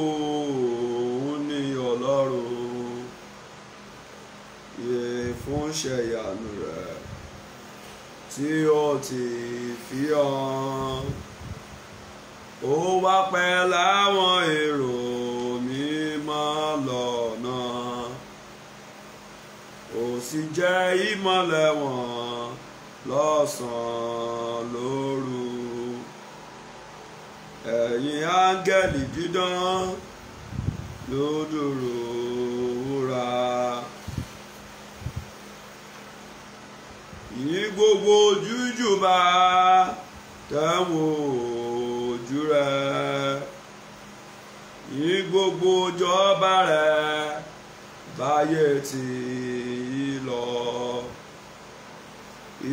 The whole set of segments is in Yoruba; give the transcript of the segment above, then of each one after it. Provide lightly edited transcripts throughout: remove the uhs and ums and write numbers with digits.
ògo ní Ọlọ́run yẹ fún ṣẹ̀yànú rẹ̀ tí ó ti fi hàn. Ó wá pẹ́ láwọn èrò mímọ́ lọ́nà, ó sì jẹ́ ìmọ́lẹ̀ wọn lọ́sàn-án lóru. Ẹ̀yin áńgẹ́lì dídán lódòrò wúrà, yìn gbogbo jújùbà tẹ̀wọ̀n ojú rẹ̀, yìn gbogbo jọba rẹ̀ báyé tí lọ.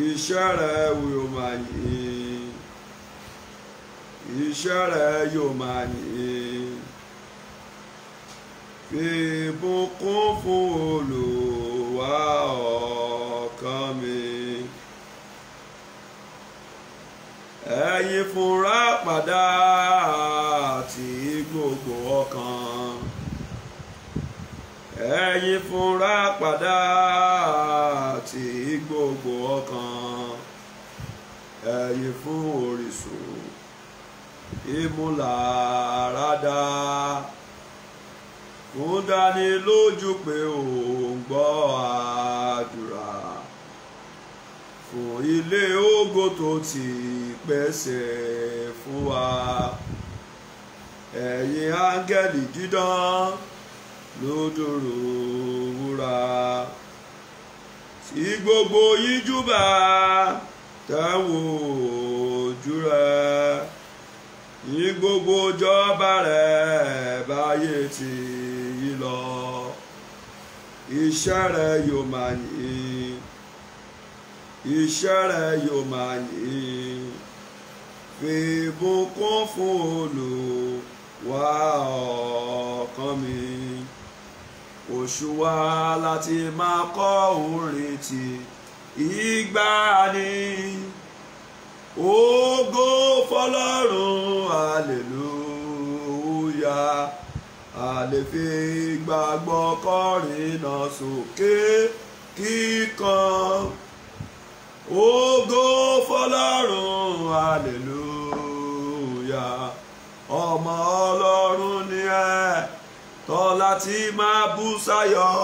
Iṣẹ́ rẹ̀ yóò máa yìn, iṣẹ́ rẹ̀ yóò máa yìn. Fi ìbùkún fún Olúwa ọkàn mi. Ẹ̀yin fúnra padà àti gbogbo ọkàn, ẹ̀yin fúnra padà àti gbogbo ọkàn. Ẹ̀yin fún orísun ìmúláradá, fún dánilójú pé ò ń gbọ́ àdúrà, fún ilé ògo tó ti pèsè fún wa. Ẹ̀yin áńgẹ́lì dídán lódòrò wúrà, tí gbogbo yín júbà tẹ̀wọ̀n ojú rẹ̀, yìn gbogbo jọba rẹ̀ báyé tí yí lọ. Iṣẹ́ rẹ̀ yóò máa yìn, iṣẹ́ rẹ̀ yóò máa yìn. Fi ìbùkún fún Olúwa ọkàn mi. Oṣù wa láti máa kọ orin tí ìgbàanì. Ògo fọ́lọ́run, hallelujah. A lè fi ìgbàgbọ́ kọrin náà sókè kíkan. Ògo fọ́lọ́run, hallelujah. Ọmọ Ọlọ́run ni ẹ́, tọ́ láti máa bú sáyọ̀,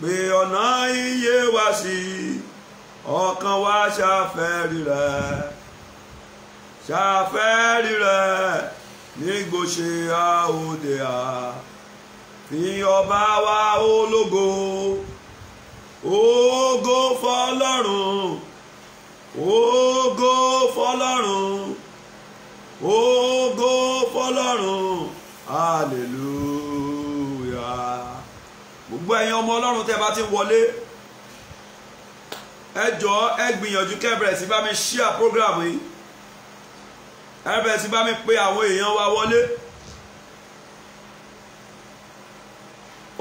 pé ọ̀nà ìyè wá sí ọkàn wa ṣàfẹ́rí rẹ̀, ṣàfẹ́rí rẹ̀ nígbòṣe àòdè à. Fi ọba wa ológo, ògo fọ́lọ́run, ògo fọ́lọ́run, ògo fọ́lọ́run, hallelujah. Gbogbo ẹ̀yin ọmọ Ọlọ́run tẹ́ bá ti wọlé, ẹ jọ̀ọ́ ẹ gbìyànjú kẹ́ bẹ̀rẹ̀ sí bá mi share program yìí, ẹ bẹ̀rẹ̀ sí bá mi pè àwọn èèyàn wa wọlé.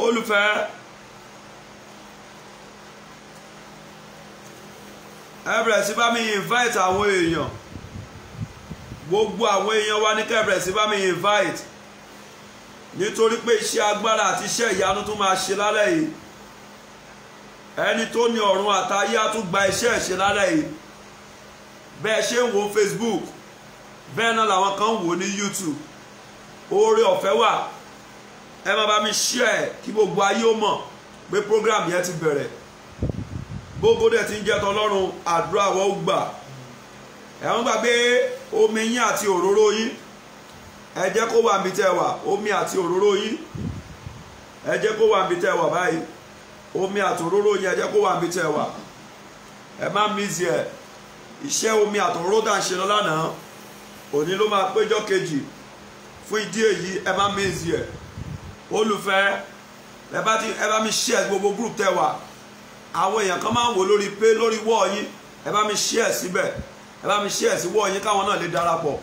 Olùfẹ́, ẹ bẹ̀rẹ̀ sí bá mi invite àwọn èèyàn, gbogbo àwọn èèyàn wa ní kẹ́ bẹ̀rẹ̀ sí bá mi invite, nítorí pé iṣẹ́ agbára àti iṣẹ́ ìyanu tún máa ṣe lálẹ́ yìí. Ẹni tó ní ọ̀run àtayé á tún gba iṣẹ́ ìṣe lálẹ́ yìí. Bẹ́ẹ̀ ṣe ń wo Facebook, bẹ́ẹ̀ náà làwọn kan ń wò ní YouTube. Oore ọ̀fẹ́ wà, ẹ máa bá mi share kí gbogbo ayé ó mọ̀ pé program yẹn ti bẹ̀rẹ̀. Gbogbo dẹ̀ ti ń jẹ́ tọlọ́run, àdúrà wọ́n ó gbà. Ẹ ń gbàgbé omi yín àti òróró yín, ẹ jẹ́ kó wà níbi tẹ́ wà. Omi àti òróró yín, ẹ jẹ́ kó wà níbi tẹ́ wà báyìí. Omi àti òróró yín, ẹ jẹ́ kó wà níbi tẹ́ wà. Ẹ má miss ẹ̀. Iṣẹ́ omi àti òróró tá à ń ṣe lọ lánàá, òní ló máa péjọ kejì. Fún ìdí èyí, ẹ má miss ẹ̀. Olùfẹ́, ẹ bá mi share gbogbo group tẹ́ wà. Àwọn èèyàn kan máa ń wò lórí pé lórí wall yín, ẹ bá mi share síbẹ̀, ẹ bá mi share sí wall yín káwọn náà lè darapọ̀.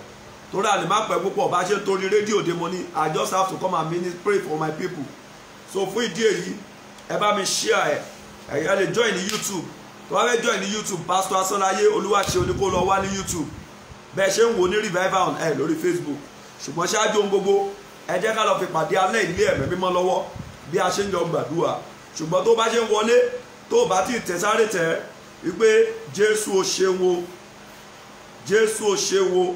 Torí àlè má pẹ́ púpọ̀ bá ṣe ń torí rédíò dé mo ní, I just have to come and pray for my people. So fún ìdí èyí, ẹ bá mi share ẹ lè join ní YouTube. Tó bá fẹ́ join ní YouTube, Pastor Asọ́láyé Olúwaṣe oníkó lọ wá ní YouTube. Bẹ́ẹ̀ ṣe ń wò ní Revival on Air lórí Facebook. ṣùgbọ́n ṣáájú ohun gbogbo ẹ jẹ́ ká lọ fi pàdé alẹ́ ilé ẹ̀mí mímọ́ lọ́wọ́ bí a ṣe ń jọ gbàdúrà. ṣùgbọ́n tó bá ṣe ń wọlé tó bá ti tẹ̀sáré tẹ̀ wípé Jésù ò ṣeun o, Jésù ò ṣeun o.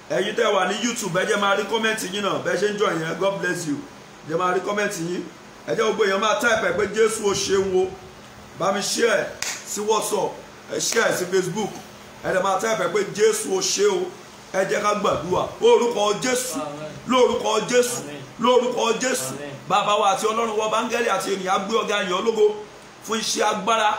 ẹ̀yin tẹ́ wà ní YouTube ẹ jẹ́ máa rí kọ́mẹ́ǹtì yín náà bẹ́ẹ̀ ṣe ń jọ yẹn, God bless you. ẹ jẹ́ máa rí kọ́mẹ́ǹtì yín, ẹ jẹ́ gbogbo èèyàn máa type ẹ̀ pé Jésù ò ṣeun o. bá mi share sí WhatsApp, ẹ share sí Facebook, ẹ jẹ́ máa type ẹ̀ pé Jésù ò ṣe o. ẹ jẹ́ ká gbàdúrà orúkọ Jésù, lórúkọ Jésù, lórúkọ Jésù. bàbá wa àti Ọlọ́run wa, báńgẹ́lì àti ènìyàn gbé ọ̀gá yàn ológo fún iṣẹ́ agbára,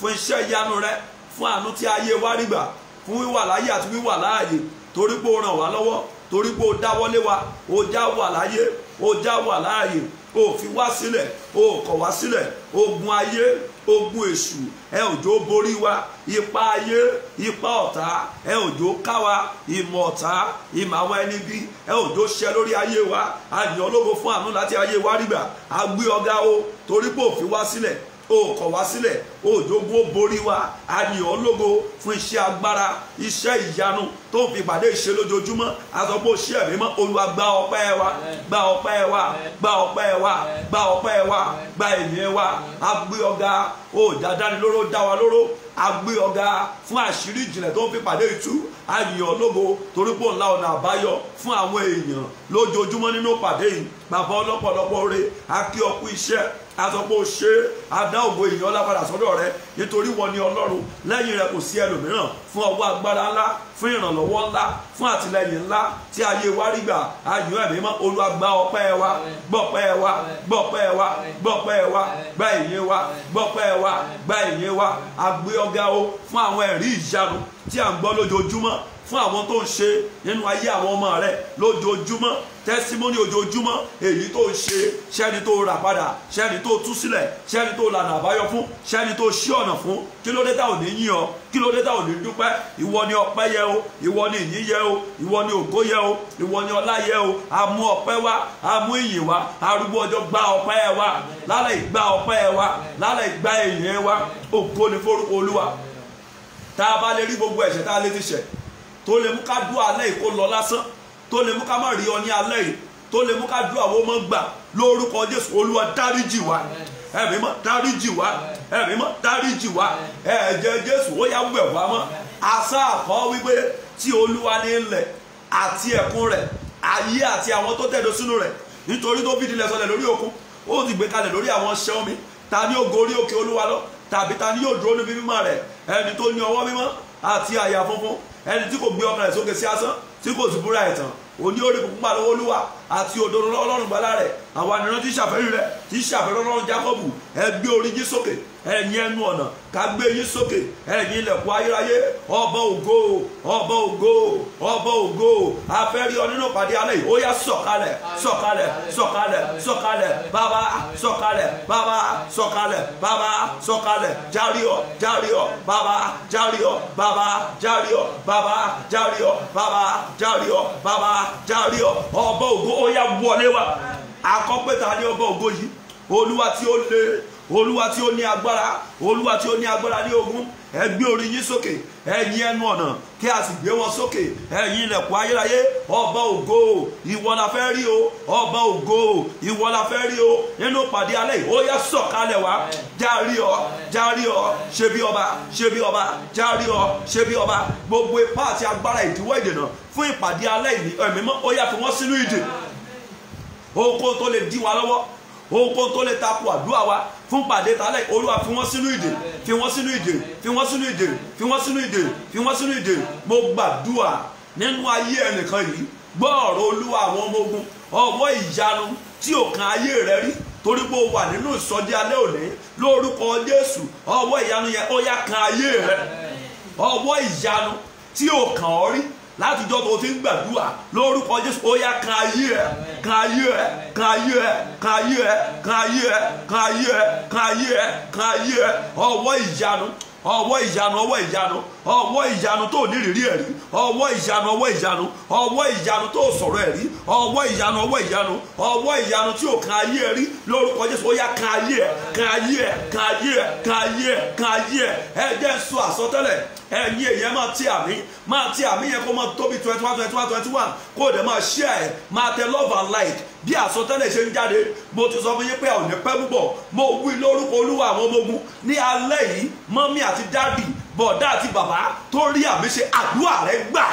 fún iṣẹ́ ìyanu rẹ, fún àánú tí ayé wa rí gbà, fún wíwà láyé àti wíwà láàyè, torí pé ó ràn wá lọ́wọ́, torí pé ó dáwọ́lé wa, ó já wà láyé, ó já wà láàyè, ó fi wá sílẹ̀, ó kọ̀ wá sílẹ̀. ogun ayé, ogun èṣù, ẹ òjò borí wa, ipa ayé, ipa ọ̀tá, ẹ òjò ká wa, ìmọ̀ ọ̀tá, ìmọ̀ àwọn ẹni bí, ẹ òjò ṣẹ lórí ayé wa. a yìn ọ́ lógo fún àánú láti ayé wa rí gbà, a gbé ọ̀gá o, torí pé ó fi wá sílẹ̀, ó kọ̀ wá sílẹ̀, òjògbó borí wa. a yìn ọ́ lógo fún iṣẹ́ agbára, iṣẹ́ ìyanu tó ń fi ìpàdé ìṣe lójoojúmọ́. àsọpọ̀ iṣẹ́ ẹ̀mí mọ́, Olúwa gba ọpẹ́ wa, gba ọpẹ́ wa, gba ọpẹ́ wa, gba ọpẹ́ wa, gba ìyìn wa. a gbé ọ̀gá, ó dánilóró dá wa lóró, a gbé ọ̀gá fún àṣírí ìjìnlẹ̀ tó ń fi ìpàdé ìtú. a yìn ọ́ lógo torí pé òun la ọ̀nà àbáyọ fún àwọn èèyàn lójoojúmọ́ nínú ìpàdé yìí. bàbá ọlọ́pọ̀lọpọ̀ rẹ̀ a kí ọ kú iṣẹ́, àsọpọ̀ ṣe adá ògo èèyàn lápadà sọ́dọ̀ rẹ, nítorí wọn ni Ọlọ́run, lẹ́yìn rẹ kò sí ẹlòmíràn. fún ọwọ́ agbára ńlá, fún ìrànlọ́wọ́ ńlá, fún àtìlẹ́yìn ńlá tí ayé wa rí gbà. a yìn ẹ̀mí mọ́, Olúwa gba ọpẹ́ wa, gbọ́pẹ́ wa, gbọ́pẹ́ wa, gbọ́pẹ́ wa, gba ìyìn wa, gbọ́pẹ́ wa, gba ìyìn wa. a gbé ọ̀gá o fún àwọn ẹ̀rí ìyanu tí à ń gbọ́ lójoojúmọ́, fún àwọn tó ń ṣe nínú ayé àwọn ọmọ rẹ lójoojúmọ́, tẹsímọ́nì ojoojúmọ́, èyí tó ń ṣe, ṣẹ́ni tó rà padà, ṣẹ́ni tó tú sílẹ̀, ṣẹ́ni tó lànà àbáyọ fún, ṣẹ́ni tó ṣí ọ̀nà fún. kí ló dé tá ò ní yìn ọ́? kí ló dé tá ò ní dúpẹ́? ìwọ ni ọpẹ́ yẹ o, ìwọ ni ìyìn yẹ o, ìwọ ni ògo yẹ o, ìwọ ni ọlá yẹ o. a mú ọpẹ́ wá, a mú ìyìn wá. arúgbó ọjọ́ gba ọpẹ́ wa, lálẹ́ ìgbà ọpẹ́ wa, lálẹ́ ìgbà ìyìn wa. ògo ni forúkọ Olúwa. tá a bá lè rí gbogbo ẹ̀ṣẹ̀ tá a lè ti ṣẹ̀ tó lè mú ká dúà alẹ́ yìí kó lọ lásán, tó lè mú ká má rí ọ ní alẹ́ yìí, tó lè mú ká dúà owó mọ́ gbà, lórúkọ Jésù Olúwa dáríjì wá. ẹ̀mí mọ́ dáríjì wá, ẹ̀mí mọ́ dáríjì wá. ẹ̀jẹ̀ Jésù ó yá wẹ̀ wá mọ́. àṣà àkọ́ wípé tí Olúwa ní ilẹ̀ àti ẹ̀kún rẹ̀, ayé àti àwọn tó tẹ̀dó sínú rẹ̀, nítorí tó fìdí lẹ̀ sọlẹ̀ lórí òkun, ó ti gbé kalẹ̀ lórí àwọn ṣẹ́ omi. ta ni ó gorí òkè Olúwa lọ? tàbí ta ni yóò dúró níbi mímọ́ rẹ̀? ẹni tó ní ọwọ́ mímọ́ àti àyà funfun, ẹni tí kò gbé ọkàn rẹ̀ sókè sí asán, tí kò sì búra ẹ̀tàn. òní orí kò púpà lọ́wọ́ Olúwa àti òdodo Ọlọ́run gbàlà rẹ̀. àwọn àníran tí ṣàfẹ́rí rẹ̀, tí ṣàfẹ́rí Ọlọ́run Jákọ́bù. ẹ gbé orí yín sókè, ẹ̀yin ẹnu ọ̀nà, ká gbé yín sókè, ẹ̀yin ilẹ̀kùn ayérayé. ọba ògo, ọba ògo, ọba ògo. a fẹ́ rí ọ nínú ìpàdé alẹ́ yìí. ó yá sọ̀kalẹ̀, sọ̀kalẹ̀, sọ̀kalẹ̀, sọ̀kalẹ̀. bàbá sọ̀kalẹ̀, bàbá sọ̀kalẹ̀, bàbá sọ̀kalẹ̀. járí ọ, járí ọ, bàbá járí ọ, bàbá járí ọ, bàbá járí ọ, bàbá járí ọ, bàbá járí ọ. ọba ògo ó yá wọlé wá. àkọ́pẹ́ta ní ọba ògo yìí, Olúwa tí ó le, Olúwa tí ó ní agbára, Olúwa tí ó ní agbára ní ogun. ẹ gbé orí yín sókè, ẹ̀yin ẹnu ọ̀nà, kí a sì gbé wọn sókè, ẹ̀yin ilẹ̀kùn ayérayé. ọba ògo, ìwọ la fẹ́ rí o, ọba ògo, ìwọ la fẹ́ rí o. nínú ìpàdé alẹ́ yìí, ó yá sọ̀kalẹ̀ wá. járí ọ, járí ọ, ṣe bí ọba, ṣe bí ọba, járí ọ, ṣe bí ọba. gbogbo ipá àti agbára ìdíwọ́ ìdènà fún ìpàdé alẹ́ yìí, ẹ̀mí mọ́, ó yá fi wọ́n sínú ìdè. ohunkóhun tó lè dí wa lọ́wọ́, ohunkóhun tó lè takò àdúrà wa fún pàdé tálẹ̀, Olúwa fi wọ́n sínú ìdè, fi wọ́n sínú ìdè, fi wọ́n sínú ìdè, fi wọ́n sínú ìdè, fi wọ́n sínú ìdè. mo gbàdúrà nínú ayé ẹnìkan yìí, gbọ́ ọ̀rọ̀ Olúwa àwọn ọmọ ogun, ọwọ́ ìyanu tí ò kan ayé rẹ rí, torí pé o wà nínú ìsọjí alẹ́ òní, lórúkọ Jésù. ọwọ́ ìyanu yẹn ó yá kan ayé rẹ. ọwọ́ ìyanu tí ò kàn ọ́ rí látijọ́ tó ti ń gbàdúrà, lórúkọ Jésù ó yá kan ayé ẹ, kan ayé ẹ, kan ayé ẹ, kan ayé ẹ, kan ayé ẹ, kan ayé ẹ, kan ayé ẹ, kan ayé ẹ. ọwọ́ ìyanu, ọwọ́ ìyanu, ọwọ́ ìyanu, ọwọ́ ìyanu tó ní ìrírí ẹ̀rí, ọwọ́ ìyanu, ọwọ́ ìyanu, ọwọ́ ìyanu tó sọ̀rọ̀ ẹ̀rí, ọwọ́ ìyanu, ọwọ́ ìyanu, ọwọ́ ìyanu tí ò kan ayé ẹ̀rí, lórúkọ Jésù ó yá kan ayé ẹ, kan ayé ẹ, kan ayé ẹ, kan ayé ẹ, kan ayé ẹ. ẹ jẹ́ n sọ àsọtẹ́lẹ̀ ẹ̀yin èèyàn máa ti àmì yẹn kó máa tóbi 21 kó o dẹ̀ máa share ẹ̀ máa tẹ love and like bí àsọtẹ́lẹ̀ ṣe ń jáde. Mo ti sọ fún yín pé ò ní pẹ́ púpọ̀. Mo wí lórúkọ Olúwa àwọn ọmọ ogun ní alẹ́ yìí mọ́mí àti dádì bọ̀dá àti bàbá tó rí àmì ṣe àdúrà rẹ gbà.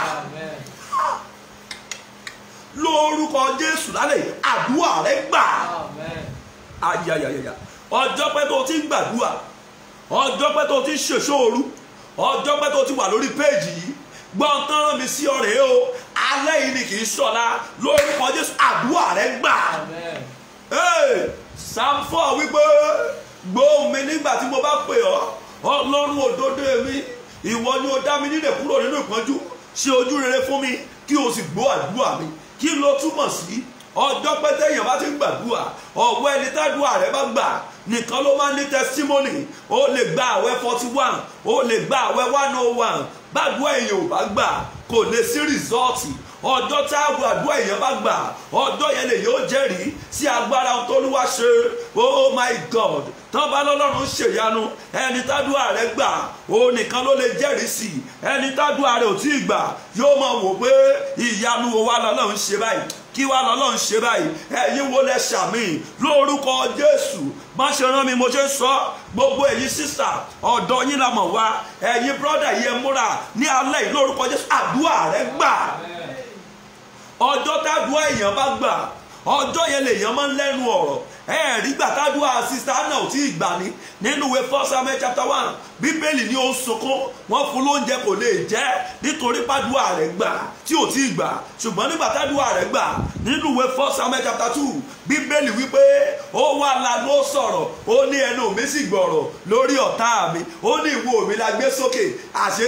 Lórúkọ Jésù lálẹ́ yìí àdúrà rẹ gbà. Ayayayaya ọjọ́ pẹ́ tó ti ń gbàdúrà, ọjọ́ pẹ́ tó ti ń ṣèṣòru, ọjọ́ pẹ́ tó ti wà lórí péèjì yìí, gbọ́n tán rán mi sí ọ̀rẹ́ o, alẹ́ yìí ni kì í ṣọ̀la. Lórúkọ Jésù àdúrà rẹ gbà. Psalm 4 wípé gbóhùn mi nígbà tí mo bá pè ọ́, Ọlọ́run òdodo mi, ìwọ ni ó dá mi nílẹ̀ kúrò nínú ìpọ́njú, ṣe ojú rere fún mi kí o sì gbọ́ àdúrà mi. Kí ló túmọ̀ sí? Ọjọ́ pẹ́ tẹ́yìn bá ti ń gbàdúrà, ọ̀wọ́ ẹni tádùá rẹ bá gbà nìkan ló máa ń ní testimony. Ó lè gba àwẹ̀ 41, ó lè gba àwẹ̀ 101, gbàdúrà èèyàn ò bá gbà kò lè sí rìsọ́ọ̀tì. Ọjọ́ tá a gbàdúrà èèyàn bá gbà, ọjọ́ yẹn lè yóò jẹ́rìí sí agbára ohun tó Olúwa ṣe. Oh my God, tán bá lọ́lọ́run ṣèyanu, ẹni tádùá rẹ gbà òun nìkan ló lè jẹ́rìí sí. Ẹni tádùá rẹ ò tí ì gbà yóò máa wò pé ìyanu wo wá lọ́lọ́run ṣe báyìí, kí wá lọ́lọ́run ṣe báyìí. Ẹ̀yin wo lẹ ṣàmì lórúkọ Jésù. Má ṣe rán mi mo ṣe ń sọ, gbogbo ẹ̀yin sísà ọ̀dọ̀ yín la mọ̀ wá, ẹ̀yin brọ́dà yẹn múra ní alẹ́ yìí lórúkọ Jésù àdúrà rẹ gbà. Ọjọ́ tádùá èèyàn bá gbà, ọjọ́ yẹn lèèyàn máa ń lẹ́nu ọ̀rọ̀. Ẹ̀rí gbà tádùá sísá náà ò tí ì gbà ní nínú ìwé 1 Samuel chapter 1. Bíbélì ní ó ń sunkún, wọ́n fún lóúnjẹ kò lè jẹ nítorí pádùá rẹ̀ gbà tí ò tí ì gbà. Ṣùgbọ́n nígbà tádùá rẹ̀ gbà nínú ìwé 1 Samuel chapter 2, Bíbélì wípé ó wá lanu ó sọ̀rọ̀, ó ní ẹnu mi sì gbọ̀rọ̀ lórí ọ̀tá mi, ó ní ìwo mi la gbé sókè. Àṣẹ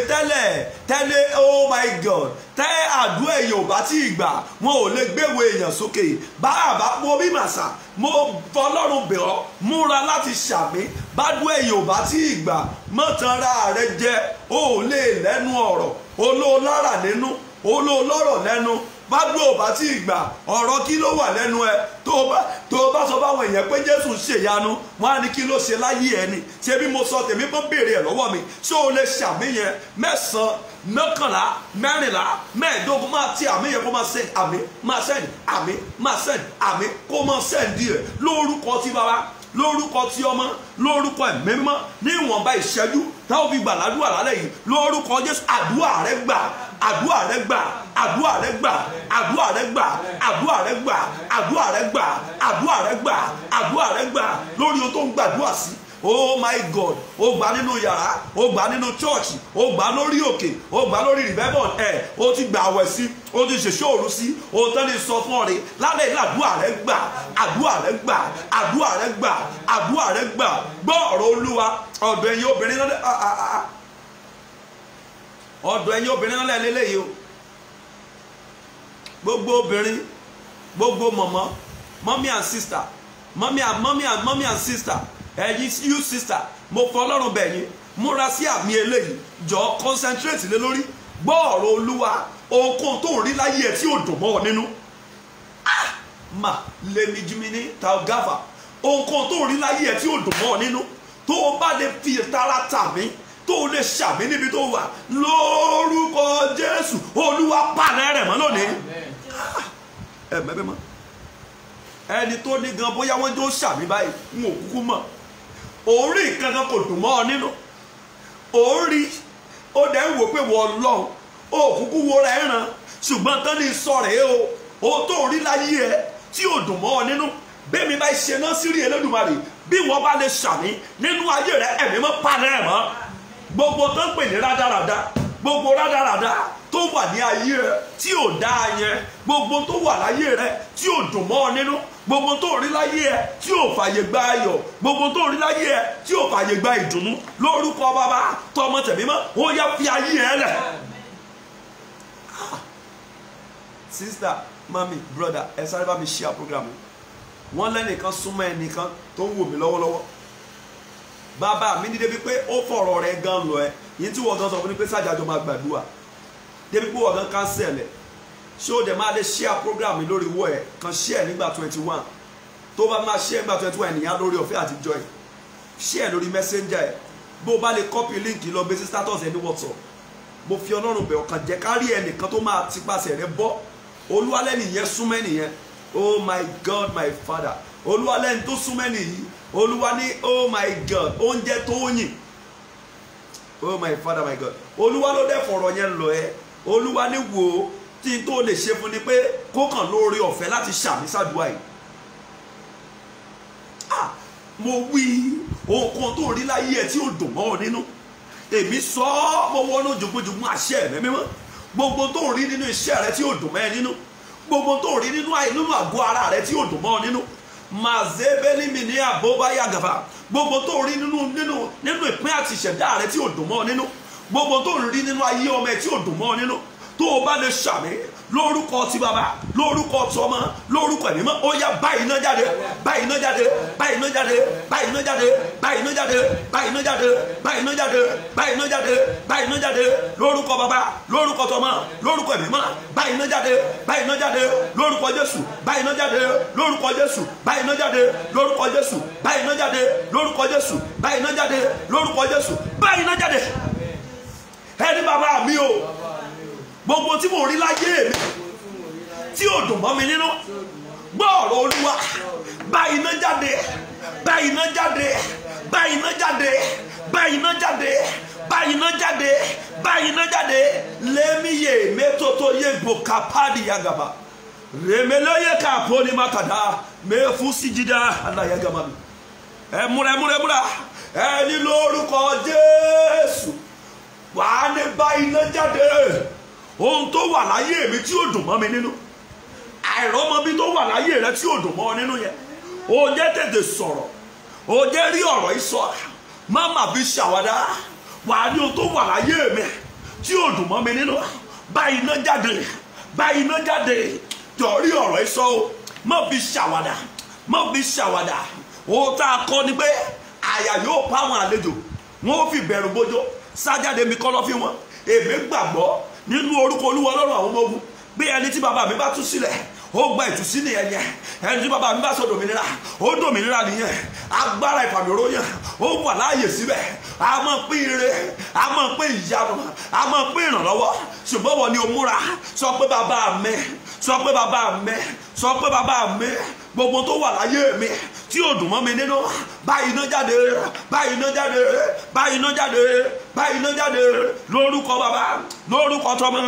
tẹ́lẹ̀ oh my God, tẹ́ àdúrà èèyàn ò bá tí ì gbà wọn ò lè gbéwò èèyàn sókè. Bá àbá pọ̀ bí màsà, mo fọlọ́run bẹ̀ ọ́ múra láti ṣàmì. Bádùn èèyàn ò bá tí ì gbà mọ́tànra rẹ jẹ́, ó lè lẹ́nu ọ̀rọ̀, olóòlára nínú, olóòlọ́rọ̀ lẹ́nu. Bádùn ò bá tí ì gbà ọ̀rọ̀ kí ló wà lẹ́nu ẹ? Tó o bá sọ báwọn èèyàn pé Jésù ń ṣèyanu, wọ́n á ní kí ló ṣe láyé ẹni. Ṣé bí mo sọ tèmi bó béèrè ẹ̀ lọ́wọ́ mi, ṣé o lè ṣàmì yẹn 9, 11, 12, 15 máa ti àmì yẹn kó máa send àmì, máa send àmì, máa send àmì, kó máa send díẹ̀ lórúkọ ti Baba, lórúkọ ti Ọmọ, lórúkọ Ẹ̀mí Mímọ́. Ní ìwọ̀nba ìṣẹ́jú táwọn fi gbà ládùúrà lálẹ́ yìí lórúkọ Jésù àdúrà rẹ gbà, àdúrà rẹ gbà, àdúrà rẹ gbà, àdúrà rẹ gbà, àdúrà rẹ gbà, àdúrà rẹ gbà, àdúrà rẹ gbà, àdúrà rẹ gbà lórí ohun tó ń gbàdúrà sí. Oh my God, ó gbà nínú yàrá, ó gbà nínú church, ó gbà lórí òkè, ó gbà lórí revival ó ti gbà àwẹ̀ sí, ó ti ṣèṣọ́ òru sí, ó tán ní sọ fún ọ̀rẹ́ lálẹ́ ìlú àdúrà rẹ gbà, àdúrà rẹ gbà, àdúrà rẹ gbà, àdúrà rẹ gbà. Gbọ́ ọ̀rọ̀ Olúwa. Ọ̀dọ̀ ẹ̀yin obìnrin náà, ọ̀dọ̀ ẹ̀yin obìnrin náà lẹ́lẹ́yìí o. Gbogbo obìnrin, gbogbo mọ̀mọ́, mommy and sister, mommy and sister, ẹ̀yin you sister, mo fọlọ́run bẹ̀ yín múra sí àmì eléyìí, jọ concentrate lé lórí. Gbọ́ ọ̀rọ̀ Olúwa. Ohunkóhun tó ń rí láyé ẹ̀ tí ò dùn mọ́ ọ nínú, mà lèmi jimini tàgáfà. Ohunkóhun tó ń rí láyé ẹ̀ tí ò dùn mọ́ ọ nínú, tó o bá lè fi tara tàmí, tó o lè ṣàmì níbi tó wà lórúkọ Jésù, Olúwa pàdé rẹ̀ mọ́ lónìí. Ẹ mẹ́bẹ́ mọ́ ẹni tó ní gan bóyá wọ́n jó ṣàmì báyìí ń ò kúkú mọ̀. Orí nǹkan kan kò dùn mọ́ ọ nínú, orí ó dẹ̀ ń wò pé wọ́n lọ́hùn ó kúkú wo ra ẹran, ṣùgbọ́n tán ní sọ̀rọ̀ o tó ń rí láyé ẹ tí ò dùn mọ́ ọ nínú. Bẹ́ẹ̀ mi bá ṣe náà sí rí Elédùmarè, bí wọ́n bá lè ṣàmì nínú ayé rẹ, Ẹ̀mí mọ́ pàdé ẹ̀ mọ́. Gbogbo tó ń pè ní rádaràda, gbogbo rádaràda tó wà ní ayé rẹ tí ò dáa yẹn, gbogbo tó wà láyé rẹ tí ò dùn mọ́ ọ nínú, gbogbo tó rí láyé ẹ tí ò fàyè gba ayọ̀, gbogbo tó rí láyé ẹ tí ò fàyè gba ìdùnnú, lórúkọ Baba tọmọ tẹ̀mí mọ́, ó yá fi ayé ẹ lẹ̀. Sister, mami, brother, ẹ sáré bá mi share program. Wọ́n lẹ́nìkan súnmọ́ ẹnìkan tó ń wò mí lọ́wọ́lọ́wọ́. Bàbá mi ní débi pé ó fọ̀rọ̀ rẹ̀ gan lọ ẹ, yìí tí wọ́n gan sọ fún mi pé sájàjọ máa gbàdúrà. Débi pé wọ́n gan cancel ẹ̀. Ṣé o dẹ̀ máa lè share program lórí wọ́ ẹ̀ kan share nígbà 21. Tó bá máa share nígbà 21 ènìyàn lórí ọ̀fẹ́ àtijọ́ ẹ̀. Share lórí messenger ẹ̀. Bó o bá lè copy link lọ gbé sí status ẹ̀ ní WhatsApp. mo fi Ọlọ́run bẹ̀ ọkàn jẹ́ ká rí ẹnìkan tó máa tipasẹ̀ rẹ bọ́. Olúwa lẹ́ni yẹn súnmọ́ ẹnìyẹn. Oh my God, my Father. Olúwa lẹ́ni tó súnmọ́ ẹnì yìí. Olúwa ní oh my God, oúnjẹ tó yìn. Oh my Father, my God. Olúwa ló dẹ̀ fọ̀rọ̀ yẹn lọ ẹ́. Olúwa ní wò ó tí n tó lè ṣe fún ni pé kó kàn lóore ọ̀fẹ́ láti ṣàmì sàdúrà yìí. Mo wí ohun tó rí láyé ẹ tí ó dùn mọ́ ọ nínú. Èmi sọ ọ́ mo wọnú jùgbọ́jùgbọ́n àṣẹ ẹ̀mí mímọ́. Gbogbo tó rí nínú iṣẹ́ rẹ tí ó dùn mọ́ ẹ nínú. Gbogbo tó rí nínú àgọ́ ara rẹ tí ó dùn mọ́ ọ nínú. Màzébélì mi ní àbóbáyà gàfà. Gbogbo tó rí nínú ìpín àti ìṣẹ̀dá rẹ tí ó dùn mọ́ ọ nínú. Gbogbo tó rí nínú ayé ọmọ ẹ tí ó dùn mọ́ ọ nínú. Tó o bá lè ṣàmì lórúkọ ti bàbá, lórúkọ ti ọmọ, lórúkọ ẹ̀mí mọ́, ó yá báyìí iná jáde, báyìí iná jáde, báyìí iná jáde, báyìí iná jáde, báyìí iná jáde, báyìí iná jáde, báyìí iná jáde, báyìí iná jáde, báyìí iná jáde, lórúkọ bàbá, lórúkọ tọmọ, lórúkọ ẹ̀mí mọ́, báyìí iná jáde, báyìí iná jáde, lórúkọ Jésù, báyìí iná jáde, lórúkọ Jésù, báyìí iná jáde, lórúkọ Jésù, báyìí iná jáde, lórúkọ Jésù, báyìí iná jáde, lórúkọ Jésù, báyìí iná jáde. Ẹni bàbá mi o, gbogbo tí mo rí láyé mi tí ò dùn mọ́ mi nínú, gbọ́ ọ̀rọ̀ Olúwa, báyìí iná jáde, báyìí iná jáde, báyìí iná jáde, báyìí iná jáde, báyìí iná jáde, báyìí iná jáde, lémiye mẹ́tótó yé gbòkà pàdé yagaba rèmélóyè kàpó ní makàdá mẹ́fún sí jíjà aláyagaba mi. Ẹ múra ẹ ní lórúkọ Jésù wàá ní báyìí iná jáde. Ohun tó wà láyé mi tí ó dùn mọ́ mi nínú, àìrọ́mọbí tó wà láyé rẹ tí ó dùn mọ́ ọ nínú yẹn, ó jẹ́ tètè sọ̀rọ̀, ó jẹ́ rí ọ̀rọ̀ yìí sọ, má má fi ṣàwádà. Wà á ní ohun tó wà láyé mi tí ó dùn mọ́ mi nínú, báyìí iná jáde, báyìí iná jáde, jọ rí ọ̀rọ̀ yìí sọ o, má fi ṣàwádà, má fi ṣàwádà. Ohun tá a kọ́ ni pé àyà yóò pa àwọn àlejò, wọn ó fi bẹ̀rù bójó sájáde mi kọ́ lọ́fín wọn. Èmi gbàgbọ́ nínú orúkọ Olúwa Ọlọ́run àwọn ọmọ ogun bí ẹni tí bàbá mi bá tú sílẹ̀ ó gba ìtúsílẹ̀ yẹn, ẹni tí bàbá mi bá sọ dòmìnira ó dòmìnira nìyẹn. Agbára ìfàmìró yẹn ó wà láàyè síbẹ̀, a máa pín ire, a máa pín ìyanu, a máa pín ìrànlọ́wọ́. Ṣùgbọ́n wọ́n ní o múra, sọ pé bàbá mi, sọ pé bàbá mi, sọ pé bàbá mi, gbogbo tó wà láyé mi tí ò dùn mọ́ mi nínú, báyìí iná jáde, báyìí iná jáde, báyìí iná jáde, báyìí iná jáde, lórúkọ bàbá, lórúkọ tọmọ,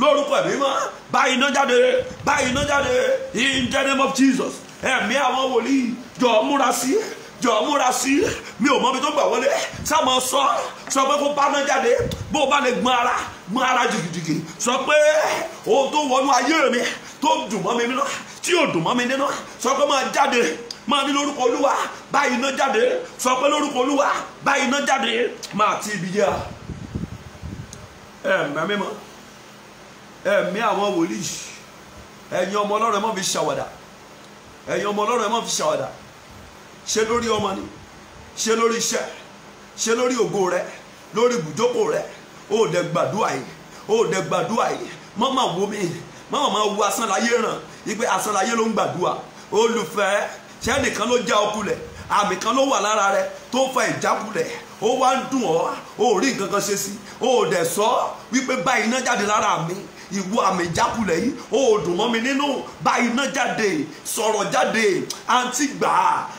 lórúkọ ẹ̀mí mọ́, báyìí iná jáde, báyìí iná jáde, in the name of Jesus. Ẹ̀mí àwọn wòlíì jọ̀ọ́ múra sí, jọ̀ọ́ múra sí, mi ò mọ ibi tó gbà wọlé, sáwọn sọ pé kó bá iná jáde, bó bá lè gbọ́n ara jìgìjìgì, sọ pé ohun tó wọnú ayé mi tó dùn mọ́ mi nínú, tí ò dùn mọ́ mi nínú, sọ pé máa jáde, máa ní lórúkọ Olúwa báyìí iná jáde, sọ pé lórúkọ Olúwa báyìí iná jáde, máa ti ibi yá. Ẹ̀mí mímọ́, ẹ̀mí àwọn wòlíì, ẹ̀yin ọmọ Ọlọ́run ẹ má fi ṣàwàdà, ẹ̀yin ọmọ Ọlọ́run ẹ má fi ṣàwàdà. Ṣé lórí ọmọ ni, ṣé lórí iṣẹ́, ṣé lórí ògo rẹ, lórí ibùjókòó rẹ, ó dẹ̀ gbàdúrà yìí, ó dẹ̀ gbàdúrà yìí. Mọ́mọ́ wo mi, mọ́mọ́ máa wo asán láyé ràn, ìpè asán láyé ló ń gbàdúrà. Olùfẹ́, ṣé ẹnìkan ló já ọkùnlẹ̀, àmì kan ló wà lára rẹ tó fa ìjákulẹ̀, ó wá ń dùn ọ́, ó rí nǹkan kan ṣe sí, ó dẹ̀ sọ wípé báyìí iná jáde lára mi, ìwọ àmì ìjákulẹ̀ yìí ó dùn mọ́ mi nínú, báyìí iná jáde, sọ̀rọ̀ jáde,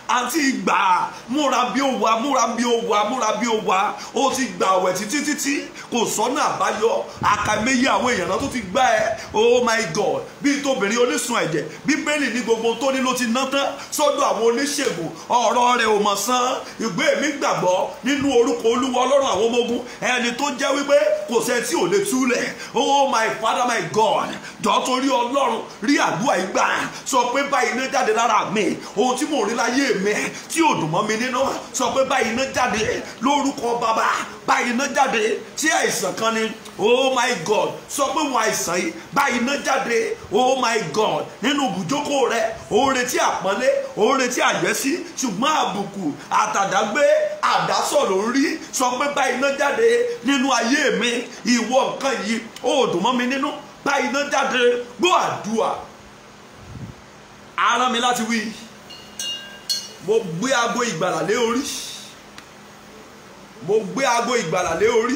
àǹtí gbà, múra bí ó wà, múra bí ó wà, múra bí ó wà. Ó ti gbà wẹ̀ títí kò sọ́nà àbáyọ, àkàìmẹ́yẹ àwọn èèyàn náà tó ti gbà ẹ́. Oh my God, bí tóbìnrin onísun ẹ̀jẹ̀, Bíbélì ní gbogbo tó ní ló ti ná tán sọ́dọ̀ àwọn oníṣègùn, ọ̀rọ̀ rẹ̀ ò mọ̀ sán. Ìgbé mi gbàgbọ́ nínú orúkọ Olúwa Ọlọ́run àwọn ọmọ ogun, ẹni tó jẹ́ wípé kò sẹ́ tí ò lè túlẹ̀. Oh my Father, my God, jọ̀ọ́ torí Ọlọ́run rí àdúrà ìgbà, sọ pé báyìí iná jáde lára mi, ohun tí mò ń rí láyé mi tí ò dùn mọ́ mi nínú, sọ pé báyìí iná jáde lórúkọ bàbá, báyìí iná jáde. Tí àìsàn kan ni, oh my God, sọ pé wọn àìsàn yìí báyìí iná jáde. Oh my God, nínú ibùjókòó rẹ ó ń retí àpọ́nlé, ó ń retí àyẹ́sí, ṣùgbọ́n àbùkù àtàdágbé àdásọ̀ ló ń rí, sọ pé báyìí iná jáde nínú ayé mi, ìwọ nǹkan yìí ó dùn mọ́ mi nínú, báyìí iná jáde. Gbọ́ àdúrà, ara mi láti wí, mo gbé aago ìgbàlà lé orí, mo gbé aago ìgbàlà lé orí,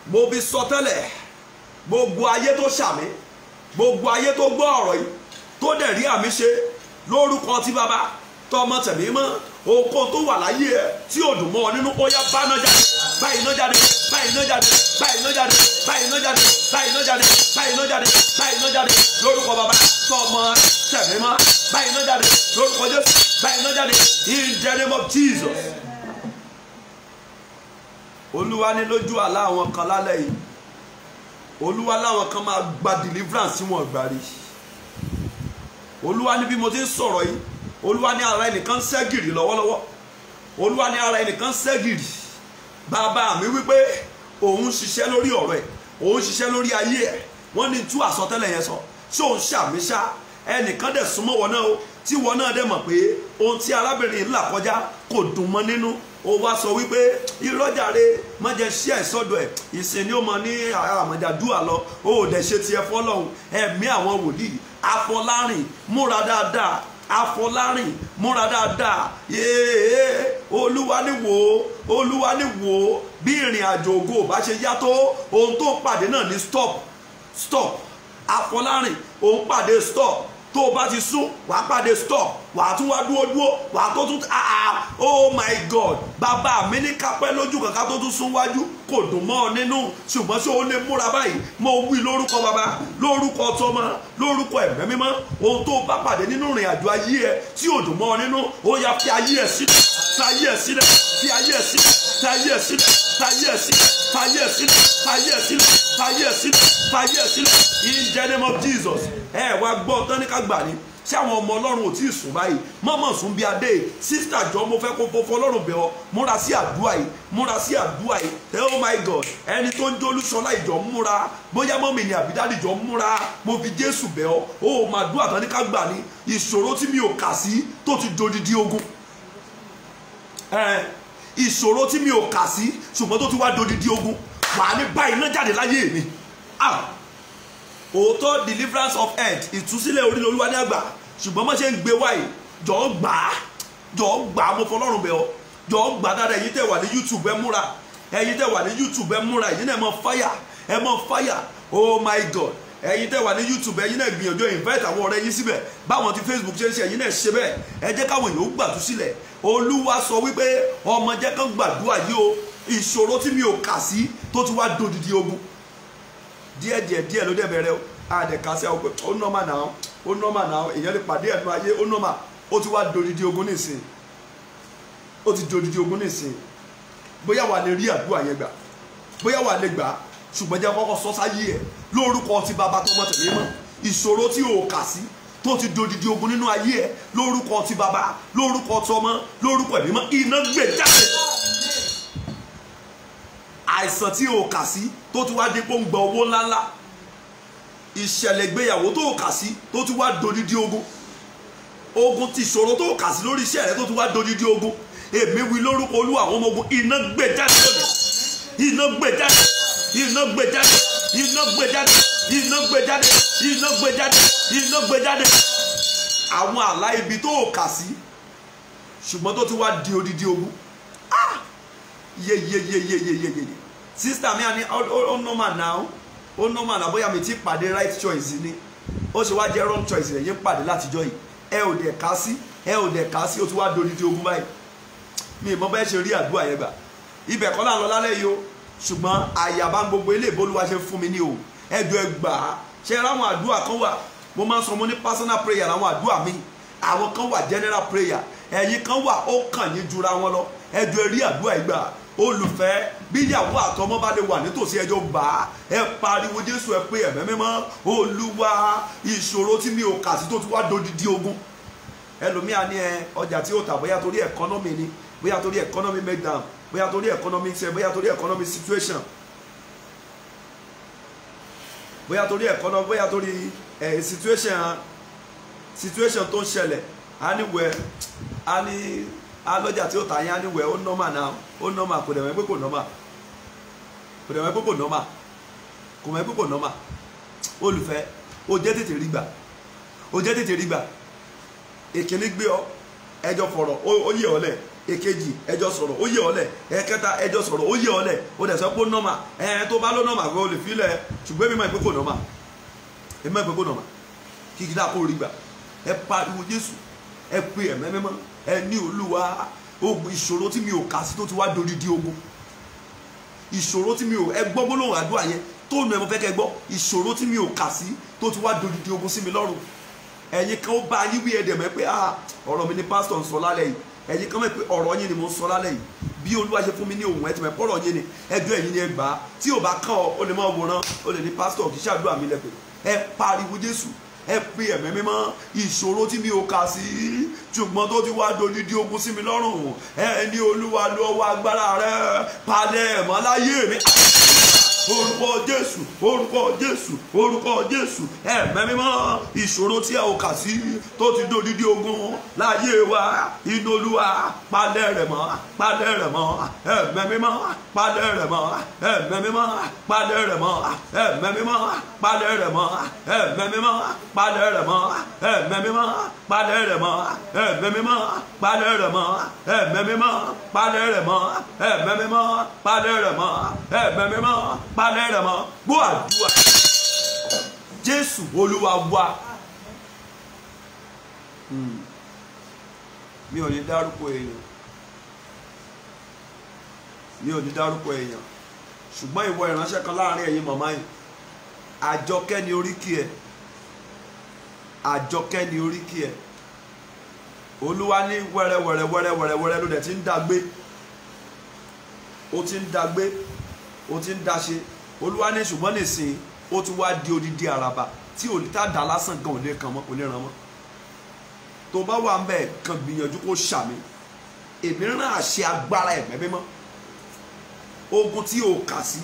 mo fi sọ tẹ́lẹ̀ gbogbo ayé tó ṣàmì gbogbo ayé tó gbọ́ ọ̀rọ̀ yìí tó dẹ̀ rí àmì ṣe lórúkọ tí bàbá tọmọ tẹ̀mí mọ́ oko tó wà láyé ẹ tí ò dùn mọ́ ọ nínú ó yá bá iná jáde bá iná jáde bá iná jáde bá iná jáde bá iná jáde bá iná jáde bá iná jáde bá iná jáde lórúkọ bàbá tọmọ tẹ̀mí mọ́ bá iná jáde lórúkọ Jésù bá iná jáde in the name of Jesus. Olúwa ní lójú àlá àwọn kan lálẹ́ yìí Olúwa láwọn kan máa gba deliverance tí wọ́n gbà rí. Olúwa ní bí mo ti ń sọ̀rọ̀ yìí Olúwa ní ara ẹnìkan ṣẹ́gìrì lọ́wọ́lọ́wọ́ Olúwa ní ara ẹnìkan ṣẹ́gìrì bàbá mi wípé òun ṣiṣẹ́ lórí ọ̀rọ̀ ẹ̀ òun ṣiṣẹ́ lórí ayé ẹ̀ wọ́n ní tú àsọtẹ́lẹ̀ yẹn sọ ṣé òun ṣàmìṣá ẹnìkan dẹ̀ súnmọ́ wọn náà o tí wọn náà dẹ̀ mọ̀ pé ohun tí arábìnrin ńlá kọjá kò dùn mọ́ nínú ó wá sọ wípé ìrọ́jàre má jẹ́ ṣí ẹ̀ sọ́dọ̀ ẹ̀ ìsìn ni ó mọ ní àmọ̀jàdúà lọ ó dẹ̀ ṣe tiẹ̀ fọ́lọ́hún ẹ̀mí àwọn wòlíì Afọlárìn múra dáadáa Afọlárìn múra dáadáa yéé Olúwa ní wò ó bí ìrìn àjò ògo bá ṣe yá tó ohun tó pàdé náà ní stop Afọlárìn òun pàdé stop tó o bá ti sún wàá pàdé stop wàá tún wá dúró wàá tó tún oh my God bàbá mi ní kápẹ́ lójú kankan tó tún sún wájú kò dùn mọ́ ọ nínú ṣùgbọ́n ṣé o lè múra báyìí mo wí lórúkọ bàbá lórúkọ tọmọ lórúkọ ẹ̀mí mímọ́ ohun tó bá pàdé nínú ìrìn àjò ayé ẹ tí ò dùn mọ́ ọ nínú ó yá fi ayé ẹ sílẹ̀ fi ayé ẹ sílẹ̀ fi ayé ẹ sílẹ̀ fi ayé ẹ sílẹ̀ fi ayé ẹ sílẹ̀ fi ayé ẹ sílẹ̀ fi ayé ẹ sílẹ̀ fi ayé ẹ sílẹ̀ fi ayé ẹ sílẹ̀ in the name of Jesus ẹ wá gbọ́ tán ní ká gbà ní ṣé àwọn ọmọ Ọlọ́run ò tí ì sùn báyìí mọ́mọ́ sùn bí adé sísítà jọ mo fẹ́ kó fọfọ Ọlọ́run bẹ̀ ọ́ múra sí àdúrà yìí múra sí àdúrà yìí oh my God ẹni tó ń jó Olúṣọlá ìjọ múra bóyá mọ́mì ni àbídádì jọ múra mo fi Jésù bẹ̀ ọ́ ó máa dúà tán ní ká gbà ní ìṣòro tí mi ò kà sí tó ti dodidi ogun ìṣòro tí mi ò kà sí ṣùgbọ́n tó ti wá dodidi ogun wàá ní báyìí náà jáde láyé mi òótọ́ deliverance of health ìtúsílẹ̀ orí Olúwa ní àgbà ṣùgbọ́n má ṣe ń gbé wáyé jọ̀ọ́ gbà á mo fọlọ́run bẹ̀ ọ́ jọ̀ọ́ gbà dáadáa ẹ̀yin tẹ̀ wà ní YouTube ẹ múra ẹ̀yin tẹ̀ wà ní YouTube ẹ múra ẹ̀yin náà ẹ mọ fáyà oh my God ẹ̀yin tẹ̀ wà ní YouTube ẹ̀yin náà gbìyànjú invite àwọn ọ̀rẹ́ yín síbẹ̀ báwọn ti Facebook ṣe ń ṣe ẹ̀yin náà ṣe bẹ́ẹ̀ ẹ jẹ́ káwọn èèyàn ó gbàtú sílẹ̀ Olúwa sọ wípé ọmọ jẹ́ kán gbàdúrà yìí o ìṣòro tí mi ò kà sí tó ti wá dodidi ogun díẹ̀ ló dẹ̀ bẹ̀rẹ̀ o àdẹ̀ka sí àwọn pé ó nọ́mà náà èèyàn lè pàdé ẹ̀nu ayé ó nọ́mà ó ti wá dodidi ogun nísìn bóyá wà lè rí àdúrà yẹn gbà bóyá wà lè gbà ṣùgbọ́n jẹ́ kọ́kọ́ sọ sáyé ẹ̀ lórúkọ ti bàbá tó mọ̀ tẹ̀lé mọ́ ìṣòro tí o kà sí tó ti dodidi ogun nínú ayé ẹ̀ lórúkọ ti bàbá lórúkọ tọmọ lórúkọ ẹ̀mí mọ́ iná gbé jáde àìsàn tí o kà sí tó ti wá dípò ń gba owó ńláńlá ìṣẹ̀lẹ̀ ìgbéyàwó tó kà sí tó ti wá dodidi ogun ti ìṣòro tó kà sí lórí iṣẹ́ rẹ tó ti wá dodidi ogun èmi wí lórúkọ Olúwa àwọn ọmọ ogun iná gbé jáde lónìí iná gbé jáde iná gbé jáde iná gbé jáde iná gbé jáde iná gbé jáde iná gbé jáde àwọn àlá ibi tó kà sí ṣùgbọ́n tó ti wá di odidi ogun yeyeyeyeyeyeye sister mi àní ó normal now ó normal náà bóyá mi ti pàdé right choice ni ó ṣe wá jẹ́ wrong choice rẹ̀ yín pàdé látijọ́ yìí ẹ ò dẹ̀ ká sí ó ti wá dodidi ogun báyìí mi ìmọ̀ bẹ́ẹ̀ ṣe rí àdúrà yẹn gbà ibẹ̀ kọ́ là ń lọ lálẹ́ yìí o ṣùgbọ́n àyàbá gbogbo ilé ìbólúwa ṣe fún mi ní o ẹjọ́ ẹ gbà á ṣe ráwọn àdúrà kan wà mo máa ń sọ mo ní personal prayer àwọn àdúrà mi àwọn kan wà general prayer ẹ̀yin kan wà ó kàn yín jura wọn lọ ẹjọ́ ẹ rí àdúrà yìí gbà olùfẹ́ bíyàwó àtọmọ bá lè wà nítòsí ẹjọ́ bá ẹ pariwo Jésù ẹ pé ẹ̀mẹ́ mímọ́ Olúwa ìṣòro tí mi ò kà sí tó ti wá dodidi ogun ẹlòmíà ní ọjà tí ó tà bóyá torí economy ni bóyá torí economy make down bóyá torí economic ṣe bóyá torí economic situation bóyá torí economy bóyá torí situation tó ń ṣẹlẹ̀ á ní wẹ̀ á ní alọ́jà tí ó tà yín á ní wẹ̀ ó nọ́mà náà ó nọ́mà kò dẹ̀ mọ̀ pé kò nọ́mà kò dẹ̀ mọ̀ pé kò nọ́mà kò mọ̀ pé kò nọ́mà olùfẹ́ ó jẹ́ tètè rí gbà èkìní gbé ọ ẹjọ́ fọ̀rọ̀ ó yẹ ọ lẹ̀ èkejì ẹjọ́ sọ̀rọ̀ ó yẹ ọ̀lẹ̀ ẹ̀kẹta ẹjọ́ sọ̀rọ̀ ó yẹ ọ̀lẹ̀ ó dẹ̀ sọ pé nọ́mà tó bá ló nọ́mà kó lè filẹ̀ ṣùgbọ́n èmi máa ń pé kò nọ́mà kìkì dá kó rí gbà ẹ pariwo Jésù ẹ pe ẹ̀mẹ́ mímọ́ ẹ ní Olúwa ogun ìṣòro tí mi ò kà sí tó ti wá dodidi ogun ìṣòro tí mi ò ẹ gbọ́ gbólóhùn àdúrà yẹn tó nù ẹ mo fẹ́ kẹ́ gbọ́ ìṣòro tí mi ò kà sí tó ti wá dodidi ogun sí mi lọ́rùn ẹ̀yin kan ó bá yín wí ẹ̀dẹ̀ mẹ́ pé ọ̀rọ̀ mi ni pásítọ̀ ń sọ lálẹ́ yìí ẹ̀yin kan mẹ́ pé ọ̀rọ̀ yín ni mo ń sọ lálẹ́ yìí bí Olúwa ṣe fún mi ní ohun ẹ̀ tí mẹ́ pọ̀rọ̀ yín ni ẹjọ́ ẹ̀yin ni ẹ gbà á tí ò bá kàn ọ́ ó lè máa wòran ó lè ní pásítọ̀ kì í ṣàdúrà mi lẹ́pẹ̀ ẹ pariwo Jésù ẹ pe ẹ̀mẹ́ mímọ́ ìṣòro tí mi ò kà sí ṣùgbọ́n tó ti wá dodidi ogun sí mi lọ́rùn ẹ ní Olúwa lọ́wọ́ agbára rẹ palẹ̀ mọ́ láyé mi orúkọ Jésù orúkọ Jésù orúkọ Jésù ẹ̀mẹ́ mímọ́ ìṣòro tí a ò kà sí tó ti dodidi ogun láyé wa inú Olúwa palẹ̀ rẹ̀ mọ́ ẹ̀mẹ́ mímọ́ palẹ̀ rẹ̀ mọ́ ẹ̀mẹ́ mímọ́ palẹ̀ rẹ̀ mọ́ ẹ̀mẹ́ mímọ́ palẹ̀ rẹ̀ mọ́ ẹ̀mẹ́ mímọ́ palẹ̀ rẹ̀ mọ́ ẹ̀mẹ́ mímọ́ palẹ̀ rẹ̀ mọ́ ẹ̀mẹ́ mímọ́ palẹ̀ rẹ̀ mọ́ ẹ̀mẹ́ mímọ́ palẹ̀ rẹ̀ mọ́ ẹ̀mẹ́ mímọ́ palẹ̀ rẹ̀ mọ́ ẹ̀mẹ́ mímọ́ palẹ̀ rẹ̀ mọ́ gbọ́ àdúrà Jésù Olúwa wa. Mi ò ní dárúkọ èèyàn ṣùgbọ́n ìwọ ìránṣẹ́ kan láàrin ẹ̀yin màmá yìí Àjọkẹ́ ni oríkì ẹ̀ Àjọkẹ́ ni oríkì ẹ̀ Olúwa ní wẹ́rẹ́wẹ́rẹ́ ló dẹ̀ ti ń dàgbé ó ti ń dàgbé ó ti ń dáṣe Olúwa ní ṣùgbọ́n nìsín ó ti wá di odidi àràbà tí ò ní tá dá lásán gan ò lè kàn mọ́ kò lè ràn mọ́ tó bá wà ń bẹ̀ kan gbìyànjú kó ṣàmì èmi rán àṣẹ agbára ẹ̀mẹ́ mímọ́ ogun tí o kà sí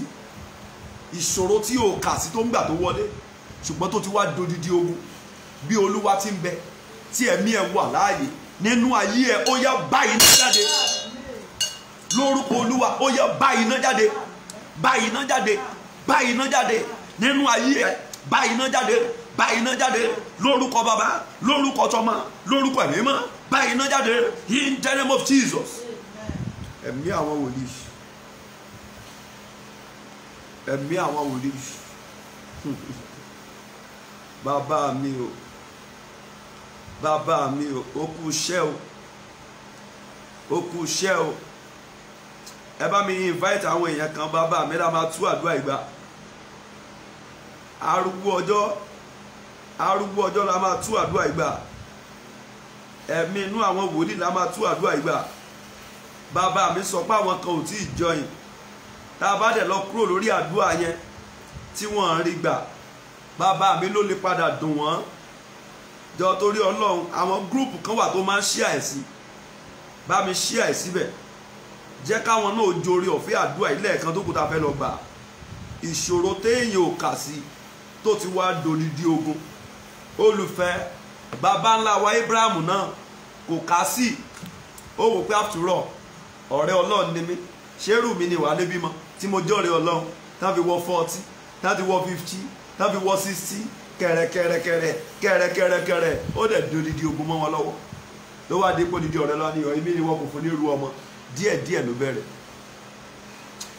ìṣòro tí o kà sí tó ń gbà tó wọlé ṣùgbọ́n tó ti wá dodidi ogun bí Olúwa ti ń bẹ tí ẹ̀mí ẹ̀ wà láàyè nínú ayé ẹ̀ ó yá bá iná jáde lórúkọ Olúwa ó yá bá iná jáde bá iná jáde bá iná jáde nínú ayé ẹ̀ bá iná jáde bá iná jáde lórúkọ Bàbá lórúkọ Tọmọ lórúkọ Ẹ̀mí Mímọ́ bá iná jáde in the name of Jesus. ẹ̀mí àwọn wòlíì ẹ̀mí àwọn wòlíì bàbá mi o bàbá mi o ó kú iṣẹ́ o ó kú iṣẹ́ o ẹ bá mi invite àwọn èèyàn kan bàbá mi la máa tú àdúrà ìgbà arúgbó ọjọ́ la máa tú àdúrà ìgbà ẹ̀mí inú àwọn wòlíì la máa tú àdúrà ìgbà bàbá mi sọ pé àwọn kan ò tí ì join tá a bá dẹ̀ lọ kúrò lórí àdúrà yẹn tí wọ́n rí gbà bàbá mi ló lè padà dùn wọ́n jọ torí Ọlọ́run àwọn gúrùpù kan wà tó máa ń share sí bá mi share síbẹ̀ jẹ́ káwọn náà jorí ọ̀fẹ́ àdúrà ilé ẹ̀kan tó kù tá a fẹ́ lọ gbà ìṣòro téèyàn ò kà sí tó ti wá dolidi ogun olùfẹ́ bàbá ńlá wa Abraham náà kò kà sí ó wò pé after all ọ̀rẹ́ Ọlọ́run ni mí ṣérù mi ni wà níbí mọ́ tí mo jọ́rẹ́ Ọlọ́run tán fi wọ 40 tán fi wọ 50 tán fi wọ 60 kẹ̀rẹ̀kẹ̀rẹ̀ ó dẹ̀ dolidi ogun mọ́ wọn lọ́wọ́ ló wá dé pòdìdí ọ̀rẹ́ lọ́wọ́ ní ọ̀yìn mi ni wọ́n kò fún ní irú ọmọ díẹ̀díẹ̀ ló bẹ̀rẹ̀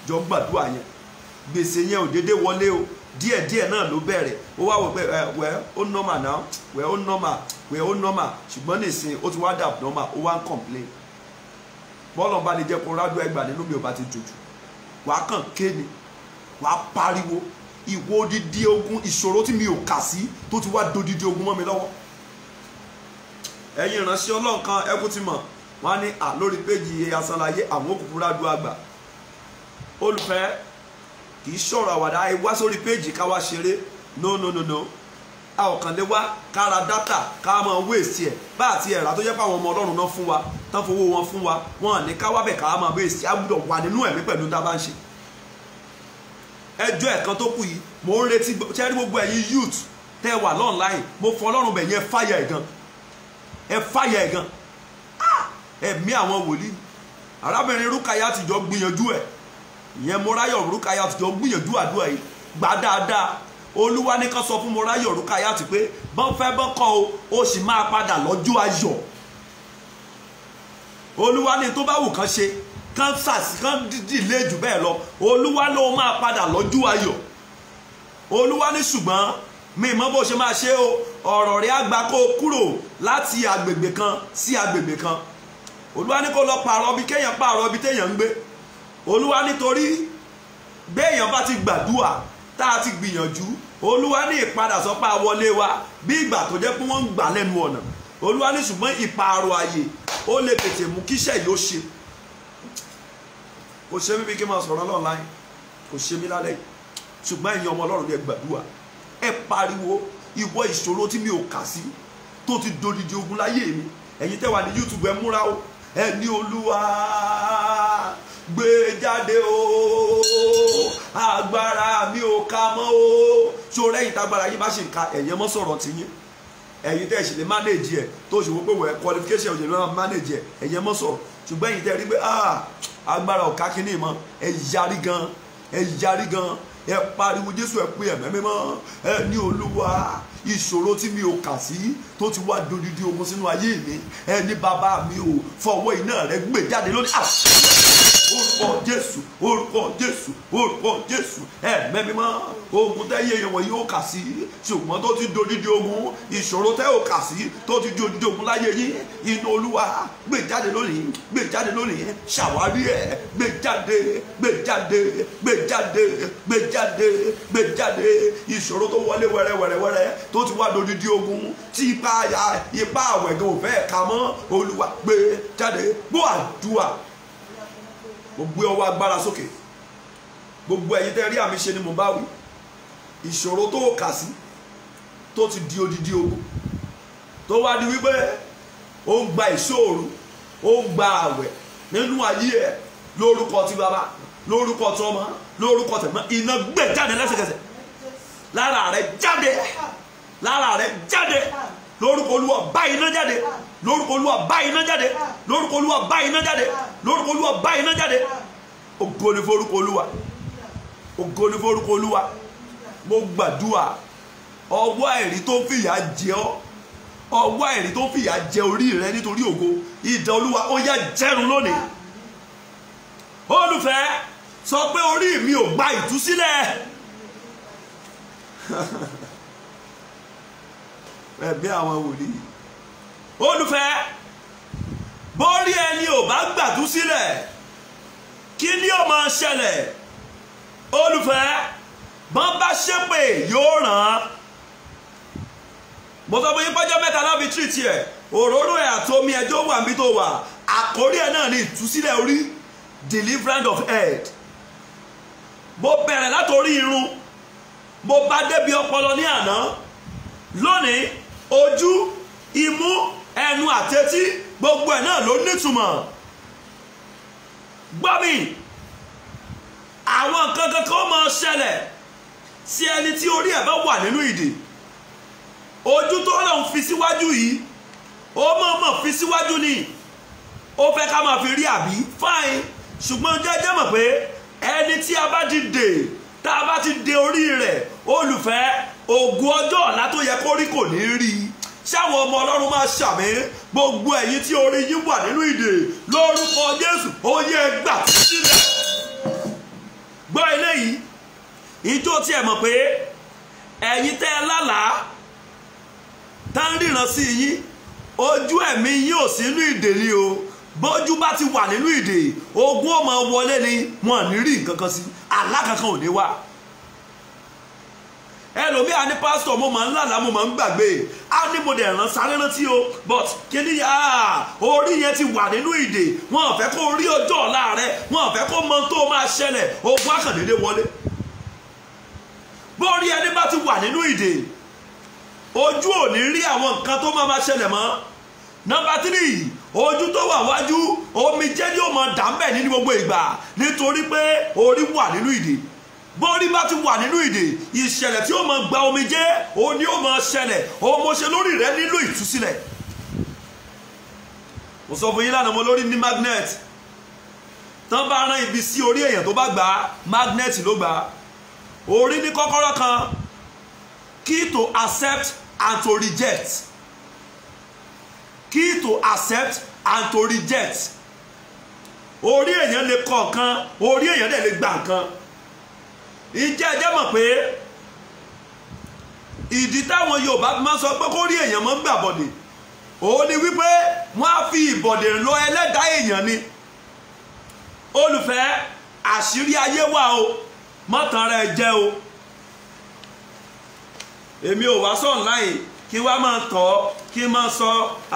jọ gbàdúrà yẹn gbèsè yẹn ò dédé wọlé o díẹ̀díẹ̀ náà ló bẹ̀rẹ̀ ó wá wò pé wẹ́ ó normal now wẹ́ ó normal ṣùgbọ́n nìsín ó ti wá dà normal ó wá ń complain bọ́ọ̀lù bá lè jẹ́ kó rádùn ẹgbà nínú mi ò bá ti jòjò wàá kàn ké ni wàá pariwo ìwọ odidi ogun ìṣòro tí mi ò kà sí tó ti wá dodidi ogun mọ́ mi lọ́wọ́ ẹ̀yin ìránṣẹ́ Ọlọ́run kan ẹkú ti mọ̀ wọ́n á ní lórí péjì Asánláyé àwọn òkùnkùn rádùn àgbà olùfẹ́ kì í ṣọ̀rọ̀ àwàdà ẹ wá sórí péjì ká wá ṣeré no a ò kàn lè wá kára dátà ká máa wéèsì ẹ̀ bá àti ẹ̀rà tó jẹ́ pé àwọn ọmọ Ọlọ́run náà fún wa tán fowó wọn fún wa wọn ní ká wá bẹ̀ ká máa wéèsì á gbọ́dọ̀ wà nínú ẹ̀mí pẹ̀lú tá a bá ń ṣe. ẹjọ́ ẹ̀kan tó kù yìí mo ń retí ṣẹ́rí gbogbo ẹ̀yin youth tẹ́ ẹ wà lọ́nláìn mo fọ Ọlọ́run bẹ̀ yẹn fàyà ẹ̀ gan ẹ̀mí àwọn wòlíì arábìnrin Rúkàyà àtijọ́ gbìyànjú ẹ̀ ìyẹn Mọ́ráyọ̀ Rúkàyà àtijọ́ gbìyànjú àdúrà yìí gbà dáadáa Olúwa ní kan sọ fún Mọ́ráyọ̀ Rúkàyà àti pé bọ́n fẹ́ bọ́n kọ́ o ó sì máa padà lọ́jọ́ ayọ̀ olúwa ní tó bá wù kán ṣe kán dìlé jù bẹ́ẹ̀ lọ, olúwa ló máa padà lọ́jọ́ ayọ̀. Olúwa ní ṣùgbọ́n mi mọ̀ bó ṣe máa ṣe o, ọ̀rọ̀ rẹ̀ á gba kó kúrò láti agbègbè kan sí agbègbè kan. Olúwa ní kó lọ pààrọ̀ bí kéèyàn pààrọ̀ bí téèyàn ń gbé. Olúwa nítorí béèyàn bá ti gbàdúrà tá a ti gbìyànjú, olúwa ní ìpadà sọpá wọlé wa bí ìgbà tó jẹ́ pé wọ́n ń gbà lẹ́nu ọ̀nà. Olúwa ní ṣùgbọ́n ìpààrọ̀ àyè ó lè tètè mú kíṣẹ́ yìí ó ṣe. Kò ṣe mí bí kí n máa sọ̀rọ̀ online, kò ṣe mí lálẹ́ yìí, ṣùgbọ́n ẹ̀yin ọmọ ọlọ́run ẹ gbàdúrà, ẹ pariwo ìwọ ìṣòro tí mi ò kà sí tó ti dodidi ogun láyé mi. Ẹ̀yin tẹ́ wà ní YouTube ẹ múra o, ẹ ní olúwa gbé jáde o, agbára mi ò ká mọ́ o. ṣó rẹ́yìn tágbára yín bá ṣe ń ka ẹ̀yẹn mọ́ sọ̀rọ̀ tí yín, ẹ̀yin tẹ́ ẹ̀ ṣe lè manage ẹ̀ tó ṣe wọ́n pé wọ́n qualification òṣèlú náà manage ẹ̀ ẹ̀yẹn mọ́ sọ̀rọ̀. ṣùgbọ́n ẹ̀yin tẹ́ rí pé agbára ò ká kíní mọ́, ẹ yarí gan, ẹ yarí gan, ẹ pariwo Jésù, ẹ pé ẹ̀mẹ́ mímọ́, ẹ ní olúwa ìṣòro tí mi ò kà sí tó ti wá dodidi ogun sínú ayé mi, ẹ ní bàbá mi ò fọwọ́ iná rẹ gbé jáde lónìí. Orúkọ Jésù, orúkọ Jésù, orúkọ Jésù, ẹ̀mẹ́ mímọ́, ogun tẹ́ yé wọn yóò kà sí ṣùgbọ́n tó ti dodidi ogun, ìṣòro tẹ́ ò kà sí tó ti dodidi ogun láyé yín, inú olúwa gbé jáde lónìí, gbé jáde lónìí, ṣàwárí ẹ̀, gbé jáde, gbé jáde, gbé jáde, gbé jáde, gbé jáde. Ìṣòro tó wọlé wẹ́rẹ́wẹ́rẹ́ tó ti wá dodidi ogun tí ipa àwẹ̀ gan ò fẹ́ ka mọ́, olúwa gbé jáde. Gbọ́ àdúrà, mo gbé ọwọ́ agbára sókè, gbogbo ẹ̀yin tẹ́ rí àmì ṣe ni mo bá wí. Ìṣòro tó kà sí tó ti di odidi ogun tó wá di wípé ó ń gba ìṣòro, ó ń gba àwẹ̀ nínú ayé ẹ̀, lórúkọ ti bàbá, lórúkọ ti ọmọ, lórúkọ tẹ̀mọ́, iná gbé jáde lẹ́sẹ̀kẹsẹ̀ lára rẹ̀, jáde lára rẹ̀, jáde lórúkọ olúwa, bá iná jáde lórúkọ olúwa, bá iná jáde lórúkọ olúwa, bá iná jáde lórúkọ olúwa, bá iná jáde. Ògo ni forúkọ olúwa, ògo ni forúkọ olúwa. Mo gbàdúrà ọwọ́ ẹ̀rí tó ń fìyà jẹ ọ́, ọwọ́ ẹ̀rí tó ń fìyà jẹ orí rẹ nítorí ògo, idà olúwa ó yá jẹrun lónìí. Olùfẹ́ sọ pé orí mi ò gba ìtúsílẹ̀. Ẹ̀mí àwọn wòlíì. Olùfẹ́ bórí ẹni ò bá gbàtú sílẹ̀ kí ni ó máa ṣẹlẹ̀? Olùfẹ́ bọ́n bá ṣépè yóò ràn án. Mo sọ fún yín pọ́jọ́ mẹ́ta láfi tírìtì ẹ̀, òróró ẹ̀ àtomi ẹjọ́ wà níbi tó wà, àkórí ẹ̀ náà ni ìtúsílẹ̀ orí, deliverance of head. Mo bẹ̀rẹ̀ látòrí irun, mo bá débi ọpọlọ ní àná, lónìí ojú, imú, ẹnu àtẹ́tí, gbogbo ẹ̀ náà ló nítumọ̀. Gbọ́ mi, àwọn nǹkan kankan máa ṣẹlẹ̀ sí ẹni tí orí ẹ̀ bá wà nínú ìdè. Ojú tó lọ́n fi síwájú yìí, ó mọ̀ọ́mọ̀ fi síwájú ni, ó fẹ́ ká máa fi rí àbí fine, ṣùgbọ́n jẹ́jẹ́ mọ̀ pé ẹni tí a bá ti dè, tá a bá ti dè orí rẹ̀, olùfẹ́, ògùn ọjọ́ ọ̀la tó yẹ kó rí kò ní rí. Ṣáwọn ọmọ ọlọ́run máa ṣàmì, gbogbo ẹ̀yin tí orí yín wà nínú ìdè, lórúkọ Jésù ó yẹ gbà sílẹ̀. Gbọ́ eléyìí, ìjọ tí ẹ mọ̀ pé ẹ̀yin tẹ́ ẹ lálàá tá ń ríran sí yín, ojú ẹ̀mí yín ò sínú ìdè ni o. Bójú bá ti wà nínú ìdè, ogun ó máa wọlé ni, wọn ní rí nǹkan kan sí, àlá kankan ò ní wá. Ẹlòmíà ní pásítọ̀ mo máa ń lálàá, mo máa ń gbàgbé, á ní mo dẹ̀ ràn sáré rántí o, but kí ni orí yẹn ti wà nínú ìdè, wọn ò fẹ́ kó rí ọjọ́ ọ̀la rẹ, wọn ò fẹ́ kó mọ tó máa ṣẹlẹ̀, ogun àkàndédé wọlé. Bórí ẹni bá ti wà nínú ìdè, ojú ò ní rí àwọn nǹkan tó máa ṣẹlẹ̀ mọ́. Nọ́mbà 3, ojú tó wà wájú, omijé ni ó máa dà ń bẹ̀ ní gbogbo ìgbà nítorí pé orí wà nínú ìdè. Bórí bá ti wà nínú ìdè, ìṣẹ̀lẹ̀ tí ó máa gba omijé, ó ní ó máa ṣẹlẹ̀, ó mo ṣe lórí rẹ nílò ìtúsílẹ̀. Mo sọ fún yín lánàá, mo lórí ní magnet, tán bá rán ibi sí orí èèyàn tó bá gbà, magnet ló gbà. Orí ní kọ́kọ́rọ́ kan, key to accept and to reject. Key to accept and to reject. orí èèyàn lè kọ nǹkan, orí èèyàn dẹ̀ lè gba nǹkan. Ìjẹ́ ẹjẹ́ mọ̀ pé ìdí táwọn Yorùbá máa sọ pé kórí èèyàn mọ́ gbà bọ̀dẹ̀ òun ni wípé wọ́n á fi ìbọ̀dẹ̀ lọ ẹlẹ́dàá èèyàn ni. Olùfẹ́, àṣírí ayé wà o, mọ́tàn rẹ̀ jẹ́ o. Èmi ò wá sọ online kí wá máa tọ́ kí máa sọ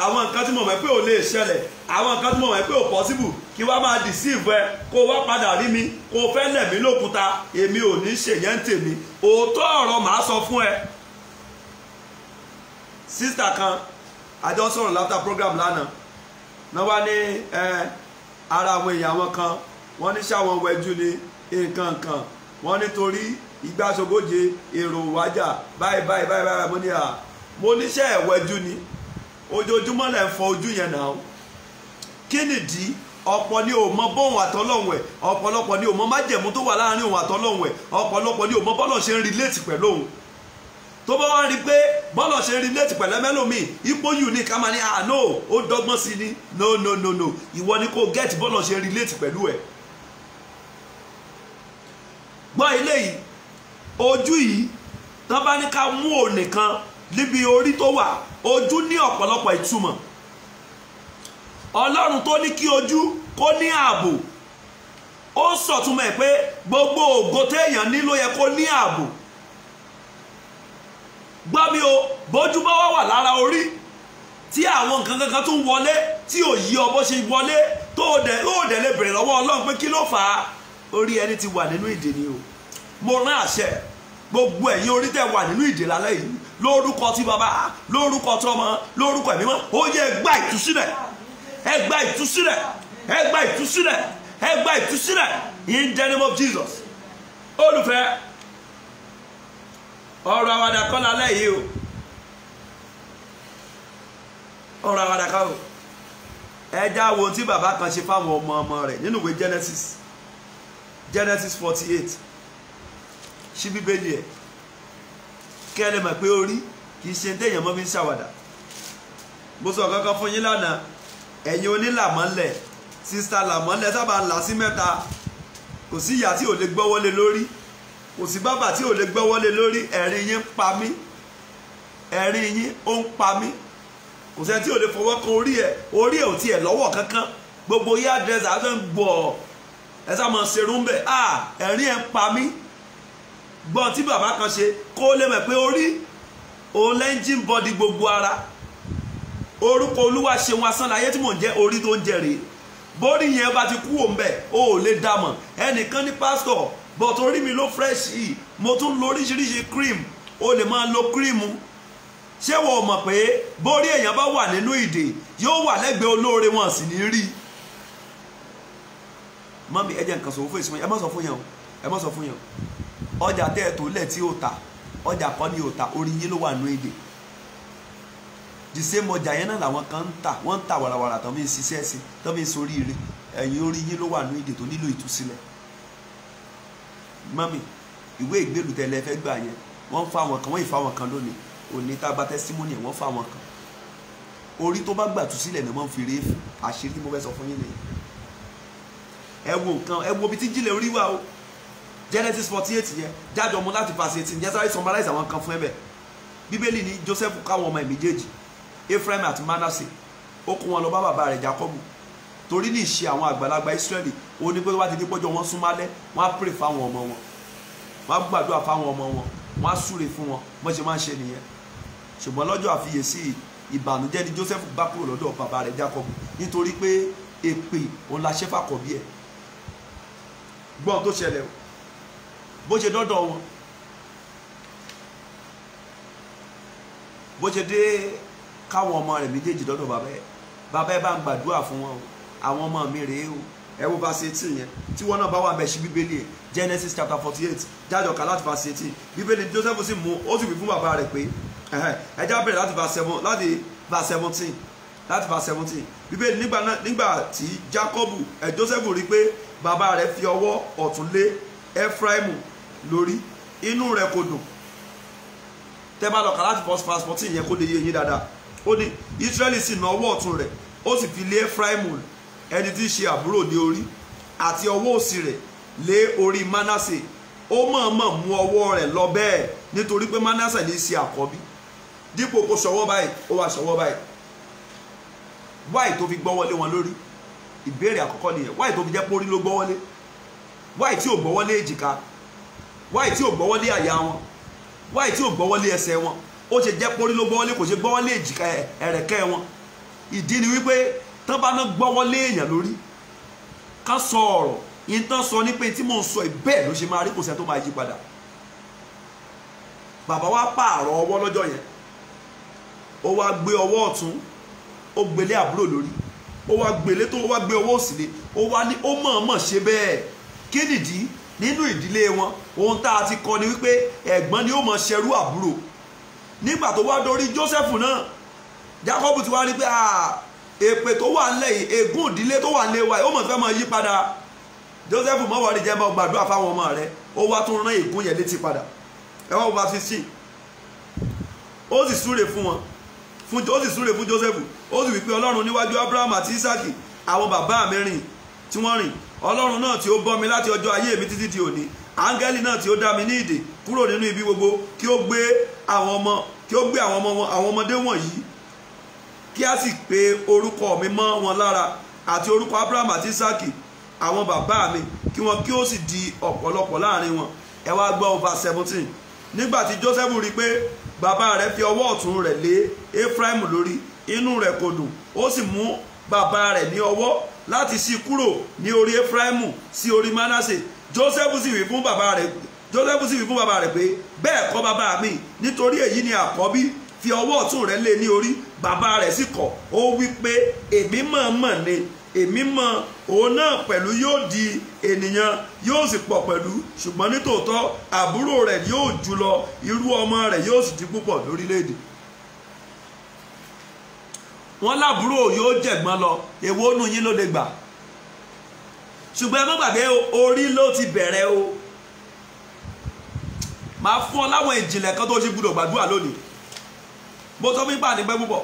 àwọn nǹkan tí mo mọ̀ pé ò lè ṣẹlẹ̀, àwọn nǹkan tí mo mọ̀ pé ò possible, kí wá máa deceive ẹ kó wá padà rí mi kó fẹ́ lẹ̀ mí lókúta. Èmi ò ní ṣèyẹn ń tèmi, òótọ́ ọ̀rọ̀ màá sọ fún ẹ. Sísítà kan àjọ sọ̀rọ̀ láfter program lánàá náà wá ní ara àwọn èèyàn wọn kan wọ́n ní ṣáwọn wẹjú ní nǹkan kan, wọ́n nítorí ìgbàsógóje èrò wájà báyìí mo níṣẹ́ ẹ̀wẹ́jú ni ojoojúmọ́ lẹ̀ ń fọ ojú yẹn náà. Kí nìdí? Ọ̀pọ̀ ni ò mọ bóun àtọ́lọ́hun ẹ̀, ọ̀pọ̀lọpọ̀ ni ò mọ májẹ̀mú tó wà láàrin òun àtọ́lọ́hun ẹ̀, ọ̀pọ̀lọpọ̀ ni ò mọ bọ́lọ̀ ṣe ń relate pẹ̀lú òun. Tó bá wá rí pé bọ́lọ̀ ṣe ń relate pẹ̀lú ẹmẹ́lòmíì ipò yìí ní ká máa ní no ó dọ́gbọ́n sí ni no ìwọ ni kò get bọ́lọ̀ ṣe ń relate pẹ̀lú ẹ̀. Gbọ́ ilé yìí, ojú yìí tán bá ní ká mú òun nìkan níbi orí tó wà, ojú ní ọ̀pọ̀lọpọ̀ ìtumọ̀. Ọlọ́run tó ní kí ojú kó ní ààbò, ó sọ̀túnmọ̀ ẹ̀ pé gbogbo ògo téèyàn ní ló yẹ kó ní ààbò. Gbọ́ mi o, bójú bá wà lára orí tí àwọn nǹkan kankan tún wọlé tí ò yí ọ bó ṣe wọlé tó dẹ̀ lè bèrè lọ́wọ́ Ọlọ́run pé kí ló fà á, orí ẹni ti wà nínú ìdè ni o. Mo rán àṣẹ gbogbo ẹ̀yin orí tẹ́ wà nínú ìdè lálẹ́ yìí lórúkọ tí bàbá, lórúkọ tí ọmọ, lórúkọ ẹ̀mí mọ́, ó yẹ gba ìtúsílẹ̀, ẹ gba ìtúsílẹ̀, ẹ gba ìtúsílẹ̀, ẹ gba ìtúsílẹ̀ in the name of Jesus. Olùfẹ́, ọ̀rọ̀ àwàdà kọ́ lálẹ́ yìí o, ọ̀rọ̀ àwàdà kọ́ o. Ẹ já wo tí bàbá kan ṣe fáwọn ọmọ rẹ̀ nínú ìwé Genesis 48 ṣí Bíbélì ẹ̀ kí ẹ lè mọ̀ pé orí kì í ṣe téèyàn mọ́ fi ń ṣàwàdà. Mo sọ kankan fún yín lánàá, ẹ̀yin onílàmọ́lẹ̀ sísá làmọ́lẹ̀ sábà ń là sí mẹ́ta. Kò sí ìyá tí ò lè gbọ́wọ́lé lórí, kò sí bàbá tí ò lè gbọ́wọ́lé lórí. Ẹ̀rín yín ń pa mí, ẹ̀rín yín ó ń pa mí. Kò sẹ́ni tí ò lè fọwọ́ kan orí ẹ̀ ò tiẹ̀ lọ́wọ́ kankan. Gbogbo yá dẹ́sà á fẹ́ ń gbọ́ ẹ sá mọ̀ ṣerun bẹ̀, ẹ̀rín ẹ̀ ń pa mí. Gbọ́n tí bàbá kan ṣe kó lè mọ̀ pé orí òun lẹ́ńjìn bọ́dì gbogbo ara. Orúkọ Olúwa ṣeun asán láyé tí mò ń jẹ́ orí tó ń jẹ rèé. Bórí yẹn bá ti kú òun bẹ̀ o ò lè dàmọ̀. Ẹnìkan ní pásítọ̀ bọ̀ torí mi ló fresh yìí, mo tún lo oríṣiríṣi cream, o lè máa lo cream. Ṣé wọ́n mọ̀ pé bórí èèyàn bá wà nínú ìdè yóò wà lẹ́gbẹ̀ẹ́ olóore wọn sì ní rí. Mọ́mí ẹ jẹ́ nǹkan sọ fún ìsinmi, ẹ má sọ fún yẹn o, ẹ má sọ fún yẹn o. Ọjà tẹ́ ẹ̀ tó lẹ̀ tí ó ta, ọjà kọ́ ni ó ta, orí yín ló wà nínú èdè. The same ọjà yẹn náà làwọn kan ń tà, wọ́n ń tà wàràwàrà tán bí ń ṣiṣẹ́ sí, tán bí ń sorí ire. Ẹ̀yin orí yín ló wà nínú èdè tó nílò ìtúsílẹ̀. Mọ́mí, ìwé ìgbélú tẹ́lẹ̀ fẹ́ gbà yẹn, wọ́n ń fa àwọn kan, wọ́n ì fa àwọn kan lónìí. Òní tá a bá testimony ẹ̀ wọ́n fa àwọn kan. Orí tó bá gbà túsílẹ̀ ni wọ́n ń fi ré fún. Àṣírí tí mo fẹ́ sọ fún yín nìyẹn. Ẹ wo nǹkan, ẹ wo ibi tí jílẹ̀ orí wà o. Genesis 48 yẹn jájọ mu láti verse 18 yẹn sáré summarize àwọn kan fún ẹbẹ. Bíbélì ní Joseph káwọn ọmọ ẹ̀ méjèèjì Ephraim àti Manasseh ó kó wọn lọ bá bàbá rẹ̀ Jacob torí ní ìṣe àwọn àgbàlagbà Israeli ó ní pé wá ti di pọ́jọ́ wọn súnmálẹ́ wọ́n á pray fáwọn ọmọ wọn, wọ́n á gbàdúrà fáwọn ọmọ wọn, wọ́n á súre fún wọn bọ́n ṣe máa ń ṣe nìyẹn. Ṣùgbọ́n lọ́jọ́ àfiyèsí ìbànújẹ́ ni Joseph bá kúrò lọ́dọ̀ bàbá rẹ̀ Jacob nítorí pé èpè òun la ṣẹ́fà kọ̀ bí ẹ̀. Gbọ́n tó ṣẹlẹ̀ o bó ṣe dọ́dọ̀ wọn, bó ṣe dé káwọn ọmọ rẹ̀ méjèèjì dọ́dọ̀ bàbá ẹ̀ bá ń gbàdúrà fún wọn o, àwọn ọmọ mi rèé o. Ẹ wo verse 18 yẹn tí wọn náà bá wà bẹ̀ ṣí Bíbélì ẹ̀ Genesis chapter 48 jájọ kà láti verse 18. Bíbélì Joseph sì mú ó sì wí fún bàbá rẹ̀ pé ẹjá bẹ̀rẹ̀ láti verse 17. Bíbélì nígbà tí Jacob Joseph rí pé bàbá rẹ̀ fi ọwọ́ ọ̀tún lé Ephraim lórí, inú rẹ̀ kò dùn. Tẹ́ bá lọ kà láti verse 14 yẹn kó lè yé yín dáadáa. Ó ní Israẹli sì na ọwọ́ ọ̀tún rẹ̀ ó sì fi lé Ephraim ẹni tí í ṣe àbúrò ní orí, àti ọwọ́ òsì rẹ̀ lé orí Mánásè. Ó mọ̀ọ́mọ̀ mú ọwọ́ rẹ̀ lọ bẹ́ẹ̀ nítorí pé Mánásè ní í ṣe àkọ́bí. Dípò kó ṣọwọ́ báyìí ó wá ṣọwọ́ báyìí. Wáì tó fi gbọ́wọ́lé wọn lórí? Ìbéèrè àkọ́kọ́ nìyẹn. Wáì tó fi jẹ́ pórí ló gbọ́wọ́lé? Wáì tí ò gbọ́wọ́lé èjìká? Wáì tí ò gbọ́wọ́lé àyà wọn? Wáì tí ò gbọ́wọ́lé ẹsẹ̀ wọn? Ó ṣe jẹ́ pórí ló gbọ́wọ́lé, kò ṣe gbọ́wọ́lé èjìká ẹ̀rẹ̀kẹ́ wọn? Ìdí ni wípé tán bá ná gbọ́wọ́lé èèyàn lórí ká sọ ọ̀rọ̀ yìí tán sọ ní pé tí mò ń sọ bẹ́ẹ̀ ló ṣe máa rí, kò sẹ́ tó máa yí padà. Bàbá wa pààrọ̀ ọwọ́ lọ́jọ́ yẹn, ó wá gbé ọwọ́ ọ̀tún ó gbélé àbúrò lórí, ó wá gbélé tó wá gbé ọwọ́ òsì lé, ó wá ní ó mọ̀ọ́mọ̀ ṣe bẹ́ẹ̀. Kí nìdí? Nínú ìdílé wọn ohun tá a ti kọ ni wípé ẹ̀gbọ́n ni ó mọ̀ ṣẹrú àbúrò. Nígbà tó wá dórí Jósẹ́fù náà, Jákọ́bù ti wá rí pé èpè tó wà nílẹ̀ yìí, ègún ìdílé tó wà nílé wa yìí ó mọ̀ fẹ́ mọ̀ yí padà. Jósẹ́fù mọ̀ wọ́n rí jẹ́ mọ́ gbàdúrà fáwọn ọmọ rẹ̀, ó wá tún rán ègún yẹn létí padà. Ẹ wá wá 15. Ó sì súre fún wọn, ó sì súre fún Jósẹ́fù, ó sì wí pé Ọlọ́run níwájú Abraham àti Ísákì àwọn bàbá mi rìn tí wọ́n rìn, Ọlọ́run náà tí ó bọ́ mi láti ọjọ́ ayé mi títí di òní, áńgẹ́lì náà tí ó dá mi ní ìdè kúrò nínú ibi gbogbo, kí ó gbé àwọn ọmọdé wọ̀nyí, kí a sì pe orúkọ mi mọ́ wọn lára àti orúkọ Abraham àti Ísákì àwọn bàbá mi, kí wọn kí ó sì di ọ̀pọ̀lọpọ̀ láàrin wọn. Ẹ wá gbọ́ verse 17. Nígbà tí Jósẹ́fù rí pé bàbá rẹ̀ fi ọwọ́ ọ̀tún rẹ̀ lé Éfráímù lórí, inú rẹ̀ kò dùn, ó sì mú bàbá rẹ̀ ní ọwọ́ láti ṣí kúrò ní orí Éfráímù sí orí Mánásè. Jósẹ́fù sì wí fún bàbá rẹ̀ pé bẹ́ẹ̀ kọ́ bàbá mi, nítorí èyí ni àkọ́bí, fi ọwọ́ ọ̀tún rẹ̀ lé ní orí. Bàbá rẹ̀ sì kọ̀, ó wí pé èmi mọ̀ ni, èmi mọ̀ òun náà pẹ̀lú yóò di ènìyàn, yóò sì pọ̀ pẹ̀lú, ṣùgbọ́n nítòótọ́ àbúrò rẹ̀ yóò jù lọ, irú ọmọ rẹ̀ yóò sì di púpọ̀ lórílẹ̀-èdè. Wọ́n lábúrò yóò jẹ̀gbọ́n lọ, èwo nù yín ló lè gbà? Ṣùgbọ́n ẹ má gbàgbé orí ló ti bẹ̀rẹ̀ o. Màá fún ọ láwọn ìjìnlẹ̀ kan tó ṣe gbúdọ̀ gbàdúrà lónìí. Mo sọ fún yín pàdé pẹ́ púpọ̀.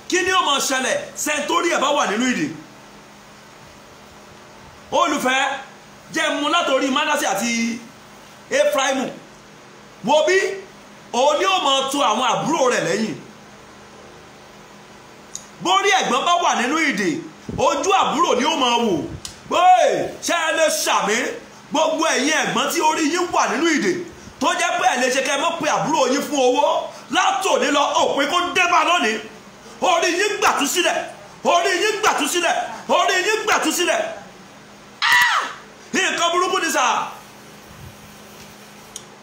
Kí ni ó máa ṣẹlẹ̀ sẹ́ńtórí ẹ̀ bá wà nínú ìdè? Olùfẹ́ jẹ́ mú látòrí Mánásè àti Éfráímù. Wo bí òun ni ó máa tọ̀ àwọn àbúrò rẹ̀ lẹ́yìn. Bórí ẹ̀gbọ́n bá wà nínú ìdè, ojú àbúrò ni ó máa wò. Bóyè ṣé ẹ lè ṣàmì gbogbo ẹ̀yin ẹ̀gbọ́n tí orí yín wà nínú ìdè tó jẹ́ pé ẹ lè ṣe kẹ́ mọ́ pé àbúrò yín fún owó látòní lọ òpin kó débà lónìí. Orí yín gbàtú sílẹ̀, orí yín gbàtú sílẹ̀, orí yín gbàtú sílẹ̀. Nǹkan burúkú ni sà,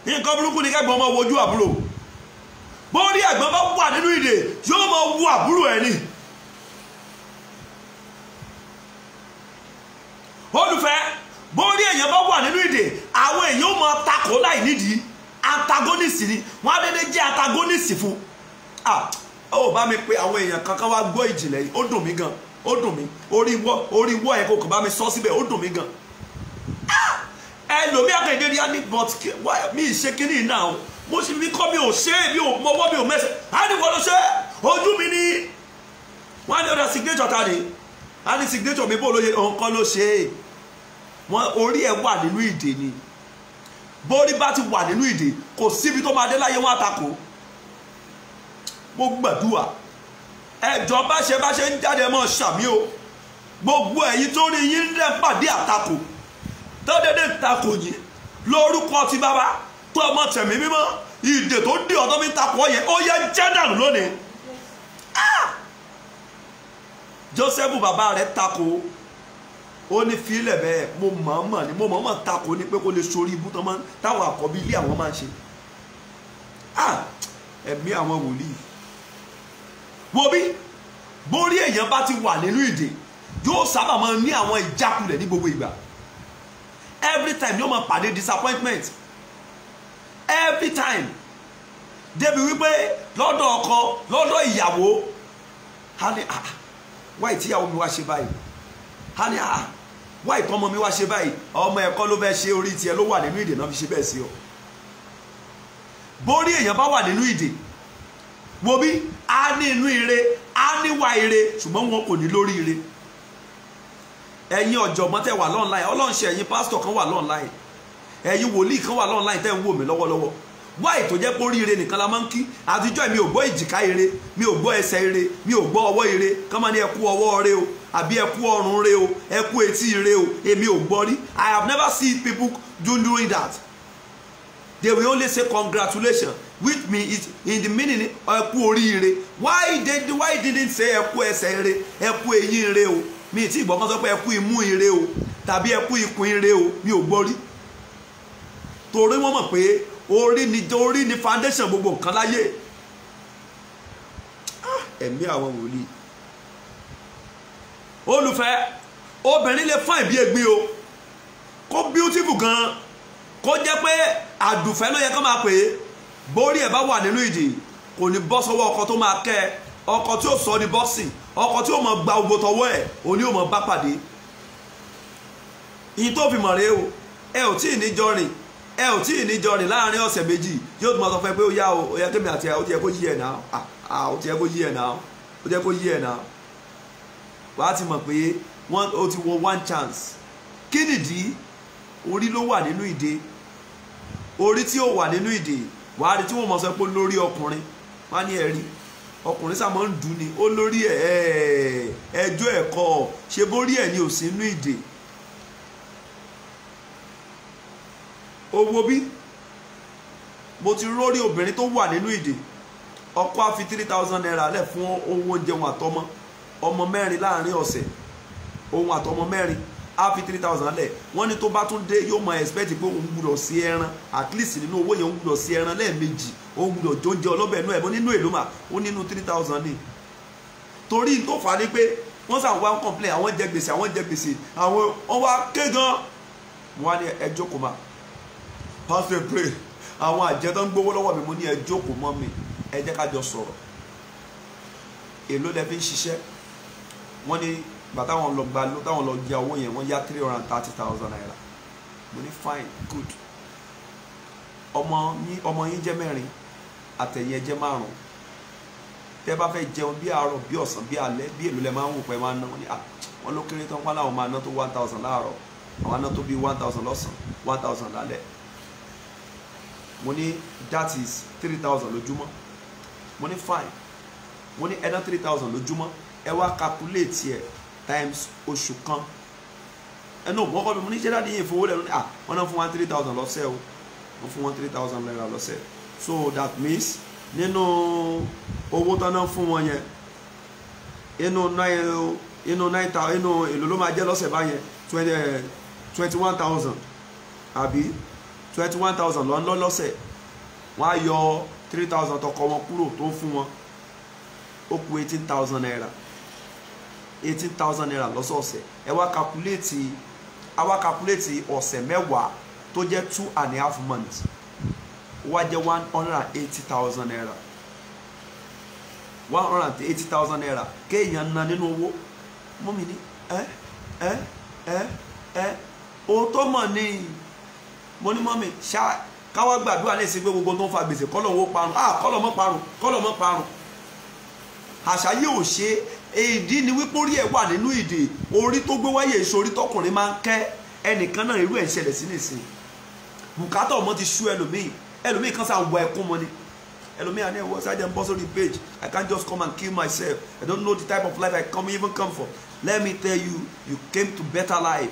nǹkan burúkú ni kẹ́gbọ́n máa wojú àbúrò. Bórí ẹ̀gbọ́n bá wà nínú ìdè yóò máa wo àbúrò ẹ̀ ni. Olùfẹ́ bórí èèyàn bá wà nínú ìdè, àwọn èèyàn ó máa takò láì nídìí. Antagonist ni wọ́n á dédé jẹ́ antagonist fún. Ó bá mi pé àwọn èèyàn kankan wá gbọ́ ìjìnlẹ̀ yìí, ó dùn mí gan, ó dùn mí. Orí wọ́ ẹ̀ kò kàn bá mi sọ síbẹ̀, ó dùn mí gan. Ẹlòmí àkàndé ni a ní but mi ṣe kíní náà, mo sì fi kọ́ mi ò ṣe é, mi ò mọwọ́ mi ò mẹ́sẹ̀. Á ní wọ́n ló ṣe ojú mi ní. Wọ́n á ní ọ̀dà signature ta ni? Á ní signature mi bó ló ṣe òun kọ́ ló ṣe é. Wọ́n orí ẹ̀ wà nínú ìdè ni. Bórí bá ti wà nínú ìdè kò síbi tó máa dé láyé wọn àtakò. Mo gbàdúrà ẹjọ́ bá ṣe ń jáde mọ́ ṣàmì o. Gbogbo ẹ̀yin tó rí yín lẹ́ pàdé àtakò tó dédé takò yín lórúkọ ti bàbá tó ọmọ tẹ̀mí mímọ́, ìdè tó dé ọ̀dọ́ mi takò yẹn ó yẹ jẹ́ dànù lónìí. Jósẹ́fù bàbá rẹ̀ takò, ó ní fílẹ̀ bẹ́ẹ̀, mo mọ̀ọ́mọ̀ takò ní pé kó lè sórí ibú táwọn àkọ́bí ilé àwọn máa ń ṣe. Ẹ̀mí àwọn wòlíì. Wo bí bórí èèyàn bá ti wà nínú ìdè yóò sábà máa ní àwọn ìjákulẹ̀ ní gbogbo ìgbà. Every time yóò máa pàdé disappointment. Every time. Débi wípé lọ́dọ̀ ọkọ lọ́dọ̀ ìyàwó á ní wáì tíyàwó mi wá ṣe báyìí, á ní wáì tọ́mọ mi wá ṣe báyìí, ọmọ ẹ̀kọ́ ló fẹ́ ṣe, orí tiẹ̀ ló wà nínú ìdè náà fi ṣe bẹ́ẹ̀ sí ọ. Bórí èèyàn bá wà nínú ìdè, wo bí a ní inú ire, a níwà ire, ṣùgbọ́n wọn kò ní lórí ire. ẹ̀yin ọ̀jọ̀gbọ́n tẹ́ wà lọ́nláìn, ọlọ́run ṣe ẹ̀yin pásítọ̀ kan wà lọ́nláìn, ẹ̀yin wòlíì kan wà lọ́nláìn tẹ́ ń wò mí lọ́wọ́lọ́wọ́. wáì tó jẹ́ pé oríire nìkan la máa ń kí. àtijọ́ mi ò gbọ́ ìjìká ire, mi ò gbọ́ ẹsẹ̀ ire, mi ò gbọ́ ọwọ́ ire kán máa ní ẹ kú ọwọ́ re o àbí ẹ kú ọrùn re o ẹ kú etí re o, èmi ò gbọ́ rí. I have never seen people doing that. They will only say congratulations, which means in the meaning ẹ kú oríire. Why didn't say ẹ kú ẹsẹ̀ ire, ẹ kú eyín ire o? Mi ti gbọ́ kan sọ pé ẹ kú imú ire o tàbí ẹ kú ikùn ire o, mi ò gbọ́ rí. Torí wọ́n mọ̀ pé orí ni foundation gbogbo nǹkan láyé. Ẹ̀mí àwọn wòlíì. Olùfẹ́, obìnrin lè fine bí egbin o, kó beautiful gan, kó jẹ́ pé àdùfẹ́ ló yẹ kó máa pè é. Borí ẹ̀ bá wà nínú ìdè kò ní bọ́ sọ́wọ́ ọkọ tó máa kẹ́ ẹ, ọkọ tí ó sọ ní boxing, ọkọ tí ó mọ̀ gba ogbó tọwọ́ ẹ̀ òní ò mọ̀ bá pàdé. Ìyìn tó fi mọ̀ rèé o, ẹ ò tí ì ní jọ rìn, ẹ ò tí ì ní jọ rìn láàrin ọ̀sẹ̀ méjì yóò tún máa sọ fún ẹ pé ó yá o, ó yẹ kémi àti ẹ ó ti yẹ kó yí ẹ náà, ó ti yẹ kó yí ẹ náà, ó ti yẹ kó yí ẹ náà. Wàá ti mọ̀ pé ó ti wọ one chance. Kí nìdí? Orí ló wà nínú ìdè. Orí tí ó wà nínú ìdè wàá rí tí wọ́n mọ̀ sọ pé lórí ọkùnrin wá ní ẹ̀rí ọkùnrin sá máa ń dùn ní ó lórí ẹjọ́ ẹ̀kọ́ ṣe bórí ẹ̀ ní òsì nínú ìdè. Owó bí mo ti rórí obìnrin tó wà nínú ìdè, ọkọ á fi 3,000 naira lẹ̀ fún owó oúnjẹ wọn àtọmọ, ọmọ mẹ́rin láàrin ọ̀sẹ̀, ohun àtọmọ mẹ́rin á fi 3,000 lẹ̀. Wọ́n ní tó bá tún dé yóò máa expect pé òun gbúdọ̀ sí ẹran, at least nínú owó yẹn òun gbúdọ̀ sí ẹran lẹ́ẹ̀mejì, òun gbúdọ̀ jóúnjẹ ọlọ́bẹ̀ inú ẹ̀ mọ́ nínú èlò mà ó nínú 3,000 ní. Torí tó fà á ní pé wọ́n sàn wá ń complain àwọn jẹ gbèsè àwọn wọ́n wá ké gan. Mo wá ní ẹ jókòó mà, pastor pray, àwọn àjẹ́ tó ń gbówó lọ́wọ́ mi mo ní ẹ jókòó mọ́ mi, ẹ jẹ́ ká jọ sọ̀rọ̀. Èló lẹ fi ń ṣiṣẹ́? Wọ́n ní bàtà wọn lọ gba ló táwọn lọ jẹ owó yẹn wọ́n yá 330,000 naira. Mo ní fine good. ọmọ yín jẹ́ 4 àtẹ̀yìn ẹ jẹ́ 5. Tẹ́ bá fẹ́ jẹun bí àárọ̀ bí ọ̀sán bí alẹ́ bí èlò lẹ máa ń wò pé máa ń ná. Wọ́n ló kéré tán wọ́n láwọn máa ná tó 1,000 láàárọ̀, àwọn ná tó bí 1,000 lọ́sàn, 1,000 lálẹ́. Mo ní that is 3,000 lójúmọ́. Mo ní fine. Mo ní ẹ ná 3,000 lójúmọ́, ẹ wá calculate ẹ times oṣù kan. Ẹnu wọ́n kọ́ mi mo ní ṣé dáadé yẹn fowó lẹ́nu ní wọ́n náà fún wọn 3,000 lọ́sẹ̀ o, wọ́n fún wọn 3,000 naira lọ́sẹ̀. So that means nínú owó tán náà fún wọn yẹn inú 9,000 inú èlò ló máa jẹ́ lọ́sẹ̀ báyẹn 21,000 àbí 21,000 lọ́sẹ̀. Wọ́n á yọ 3,000 tọkọ wọn kúrò tó ń fún wọn, ó kù 18,000 naira. 18,000 naira lọ́sọ̀ọ̀sẹ̀. Ẹ wá calculate ọ̀sẹ̀ mẹ́wàá tó jẹ́ 2.5 months, ó wá jẹ́ 180,000 naira. 180,000 naira kéèyàn ná nínú owó. Mọ́mí ní ohun tó mọ̀ ní. Mo ní mọ́mí ṣá káwá gbàdúrà lè ṣe pé gbogbo tó ń fa gbèsè kọ́lọ̀ owó parun, kọ́lọ̀ mọ́ parun. Àṣà yóò ṣe èdè ni wípé orí ẹ̀ wà nínú ìdè. Orí tó gbé wáyé ìṣòrí tọkùnrin máa ń kẹ́ ẹnìkan náà irú ẹ̀ ń ṣẹlẹ̀ sí nìsín. Bùkátà ọmọ ti ṣú ẹlòmíì kan sá wọ ẹkún mọ́ ni. Ẹlòmíì àní ẹ̀wọ́ sájà ń bọ́ sórí page, I can't just come and kill myself, I don't know the type of life I even come from. Let me tell you, you came to better life.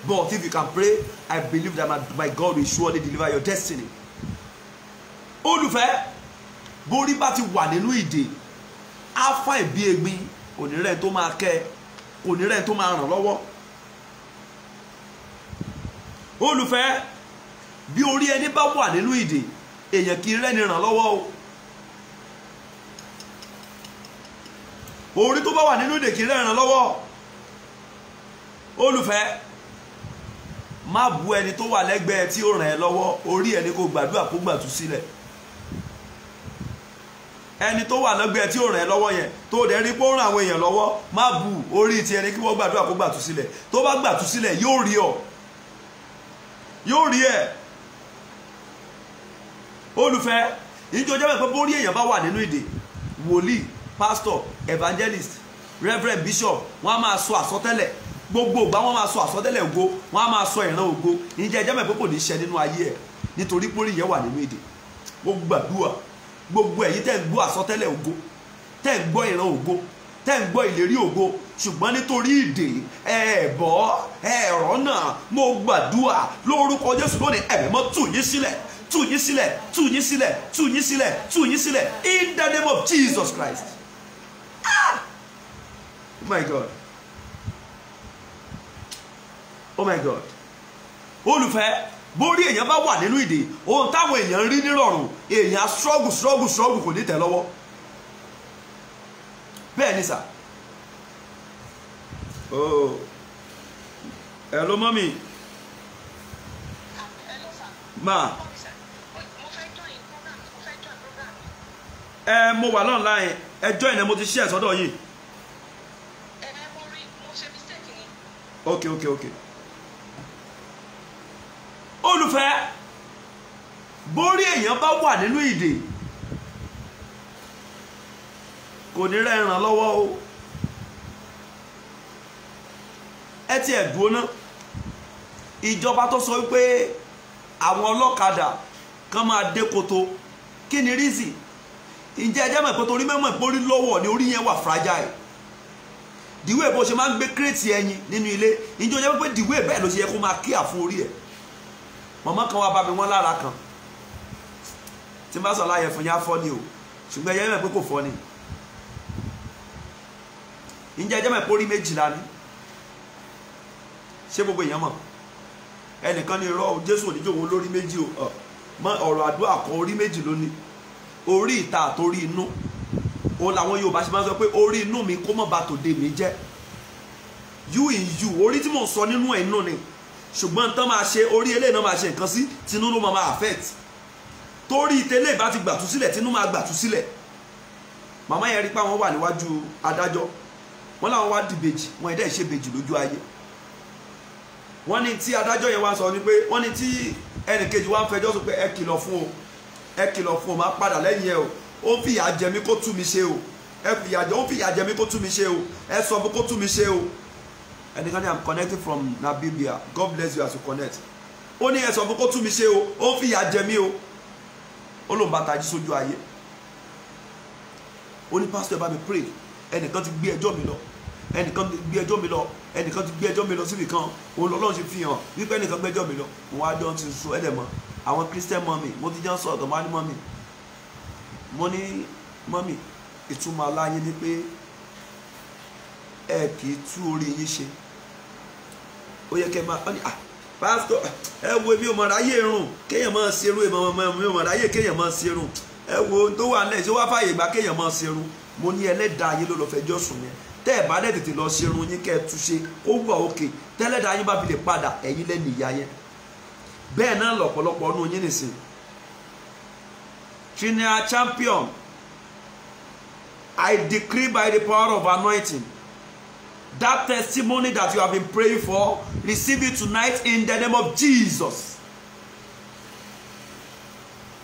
But if you can pray, I believe that my God will surely deliver your destiny. Olùfẹ́, borí bá ti wà nínú ìdè, á fà ìbí egbin, kò ní rẹ̀ tó máa kẹ́, kò ní rẹ̀ tó máa ràn lọ́wọ́. Olùfẹ́, bí orí ẹni bá wà nínú ìdè, èèyàn kì í rẹ́ni ràn lọ́wọ́ o. Orí tó bá wà nínú ìdè kì í rẹ́ni ràn lọ́wọ́. Olùfẹ́, má bu ẹni tó wà lẹ́gbẹ̀ẹ́ tí ó ràn ẹ́ lọ́wọ́, orí ẹni kò gbàdúrà kó gbàtú sílẹ̀. Ẹni tó wà lẹ́gbẹ̀ẹ́ tí ó ràn ẹ́ lọ́wọ́ yẹn tó dẹ̀ rí pé ó ràn àwọn èèyàn lọ́wọ́, má bu orí ti ẹni kí wọ́n gbàdúrà kó gbàtú sílẹ̀. Tó bá gbàtú sílẹ̀ yóò rí ọ, yóò rí ẹ. Olùfẹ́, ìjọ jẹ́ pé bórí èèyàn bá wà nínú ìdè, wòlíì, pastor, evangelist, reverend bishop wọ́n á máa sọ àsọtẹ́lẹ̀ gbogbo ìgbà wọ́n máa sọ àsọtẹ́lẹ̀ ògo wọ́n á máa sọ ìran ògo ìjẹ́ ẹjẹ́ mẹ́pẹ́ kò ní ṣẹ nínú ayé ẹ̀ nítorí pórí yẹn wà nínú èdè. Mo gbàdúrà gbogbo ẹ̀yin tẹ́ ń gbọ́ àsọtẹ́lẹ̀ ògo tẹ́ ń gbọ́ ìran ògo tẹ́ ń gbọ́ ìlérí ògo ṣùgbọ́n nítorí ìdè ẹ̀bọ́ ẹ̀rọ náà mo gbàdúrà lórúkọ Jésù lónìí ẹ̀mí mọ́ tú yín sílẹ̀ tú yín sílẹ̀ tú yín sílẹ̀ tú yín sílẹ̀ tú yín sílẹ̀ in the name of Jesus Christ. Oh my God. Oh my God. Olùfẹ́ bórí èèyàn bá wà nínú ìdè ohun táwọn èèyàn rí nírọ̀rùn èèyàn struggle kò ní tẹ̀ lọ́wọ́. Bẹ́ẹ̀ ni sà. Oh. Hello mommy. Hello sir. Ma. Mo wà online ẹ join ẹ mo ti share sọ́dọ̀ yín. Okay. Olùfẹ́ bórí èèyàn bá wà nínú ìdè kò ní rẹ́ ràn lọ́wọ́ o. Ẹ ti ẹ̀ dúró náà ìjọba tó sọ wípé àwọn ọlọ́kadà kan máa dé koto kí ni rízì ǹjẹ́ ẹjẹ́ mọ̀ pé torí mẹ́mọ̀ ìpórí lọ́wọ́ ni orí yẹn wà fragile dìwé bó ṣe máa ń gbé kírètì ẹyin nínú ilé ǹjẹ́ ọjọ́ pé dìwé bẹ́ẹ̀ ló ṣe yẹ kó máa kíà fún orí ẹ̀. Màmá kan wá bá mi wọ́n lára kan tí má sọ láyẹ̀ fún yá fọ́ ni o ṣùgbọ́n ẹyẹ mẹ́ pé kò fọ́ ni. Ǹjẹ́ ẹjẹ́ mọ̀ ìpórí méjìlá ni ṣé gbogbo èèyàn mọ̀ ẹnìkan ní irọ́ Jésù oníjó òun lórí méjì o mọ ọ̀rọ̀ àdúrà kan orí méjì lónìí orí ìta àtorí inú òun làwọn Yorùbá ṣe máa ń sọ pé orí inú mi kó mọ̀ bá tòde mi jẹ́ you in you orí tí mò ń sọ nínú ẹ̀ inú ni ṣùgbọ́n tán máa ṣe orí eléyìí náà máa ṣe nǹkan sí tinú ló máa affect torí tẹ́lẹ̀ bá ti gbàtú sílẹ̀ tinú máa gbàtú sílẹ̀. Màmá yẹn rí pé àwọn wà níwájú adájọ́ wọ́n láwọn wá dìbejì wọ́n ẹ̀dẹ́ ṣe bejì lójú ayé. Wọ́n ní tí adájọ́ yẹn wá sọ ni pé wọ́n ní tí ẹnìkejì wá ń fẹjọ́ sọ pé ẹ kìlọ̀ fún o máa padà lẹ́yìn ẹ o ó ń fìyà jẹ mí kó tú mi ṣe o ó ń fìyà jẹ mí kó tú mi ṣe o ẹ sọ fún kó tú mi ṣe o. Ẹnìkan ní I'm connecting from Namibia God bless you as you connect. Ó ní ẹ sọ fún kó tú mi ṣe o ó ń fìyà jẹ mí o ó lóun bá tají sójú ayé. Ó ní pásítọ̀ ẹ bá mi pray ẹnìkan ti gbé ẹjọ́ mi lọ ẹnìkan ti gbé ẹjọ́ mi lọ síbi kan òun lọ́lọ́run ṣe fi hàn wípé ẹnìkan gbé ẹjọ́ mi lọ òun á jọ ti sọ ẹ̀dẹ̀ mọ́ àwọn Christian mọ́mì mo ti jẹ́ sọ ọ̀tọ̀ máa ní mọ́mì mo ní mọ́mì ìtumọ̀ aláyé ni pé ẹ kì í tú orí yín ṣe ó yẹ kẹ́ máa ọ ní pásítọ̀ ẹ wo èmi ò mọ̀ ráyè irun kéèyàn máa ṣerun èmi ò mọ̀ ráyè kéèyàn máa ṣerun ẹ wo tó wà nílẹ̀ ṣé wàá fàyè gbà kéèyàn máa ṣerun mo ní ẹlẹ́dàá ayé ló lọ fẹjọ́ sùn yẹn tẹ́ ẹ̀ bá dẹ̀ tètè lọ ṣerun yín kẹ́ ẹ túṣe ó wà òkè tẹ́lẹ̀dàá yín bá fi lè padà ẹ̀yin lẹ́nu ìyá yẹn bẹ́ẹ̀ náà lọ̀pọ̀lọpọ̀ ọdún yín nìsín. Trinidad champion I decree by the power of anointing that testimony that you have been praying for receive it tonight in the name of Jesus.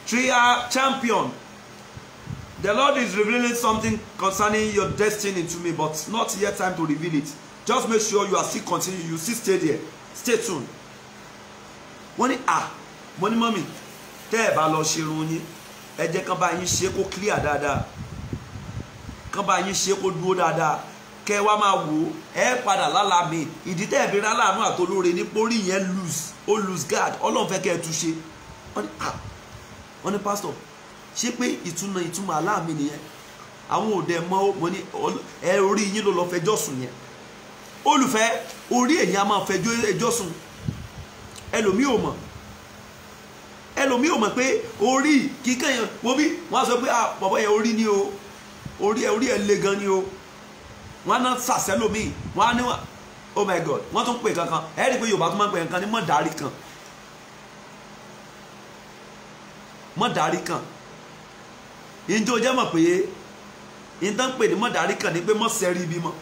Trinidad champion the Lord is revealing something concerning your destiny to me, but not yet time to reveal it. Just make sure you are still continuing. You still stay there. Stay tuned. Wọ́n ní mo ní mọ́mì tẹ́ ẹ̀ bá lọ ṣerun yín ẹ jẹ́ kán bá yín ṣe kó clear dáadáa kán bá yín ṣe kó dúró dáadáa kẹ́ ẹ wá máa wò ó ẹ padà lálàá mi ìdí tẹ́ ẹ̀ fi rá láàánú àtolóore ní pórí yẹn lose guard Ọlọ́run fẹ́ kẹ́ ẹ túṣe. Wọ́n ní pásítọ̀ ṣé pé ìtumọ̀ aláàmì nìyẹn àwọn òde mọ́ mo ní ẹ orí yín ló lọ fẹjọ́ sùn yẹn. Olùfẹ́ orí èyàn máa fẹjọ́ ẹjọ́ sùn ẹlòmíì ò mọ̀ pé orí kíkẹ́ yẹn wo bí wọ́n á sọ pé bàbá yẹn orí ni o orí ẹ̀ le gan ni o wọ́n á ná sàṣẹ́ lómi wọ́n á ní oh my God wọ́n tún pè kankan ẹ̀ rí i pé Yorùbá tún máa ń pè kankan ní mọ̀dárí kan ìjọ jẹ́ mọ̀ pé ìtàn pè ní mọ̀dárí kan ní pé mọ̀ sẹ́rí ibi mọ́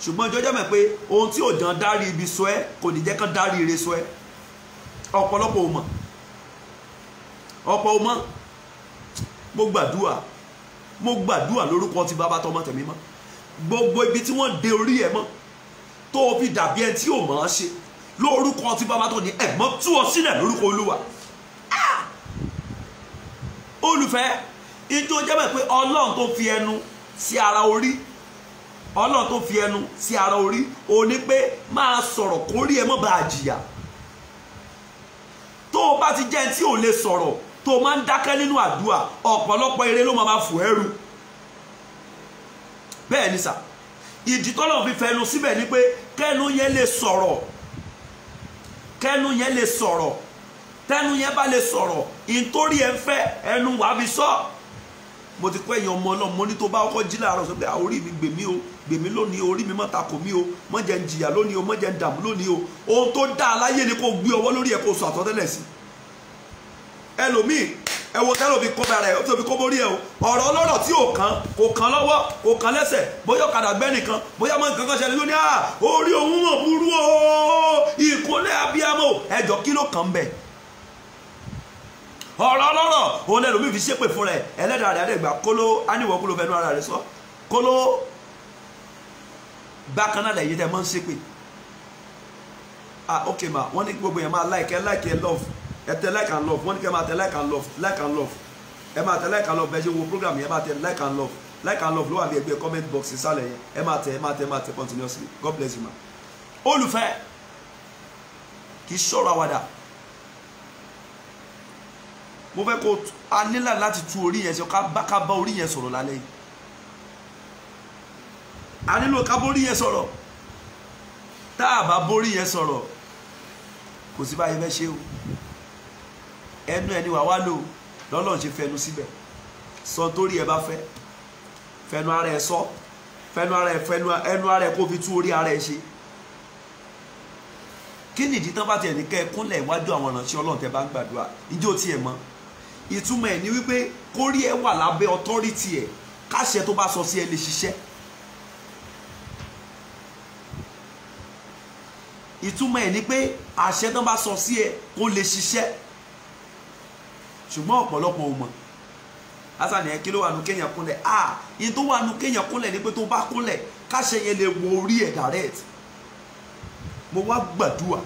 ṣùgbọ́n ìjọ jẹ́ mọ̀ pé ohun tí ò dán dárí ibi sọ ẹ́ kò ní jẹ́ kán dárí ire sọ ẹ́ ọ̀pọ̀lọpọ̀ ò mọ̀ mo gbàdúrà lórúkọ ti Bàbá tọmọ tẹ̀mí mọ́ gbogbo ibi tí wọ́n de orí ẹ̀ mọ́ tó o fi dàbí ẹni tí ò mọ̀ ọ́n ṣe lórúkọ tí bàbá tó ní ẹ̀gbọ́n tú ọ sílẹ̀ lórúkọ Olúwa. Olùfẹ́ ìjọ jẹ́ bẹ́ẹ̀ pé Ọlọ́run tó fi ẹnu sí ara orí, Ọlọ́run tó fi ẹnu sí ara orí ó ní pé máa sọ̀rọ̀ kórí ẹ mọ́ bá a jìyà. Tó o bá ti jẹ́ ẹni tí ò lè sọ̀rọ̀ tó o máa ń dákẹ́ nínú àdúrà, ọ̀pọ̀lọpọ̀ ire ló máa fò ẹrù. Bẹ́ẹ̀ ni sà, ìdí tọ́lọ́run fi fẹnu síbẹ̀ ni pé kẹ́nu yẹn lè sọ̀rọ̀, kẹ́nu yẹn lè sọ̀rọ̀, tẹ́nu yẹn bá lè sọ̀rọ̀ ìtorí ẹ ń fẹ́ ẹnu wàá fi sọ. Mo ti kọ́ ẹ̀yàn ọmọ Ọlọ́run, mo ní tó bá kọ́kọ́ jí láàárọ̀ sọ pé orí mi gbèmí o, gbèmí lónìí o, orí mi má takò mí o, má jẹ́ ń jìyà lónìí o, má jẹ́ ń dààmú lónìí o. Ohun tó dá aláyé ni kó gbé ọwọ́ lórí ẹ̀ kó sọ àsọtẹ́lẹ̀ sí. Ẹlòmíì ẹ wo tẹ́lẹ̀ òfin kọ́ bára ẹ̀ ó ti òfin kọ́ borí ẹ̀ o, ọ̀rọ̀ ọlọ́rọ̀ tí ò kàn lọ́wọ́ kò kàn lẹ́sẹ̀, bóyá ọ̀kadà gbẹ́ nìkan, bóyá mọ́ nǹkan kan ṣẹlẹ̀ lónìí orí òun mọ̀ burú o, ìkólẹ̀ abiyamọ ẹjọ́ kí ló kàn bẹ̀. Ọ̀rọ̀ ọlọ́rọ̀ òun lẹ́nu mi fi ṣépè fún rẹ̀, ẹlẹ́dàá rẹ̀ àdẹ́gbà kóló áníwọ̀ kóló fẹnu ara rẹ̀ sọ kóló bákan náà lẹ́yìn tẹ́ mọ́ ń ṣépè. Ok ma wọ́n ní gbogbo yẹn máa like ẹ love ẹ tẹ like and love, wọ́n ní kẹ́ máa tẹ like and love ẹ máa tẹ like and love bẹ́ẹ̀ ṣe wo program yẹn máa tẹ like and love ló wà ní ẹgbẹ́ comment box ìsàlẹ̀ yẹn ẹ máa tẹ continuously. God bless you ma. Olùfẹ́ kì í ṣọ̀rọ̀ àwàdà, mo fẹ́ kó a nílà láti tú orí yẹn ṣe ká bá orí yẹn sọ̀rọ̀ lálẹ́ yìí. A nílò ká bórí yẹn sọ̀rọ̀, tá a bá bórí yẹn sọ̀rọ̀ kò sí báyìí fẹ́ ṣe o. Ẹnu ẹni wà wá lò lọ́lọ́run ṣe fẹnu síbẹ̀, sọ torí ẹ bá fẹ́, fẹnu ara ẹ sọ, ẹnu ara ẹ kó fi tú orí ara ẹ ṣe. Kí nìdí tán bá tiẹ̀ ní kẹ́ ẹ kúnlẹ̀ iwájú àwọn ìránṣẹ́ Ọlọ́run tẹ́ bá ń gbàdúrà ìjó tiẹ̀ mọ́? Ìtumọ̀ ẹ̀ ní wípé kórí ẹ wà lábẹ́ ọtọ́rítì ẹ̀, káṣẹ tó bá sọ sí ẹ lè ṣiṣẹ́. Ìtumọ̀ ẹ̀ ní pé àṣẹ tó bá sọ sí ẹ kó lè ṣiṣẹ́. Ṣùgbọ́n ọ̀pọ̀lọpọ̀ ò mọ̀. Asani ẹ kí ló wà nù kéèyàn kúnlẹ̀? Ìyẹn tó wà nù kéèyàn kúnlẹ̀ ni pé tó bá kúnlẹ̀ káṣẹ yẹn lè wo orí ẹ̀ direct. Mo wá gbàdúrà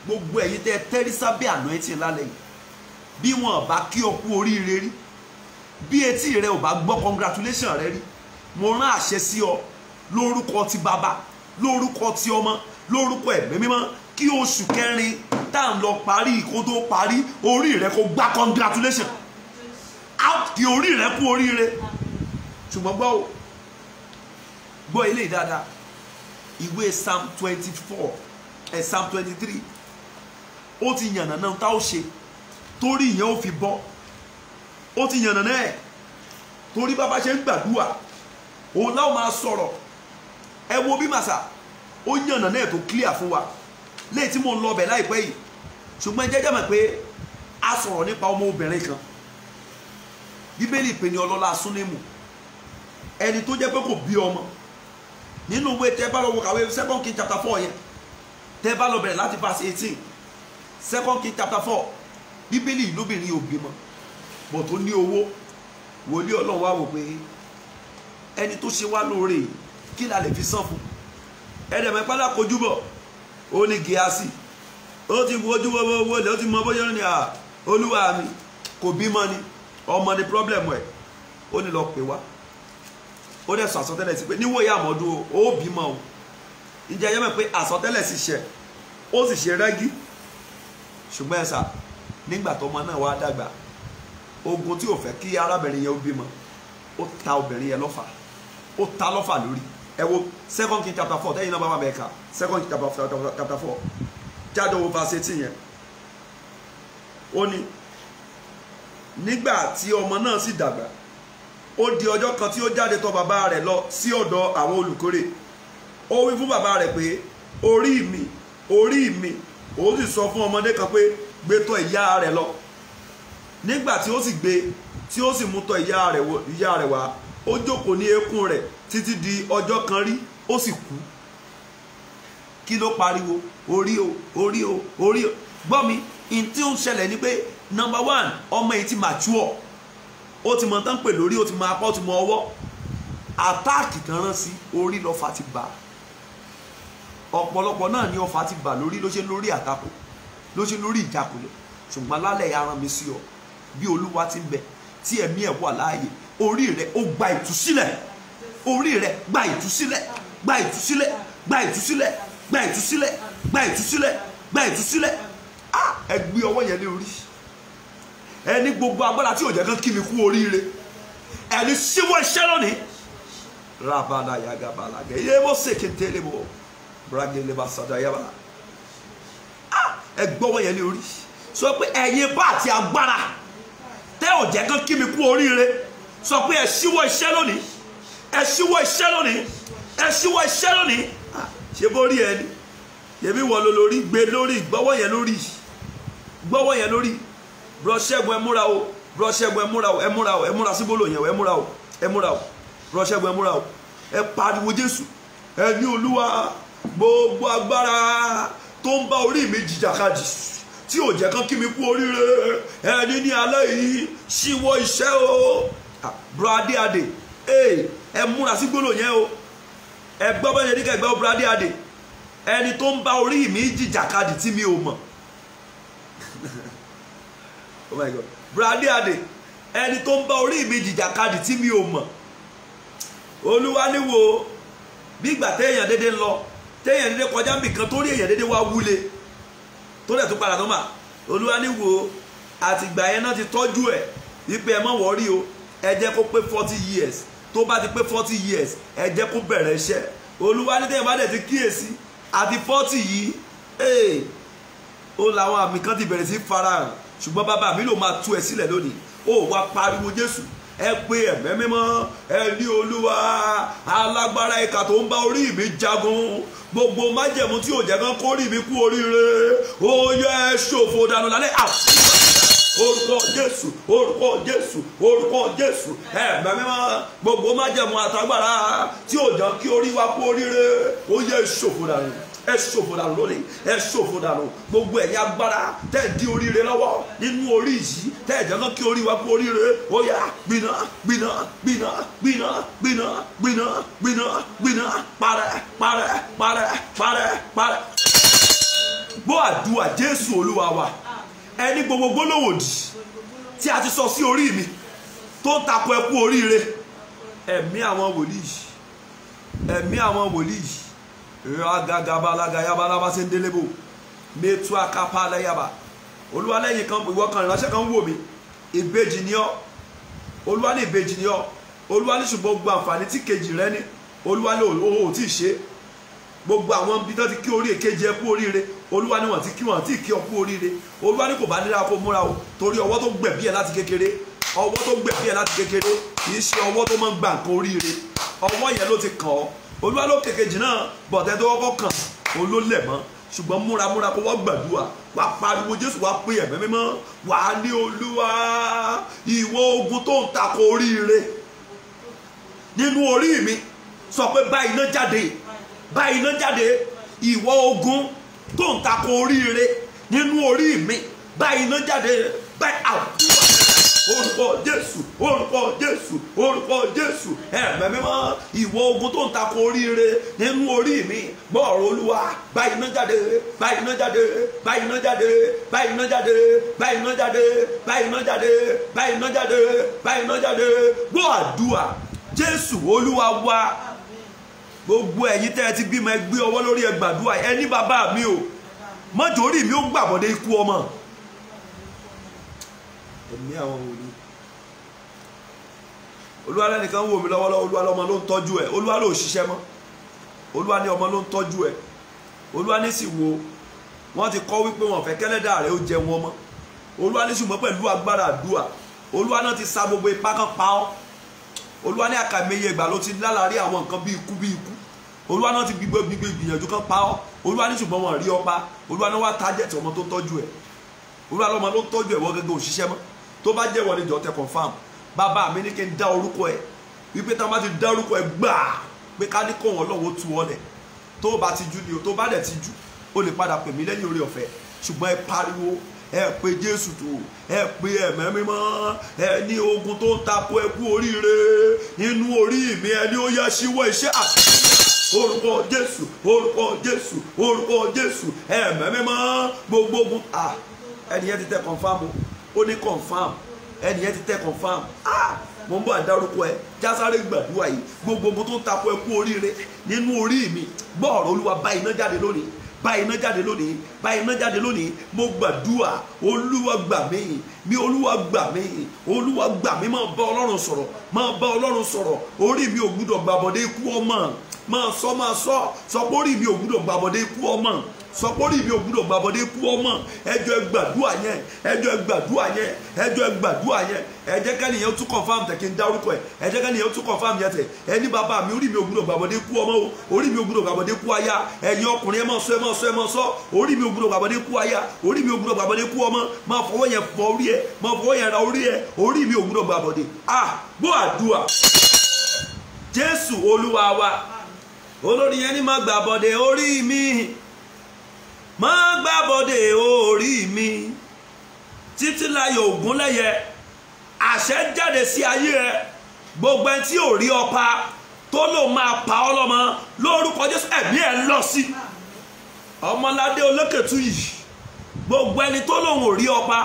gbogbo ẹ̀yin tẹ́ tẹ́rí sábẹ́ anointing lálẹ́ yìí, bí wọn bá kí ọ kú oríire rí, bí etí rẹ ò bá gbọ́ congratulation rẹ rí, mo rán àṣẹ sí ọ lórúkọ ti bàbá, lórúkọ ti ọmọ, lórúkọ ẹ̀mí mímọ́, kí oṣù kẹrin tá à ń lọ parí kó tó parí orí rẹ kó gbá congratulation, kí orí rẹ kú oríire. Ṣùgbọ́n gbọ́ ilé dáadáa, ìwé Psalm 24 Psalm 23 ó ti yànnà náà tá ó ṣe torí ìyẹn ó fi bọ́, ó ti yànnà náà torí bàbá ṣe ń gbàdúrà òun láwọn máa sọ̀rọ̀. Ẹ wo bí màsà ó yànnà náà tó clear fún wa léyìí tí mò ń lọ bẹ̀ láìpẹ́ yìí. Ṣùgbọ́n jẹ́jẹ́ mọ̀ pé a sọ̀rọ̀ nípa ọmọ obìnrin kan, Bíbélì pè ní ọlọ́lá Súnémù, ẹni tó jẹ́ pé kò bí ọmọ. Nínú ìwé tẹ́ bá lọ wo kàwé 2 Kings chapter 4 yẹn, tẹ́ bá lọ bẹ̀rẹ̀ láti verse 18, 2 Kings chapter 4, Bíbélì lóbìnrin ò bímọ bọ̀ tó ní owó. Wòlíì Ọlọ́run wá wò pé ẹni tó ṣe wá lóore kí la lè fi san fún. Ẹ̀dẹ̀mọ̀ ìpàdà kojú bọ̀ ó ní Gíásì, ó ti wojú owó ilẹ̀, ó ti mọ bóyá ní Olúwa mi kò bímọ ni, ọmọ ni problem ẹ̀. Ó ní lọ pè wá, ó dẹ̀ sọ àsọtẹ́lẹ̀ sí pé níwòye àmọ́dún ó bímọ o. Ǹjẹ́ ẹyẹ mọ̀ pé àsọtẹ́lẹ̀ sì ṣẹ, ó sì ṣe rẹ́gí. Ṣùgbọ́n ẹ̀sà nígbà tó ọmọ náà wá dàgbà, ogun tí ò fẹ́ kí arábìnrin yẹn ó bímọ, ó ta obìnrin yẹn lọ́fà, ó ta lọ́fà lórí. Ẹ wo 2 Kings chapter 4 tẹ́yìn náà bá wà bẹ́ẹ̀ kà 2 Kings chapter 4 jáde wo verse 18 yẹn. Ó ní nígbà tí ọmọ náà sì dàgbà, ó di ọjọ́ kan tí ó jáde tọ̀ bàbá rẹ̀ lọ sí ọ̀dọ̀ àwọn olùkórè. Ó wí fún bàbá rẹ̀ pé orí mi, orí mi. Ó sì sọ fún ọmọdé kan pé gbé tọ̀ ìyá rẹ̀ lọ. Nígbà tí ó sì gbé, tí ó sì mú tọ̀ ìyá rẹ̀ wá, ó jókòó ní eékún rẹ̀ títí di ọjọ́ kan rí, ó sì kú. Kí ló pariwo? Orí o, orí o, orí o. Gbọ́ mi, in tí ó ń ṣẹlẹ̀ ni pé number 1, ọmọ yìí ti mature, ó ti mọ tán pè lórí, ó ti mọ apá, ó ti mọ ọwọ́. àtáàkì kan rán sí orí lọ́fà ti bà. Ọ̀pọ̀lọpọ̀ náà ni ọfà ti bà lórí, ló ṣe lórí àtakò, ló ṣe lórí ìjákulẹ̀. Ṣùgbọ́n lálẹ́ yà rán mi sí ọ bí Olúwa ti ń bẹ tí ẹ̀mí ẹ̀ wà láàyè. Orí rẹ ó gba ìtúsílẹ̀, orí rẹ gba ìtúsílẹ̀, gba ìtúsílẹ̀, gba ìtúsílẹ̀, gba ìtúsílẹ̀, gba ìtúsílẹ̀, gba ìtúsílẹ̀. Ẹ gbé ọwọ́ yẹn lé orí. Ẹni gbogbo agbára tí ò jẹ́ kán kí mi kú oríire, ẹni síwọ́ iṣẹ́ lónìí. Rabana yagabala geyebo sekentelebo bragele basada yaba. Ẹ gbọ́wọ́ yẹn lé orí. Sọ pé ẹ̀yin bá àti agbára tẹ́ ò jẹ́ kán kí mi kú oríire. Sọ pé ẹ síwọ́ iṣẹ́ lónìí, ẹ síwọ́ iṣẹ́ lónìí, ẹ síwọ́ iṣẹ́ lónìí. Ṣé bó rí ẹni yẹmi wọ lórí gbé lórí, gbọ́wọ́ yẹn lórí, gbọ́wọ́ yẹn lórí. Bro Ṣẹ́gun ẹ múra o, Bro Ṣẹ́gun ẹ múra o, ẹ múra o, ẹ múra síbólò yẹn o, ẹ múra o, ẹ múra o. Bro Ṣẹ́gun ẹ múra o, ẹ pariwo Jésù. Ẹ ní Olúwa gbogbo agbára tó ń bá orí mi jìjàkadì tí ò jẹ́ kán kí mi kú oríire, ẹni ní alẹ́ yìí ṣíwọ́ iṣẹ́ o. Bro Adéadé ẹ múra síbólò yẹn o, ẹ gbọ́ bẹ́ẹ̀ ní kẹgbẹ́ Bro Adéadé. Ẹni tó ń bá orí mi jìjàkadì tí mi ò mọ̀. Oh my God. Bro Adéadé, ẹni tó ń bá orí mi jìjàkadì tí mi ò mọ̀. Olúwa ní wo bí ìgbà téèyàn dédé ń lọ, téèyàn dédé kọjá nbìkan tó rí èèyàn dédé wá wúle tó dẹ̀ tó padà tó mà. Olúwa ní wo àtìgbà yẹn náà ti tọ́jú ẹ̀ wípé ẹ má wọ́rí o, ẹ jẹ́ kó pé 40 years. Tó bá ti pé 40 years ẹ jẹ́ kó bẹ̀rẹ̀ iṣẹ́. Olúwa ní téèyàn bá dẹ̀ ti kíyèsí àti 40 yìí ó làwọn àmì kan ti bẹ̀rẹ̀ sí farahàn. Ṣùgbọ́n bàbá mi ló máa tú ẹ sílẹ̀ lónìí. Ó wá pariwo Jésù, ẹ pé ẹ̀mẹ́ mímọ́, ẹ ní Olúwa alágbára ìkà tó ń bá orí mi jagun, gbogbo májẹ̀mú tí ò jẹ́ kán kó rí mi kú oríire, ó yẹ ṣòfò dànù lálẹ́. Orúkọ Jésù, orúkọ Jésù, orúkọ Jésù. Ẹ̀mẹ́ mímọ́, gbogbo májẹ̀mú àtagbára tí ò jẹ́ kí orí wa kú oríire, ó yẹ ṣòfò dànù. Ẹ ṣòfò dànù lónìí, ẹ ṣòfò dànù. Gbogbo ẹ̀yin agbára tẹ́ ẹ̀ di oríire lọ́wọ́ nínú orí yìí, tẹ́ ẹ̀ jẹ́ kán kí orí wa kú oríire, ó yá gbiná gbiná gbiná gbiná gbiná gbiná gbiná gbiná parẹ́ parẹ́ parẹ́ parẹ́ parẹ́. Gbọ́ àdúrà Jésù Olúwa wa. Ẹni gbogbo gbólóhùn òdì tí a ti sọ sí orí mi tó ń takò ẹ kú oríire, ẹ̀mí àwọn wòlíì, ẹ̀mí àwọn wòlíì. Ragagabalagayabalaba sendelebo metu akapala yaba. Olúwa lẹ́yìn kan ìwọ kan ìránṣẹ́ kan wò mí, ìbejì ni ọ́. Olúwa ní ìbejì ni ọ́. Olúwa ní ṣùgbọ́n gbogbo àǹfààní tí kejì rẹ ní, Olúwa ní o tí ì ṣe. Gbogbo àwọn ibi tó ti kí orí èkejì ẹ kú oríire, Olúwa ní wọ́n ti kí wọ́n tí ì kí ọ kú oríire. Olúwa ní kò bá nílá kó múra o, torí ọwọ́ tó gbẹ̀bí ẹ láti kékeré, ọwọ́ tó gbẹ̀bí ẹ láti kékeré kì í ṣe ọwọ́ tó máa ń gba nǹkan oríire. Ọwọ́ yẹn ló ti kàn ọ́. Olúwa ló kèkejì náà bọ̀tẹ́ tó kọ́kọ́ kàn òun ló lẹ̀ mọ́. Ṣùgbọ́n múra kó wọ́n gbàdúrà, wà á pariwo Jésù, wà á pé ẹ̀mẹ́ mímọ́, wà á ní Olúwa ìwọ ogun tó ń takò oríire nínú orí mi, sọ pé bá iná jáde, bá iná jáde. Ìwọ ogun tó ń takò oríire nínú orí mi, bá iná jáde, bá àdúrà. Orúkọ Jésù, orúkọ Jésù, orúkọ Jésù. Ẹ̀mẹ́ mímọ́, ìwọ ogun tó ń takò oríire nínú orí mi, gbọ́ ọ̀rọ̀ Olúwa, bá iná jáde, bá iná jáde, bá iná jáde, bá iná jáde, bá iná jáde, bá iná jáde, bá iná jáde, bá iná jáde. Gbọ́ àdúrà Jésù Olúwa wa. Gbogbo ẹ̀yin tẹ́ ẹ ti bímọ, ẹ gbé ọwọ́ lórí, ẹ gbàdúrà. Ẹ ní bàbá mi o, mọ́jọ́ orí mi ó gbàbọ̀dé ikú ọmọ. Ẹ̀mí àwọn wòlíì. Olúwa lẹ́nìkan wò mí lọ́wọ́lọ́wọ́, Olúwa lọ́mọ ló ń tọ́jú ẹ̀, Olúwa ló ṣiṣẹ́ mọ́, Olúwa ní ọmọ ló ń tọ́jú ẹ̀, Olúwa ní sì wo wọ́n ti kọ́ wípé wọn fẹ́ kẹ́lẹ́dà rẹ̀ ó jẹ wọn mọ́. Olúwa ní ṣùgbọ́n pẹ̀lú agbára àdúrà, Olúwa náà ti sa gbogbo ipá kan pa ọ́. Olúwa ní àkàìmọye ìgbà ló ti lálàrí àwọn nǹkan bí ikú bí ikú. Olúwa náà ti gbígbé gbìyànjú kan pa ọ́. Olúwa ní ṣùgbọ́n wọn rí ọ pa. Olúwa náà wá tájẹ̀tì ọmọ tó ń tọ́jú ẹ̀. Olúwa lọ́mọ ló ń tọ́jú ẹ̀, wọ́n gẹ́gẹ́ òṣìṣẹ́ mọ́. Tó bá jẹ́ wọ́n ní jọ tẹ confam. Bàbá mi ní kí n dá orúkọ ẹ̀, wípé tá a bá ti dá orúkọ ẹ̀ gbà pé ká ní kó wọn lọ́wọ́ tú ọ lẹ̀. Tó bá ti jú ni o, tó bá dẹ̀ ti jú o lè padà pè mí lẹ́yìn orí ọ̀fẹ́. Ṣùgbọ́n ẹ pariwo ẹ pé Jésù tó, ẹ pé ẹ̀mẹ́ mímọ́, ẹ ní ogun tó ń tako ẹ kú oríire nínú orí mi, ẹ ní ó yá ṣíwọ́ iṣẹ́ àṣírí orúkọ Jésù, orúkọ Jésù, orúkọ Jésù, ẹ̀mẹ́ mímọ́, gbogbo ogun. Ẹni yẹn ti tẹ confam o, ó ní confam, ẹni yẹn ti tẹ confam. Mo ń bọ̀ àdárúkọ ẹ, jásáré gbàdúrà yìí, gbogbo ogun tó ń tako ẹ kú oríire nínú orí mi, gbọ́ ọ̀rọ̀ Olúwa, bá iná jáde lónìí, bá iná jáde lónìí, bá iná jáde lónìí. Mo gbàdúrà, Olúwa gbà mí, mi Olúwa gbà mí, Olúwa gbà mí. Máa bá Ọlọ́run sọ̀rọ̀, máa bá Ọlọ́run sọ̀rọ̀. Orí mi ò gbúdọ̀ gbàbọ̀dé ikú ọmọ, máa sọ sọ pé orí mi ò gbúdọ̀ gbàbọ̀dé ikú ọmọ, sọ pé orí mi ò gbúdọ̀ gbàbọ̀dé ikú ọmọ. Ẹjọ́ ẹ gbàdúrà yẹn, ẹjọ́ ẹ gbàdúrà yẹn, ẹjọ́ ẹ gbàdúrà yẹn. Ẹ jẹ́ kẹ́nìyàn tún confam tẹ̀ kí n dárúkọ ẹ̀, ẹ jẹ́ kẹ́nìyàn tún confam yẹn tẹ̀. Ẹni bàbá mi, orí mi ò gbúdọ̀ gbàbọ̀dé ikú ọmọ o, orí mi ò gbúdọ̀ gbàbọ̀dé ikú aya. Ẹ̀yin ọkùnrin ẹ máa sọ, ẹ máa sọ, ẹ máa sọ. Orí mi ò gbúdọ̀ gbàbọ̀dé ikú aya, orí mi ò gbúdọ̀ gbàbọ̀dé ikú ọmọ. Máa fọwọ́ yẹn fọ orí ẹ, máa fọwọ́ yẹn ra orí ẹ, orí mi ò gbúdọ̀ gbàbọ̀dé. Gbọ́ àdúrà. Jésù Olúwa wa. Olórí yẹn ní má gbàbọ̀dé orí mi, má gbàbọ̀dé orí mi. Títílayọ̀ Ògúnlẹ́yẹ, àṣẹ jáde sí ayé ẹ. Gbogbo ẹni tí ò rí ọ pa, tó lò máa pa ọ́ lọ́mọ, lórúkọ Jésù ẹ̀mí ẹ̀ lọ sí. Ọmọládé Olókètú yìí, gbogbo ẹni tó lòun ò rí ọ pa,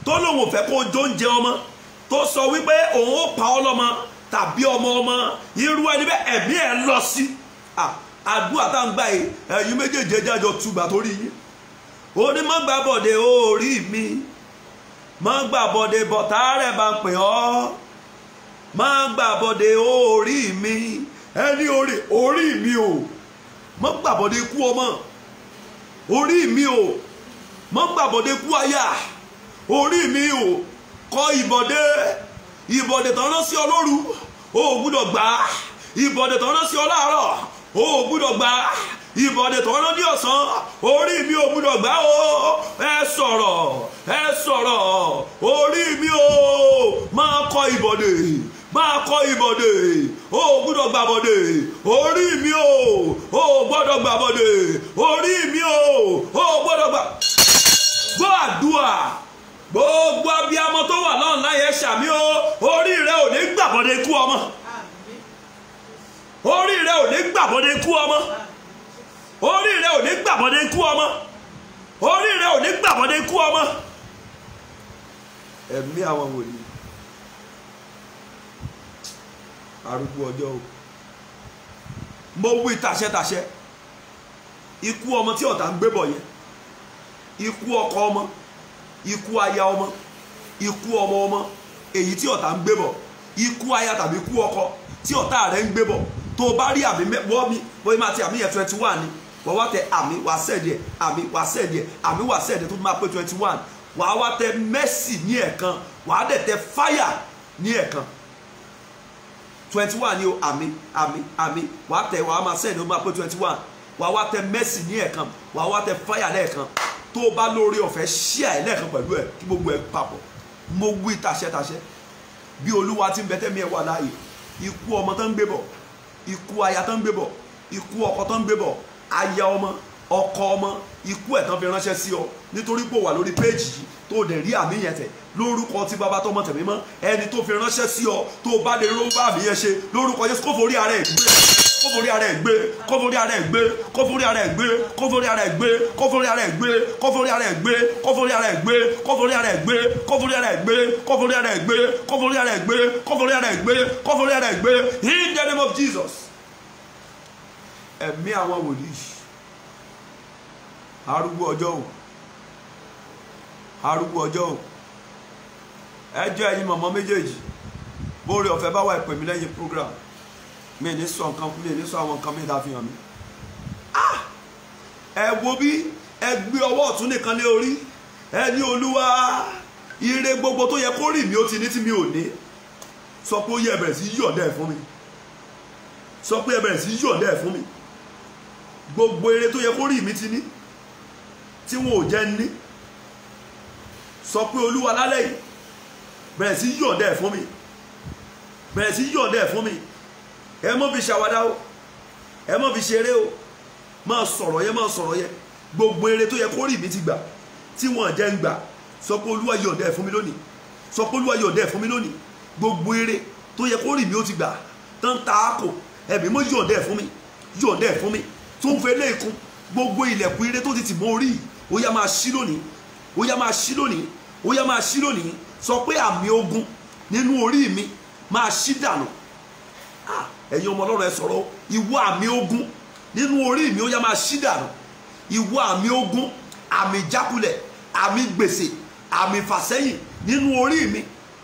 tó lòun ò fẹ́ kó jóúnjẹ ọmọ, tó sọ wípé òun ó pa ọ́ lọ́mọ tàbí ọmọ, irú ẹni bẹ́ẹ̀ ẹ̀mí ẹ̀ lọ sí. Àdúrà tá ń gbà yìí, ẹ̀yin méjèèjì jájọ túgbà torí yín. Ó ní má gbàbọ̀dé orí mi, má gbàbọ̀dé bọ̀tá rẹ̀ bá ń pè ọ́, má gbàbọ̀dé orí mi. Ẹni orí mi o, má gbàbọ̀dé ikú ọmọ, orí mi o, má gbàbọ̀dé ikú aya, orí mi o. Kọ ìbọ̀dé tán rán sí ọ lóru, o ò gbúdọ̀ gbà. Ìbọ̀dé tán rán sí ọ láàárọ̀, o ò gbúdọ̀ gbà. Ìbọ̀dé tán rán ní ọ̀sán, orí mi ò gbúdọ̀ gbà o. Ẹ sọ̀rọ̀, orí mi o. Máa kọ ìbọ̀dé, máa kọ ìbọ̀dé, o ò gbúdọ̀ gbàbọ̀dé. Orí mi o ò gbọ́dọ̀ gbàbọ̀dé. Orí mi o ò gbọ́dọ̀ gbà. Gbọ́ àdúrà. Gbogbo abiyamọ tó wà lọ́nà láyé ṣàmì o, orí rẹ ò ní gbàbọ̀dé ikú ọmọ, orí rẹ ò ní gbàbọ̀dé ikú ọmọ, orí rẹ ò ní gbàbọ̀dé ikú ọmọ, orí rẹ ò ní gbàbọ̀dé ikú ọmọ. Ẹ̀mí àwọn wòlíì, arúgbó ọjọ́ o, mo wí tàṣẹ́tàṣẹ́, ikú ọmọ tí ọ̀tá ń gbé bọ̀ yẹn, ikú ọkọ ọmọ, ikú aya ọmọ, ikú ọmọ, èyí tí ọ̀tá ń gbé bọ̀, ikú aya tàbí ikú ọkọ tí ọ̀tá rẹ̀ ń gbé bọ̀. Tó o bá rí àmì wọ́ mi, bóyá máa ti àmì yẹn 21 ni, wọ́n wá tẹ àmì wá sẹ́ẹ̀dì ẹ̀, àmì wá sẹ́ẹ̀dì ẹ̀, àmì wá sẹ́ẹ̀dì ẹ̀ tó máa pé 21. Wàá wá tẹ mercy ní ẹ̀kan, wàá dẹ̀ tẹ fire ní ẹ̀kan. 21 ni o, àmì wàá tẹ, wàá máa sẹ́ẹ̀dì ó máa pé 21. Wàá wá tẹ mercy ní ẹ̀kan, wàá wá tẹ fire lẹ́ẹ̀kan. Tó o bá lórí ọ̀fẹ́ share ẹ̀ lẹ́ẹ̀kan pẹ̀lú ẹ̀ kí gbogbo ẹ̀ papọ̀. Mo wí tàṣẹ́tàṣẹ́ bí Olúwa ti ń bẹ tẹ́mi ẹ̀ wà láàyè. Ikú ọmọ tó ń gbé bọ̀, ikú aya tó ń gbé bọ̀, ikú ọkọ tó ń gbé bọ̀, aya ọmọ, ọkọ ọmọ, ikú ẹ̀ tán fi ránṣẹ́ sí ọ nítorí pé ó wà lórí péèjì yìí tó dẹ̀ rí àmì yẹn tẹ̀ lórúkọ tí bàbá tọmọ tẹ̀mí mọ́. Ẹni tó fi ránṣẹ́ sí ọ tó bá lè ró bá àmì yẹn ṣe lórúkọ Jésù, kó forí ara ẹ̀ gbé, kó forí ara ẹ̀ gbé, kó forí ara ẹ̀ gbé, kó forí ara ẹ̀ gbé, kó forí ara ẹ̀ gbé, kó forí ara ẹ̀ gbé, kó forí ara ẹ̀ gbé, kó forí ara ẹ̀ gbé, kó forí ara ẹ̀ gbé, kó forí ara ẹ̀ gbé, kó forí ara ẹ̀ gbé, kó forí ara ẹ̀ gbé, kó forí ara ẹ̀ gbé, kó forí ara ẹ̀ gbé, in the name of Jesus. Ẹ̀mí àwọn wòlíì, arúgbó ọjọ́ o, arúgbó ọjọ́ o. Ẹjọ́ ẹ̀yin mọ̀mọ́ méjèèjì, bóore ọ̀fẹ́ bá wà ìpè mí lẹ́yìn program, mi ní sọ nǹkan, mi ní sọ àwọn nǹkan mi dá fi hàn mí. Ẹ wo bí ẹ gbé ọwọ́ ọ̀tún nìkan lé orí, ẹ ní Olúwa, ire gbogbo tó yẹ kó rí mi ó ti ní tí mi ò ní. Sọ pé ó yẹ bẹ̀rẹ̀ sí yọ̀ǹda ẹ̀ fún mi, sọ pé ẹ bẹ̀rẹ̀ sí yọ̀ǹda ẹ̀ fún mi. Gbogbo ire tó yẹ kó rí mi ti ní tí wọn ò jẹ́ ní, sọ pé Olúwa lálẹ́ yìí bẹ̀rẹ̀ sí yọ̀ǹda ẹ̀ fún mi, bẹ̀rẹ̀ sí yọ̀ǹda ẹ̀ fún mi. Ẹ mọ́ fi ṣàwádà o, ẹ mọ́ fi ṣeré o, máa sọ̀rọ̀ yẹn, máa sọ̀rọ̀ yẹn. Gbogbo ire tó yẹ kó rí mi ti gbà, tí wọ́n jẹ́ ń gbà sọ pé olúwa yọ̀ǹda ẹ̀ fún mi lónìí sọ pé olúwa yọ̀ǹda ẹ̀ fún mi lónìí gbogbo eré tó yẹ kó rì mí ó ti gbà tán ta á kò ẹ̀mí mọ́ yọ̀ǹda ẹ̀ fún mi yọ̀ǹda ẹ̀ fún mi tó ń fẹ́ lẹ́ẹ̀kún gbogbo ilẹ̀kùn eré tó ti tì mọ́ orí ó yá máa ṣí lónìí ó yá máa ṣí lónìí ó yá máa ṣí lónìí sọ pé àmì ogun nínú orí mi máa ṣí dànù ẹ̀yin ọmọ ọlọ́run ẹ sọ̀rọ̀ ìwọ àmì ogun nínú orí mi ó yá máa ṣí dànù ìwọ àmì ogun àmì ìjákulẹ̀ àmì gbèsè àmì ìfàsẹ́yìn nínú orí mi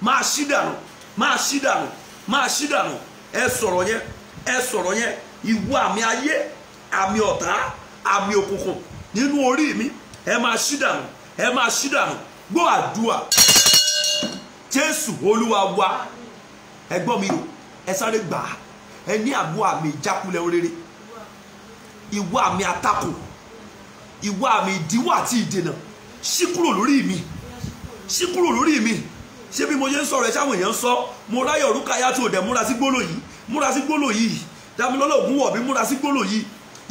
máa ṣí dànù máa ṣí dànù máa ṣí dànù ẹ sọ̀rọ̀ yẹn ìwọ àmì ayé àmì ọ̀tá àmì òkùnkùn nínú orí mi ẹ máa ṣí dànù ẹ máa ṣí dànù gbọ́ àdúrà jésù olúwa wa ẹ gbọ́ mi o ẹ sáré gbà á ẹ ní àbọ̀ àmì ìjákulẹ̀ rere ìwọ àmì àtakò ìwọ àmì ìdíwọ́ àti ìdènà ṣí kúrò lórí mi ṣí kúrò lórí mi ṣé bí mo ṣe ń sọ̀rọ̀ ẹ sáwọn èèyàn ń sọ mo ráyọ̀ rúkàyà tó dẹ̀ múra sí gbólò yìí dámilọ́lọ́ ògún wọ̀ bí múra sí gbólò yìí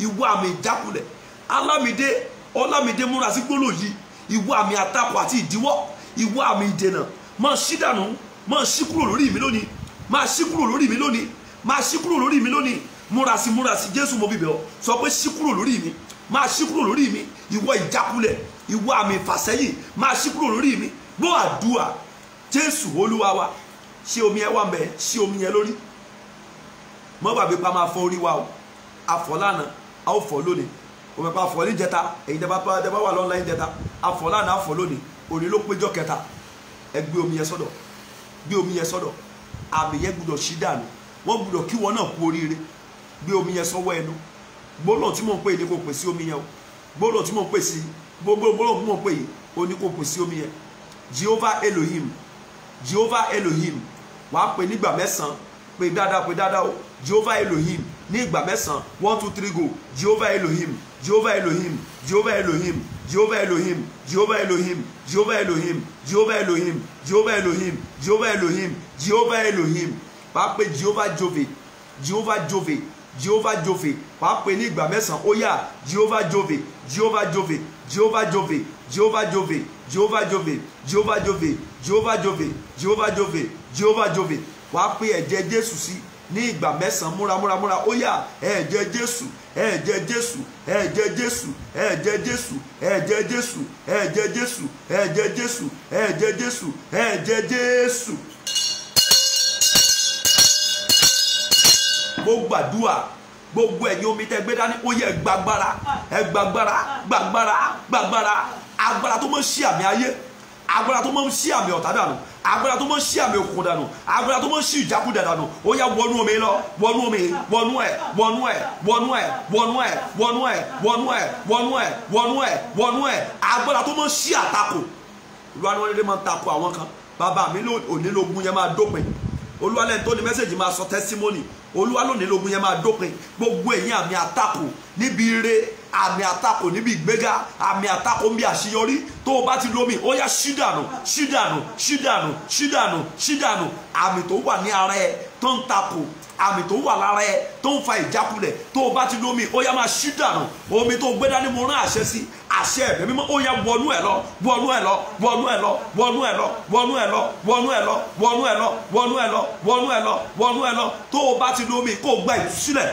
ìwọ àmì ìjákulẹ̀ ọlámídé múra sí gbólò yìí ìwọ àmì àtakò àti ìdíwọ́ ìwọ àmì ìdènà máa ṣí dànù máa ṣí kúrò lórí mi lónìí máa ṣí kúrò lórí mi lónìí máa ṣí kúrò lórí mi lónìí múra sí jésù mo bíbẹ̀ ọ́ sọ pé ṣí kúrò lórí mi máa ṣí kúrò lórí mi ìwọ ìjákulẹ̀ ìwọ àmì ìfàsẹ́yìn máa ṣí kúrò lórí mi gbọ́ àdúrà jésù olúwa wa ṣé omi yẹn wà mẹ́ ṣé omi yẹn lórí mọ́ gbàgbé pa máa fọ orí wa o àfọ̀ lánàá a ó fọ̀ lónìí o mẹ́pà fọ̀ ní jẹta èyí tẹ́ bá wà lọ́nà ní jẹta àfọ̀ lánàá àfọ̀ lónìí òní ló péjọ kẹta ẹ gbé omi yẹn sọ́dọ̀ gbé omi yẹn sọ́dọ̀ àmì yẹn gbúdọ̀ ṣí dànù wọ́n gbúdọ̀ kí wọn náà kú oríire gbé omi yẹn sọ́wọ́ ẹnu gbólóhùn tí mò ń pè ní kò pè sí omi yẹn o gbólóhùn tí mò ń pè sí gbólóhùn tí mò ń pè yìí o ní kò pè sí omi yẹn Jehovah Elohim wàá pè nígbà mẹ́sàn-án pè dáadáa o Jehovah Elohim ní ìgbà mẹ́sàn-án 1 2 3 go Jehovah Elohim Jehovah Elohim Jehovah Elohim Jehovah Elohim Jehovah Elohim Jehovah Elohim Jehovah Elohim Jehovah Elohim Jehovah Elohim Jehovah Elohim wàá pè Jehovah Jove Jehovah Jove Jehovah Jove wàá pè ní ìgbà mẹ́sàn-án ó yá Jehovah Jove Jehovah Jove Jehovah Jove Jehovah Jove Jehovah Jove Jehovah Jove Jehovah Jove Jehovah Jove Jehovah Jove wàá pè ẹ̀jẹ̀ Jésù sí ní ìgbà mẹ́sàn-án múra ó yá ẹ̀jẹ̀ Jésù ẹ̀jẹ̀ Jésù ẹ̀jẹ̀ Jésù ẹ̀jẹ̀ Jésù ẹ̀jẹ̀ Jésù ẹ̀jẹ̀ Jésù ẹ̀jẹ̀ Jésù ẹ̀jẹ̀ Jésù ẹ̀jẹ̀ Jésù. mo gbàdúrà gbogbo ẹ̀yin omi tẹ́ gbé dání ó yẹ gbàgbára agbára tó máa ń ṣí àmì ayé agbára tó máa ń ṣí àmì ọ̀tá dànù agbára tó máa ń ṣí àmì òkùnkùn dànù agbára tó máa ń ṣí ìjákulẹ̀ dànù ó yá wọnú omi lọ wọnú omi wọnú ẹ̀ agbára tó máa ń ṣí àtakò olúwa ni wọ́n dédé máa ń takò àwọn kan bàbá mi òní lógun yẹn máa dópin olúwa lẹ́yìn tó ní mẹ́sẹ̀jì máa sọ tẹ́símọ́nì olúwa lónìí lógun yẹn máa dópin gbogbo ẹ̀yin àmì àtakò níbi ire àmì àtakò níbi ìgbéga àmì àtakò níbi àṣeyọrí tó o bá ti lómi ó yá ṣídànù àmì tó wà ní ara ẹ tó ń takò àmì tó wà lára ẹ tó ń fa ìjákulẹ̀ tó o bá ti lómi ó yá máa ṣídànù omi tó gbé dání mo rán àṣẹ sí àṣẹ ẹ̀mí mímọ́ ó yá wọnú ẹ̀ lọ tó o bá ti lómi kó o gba ìtúsílẹ̀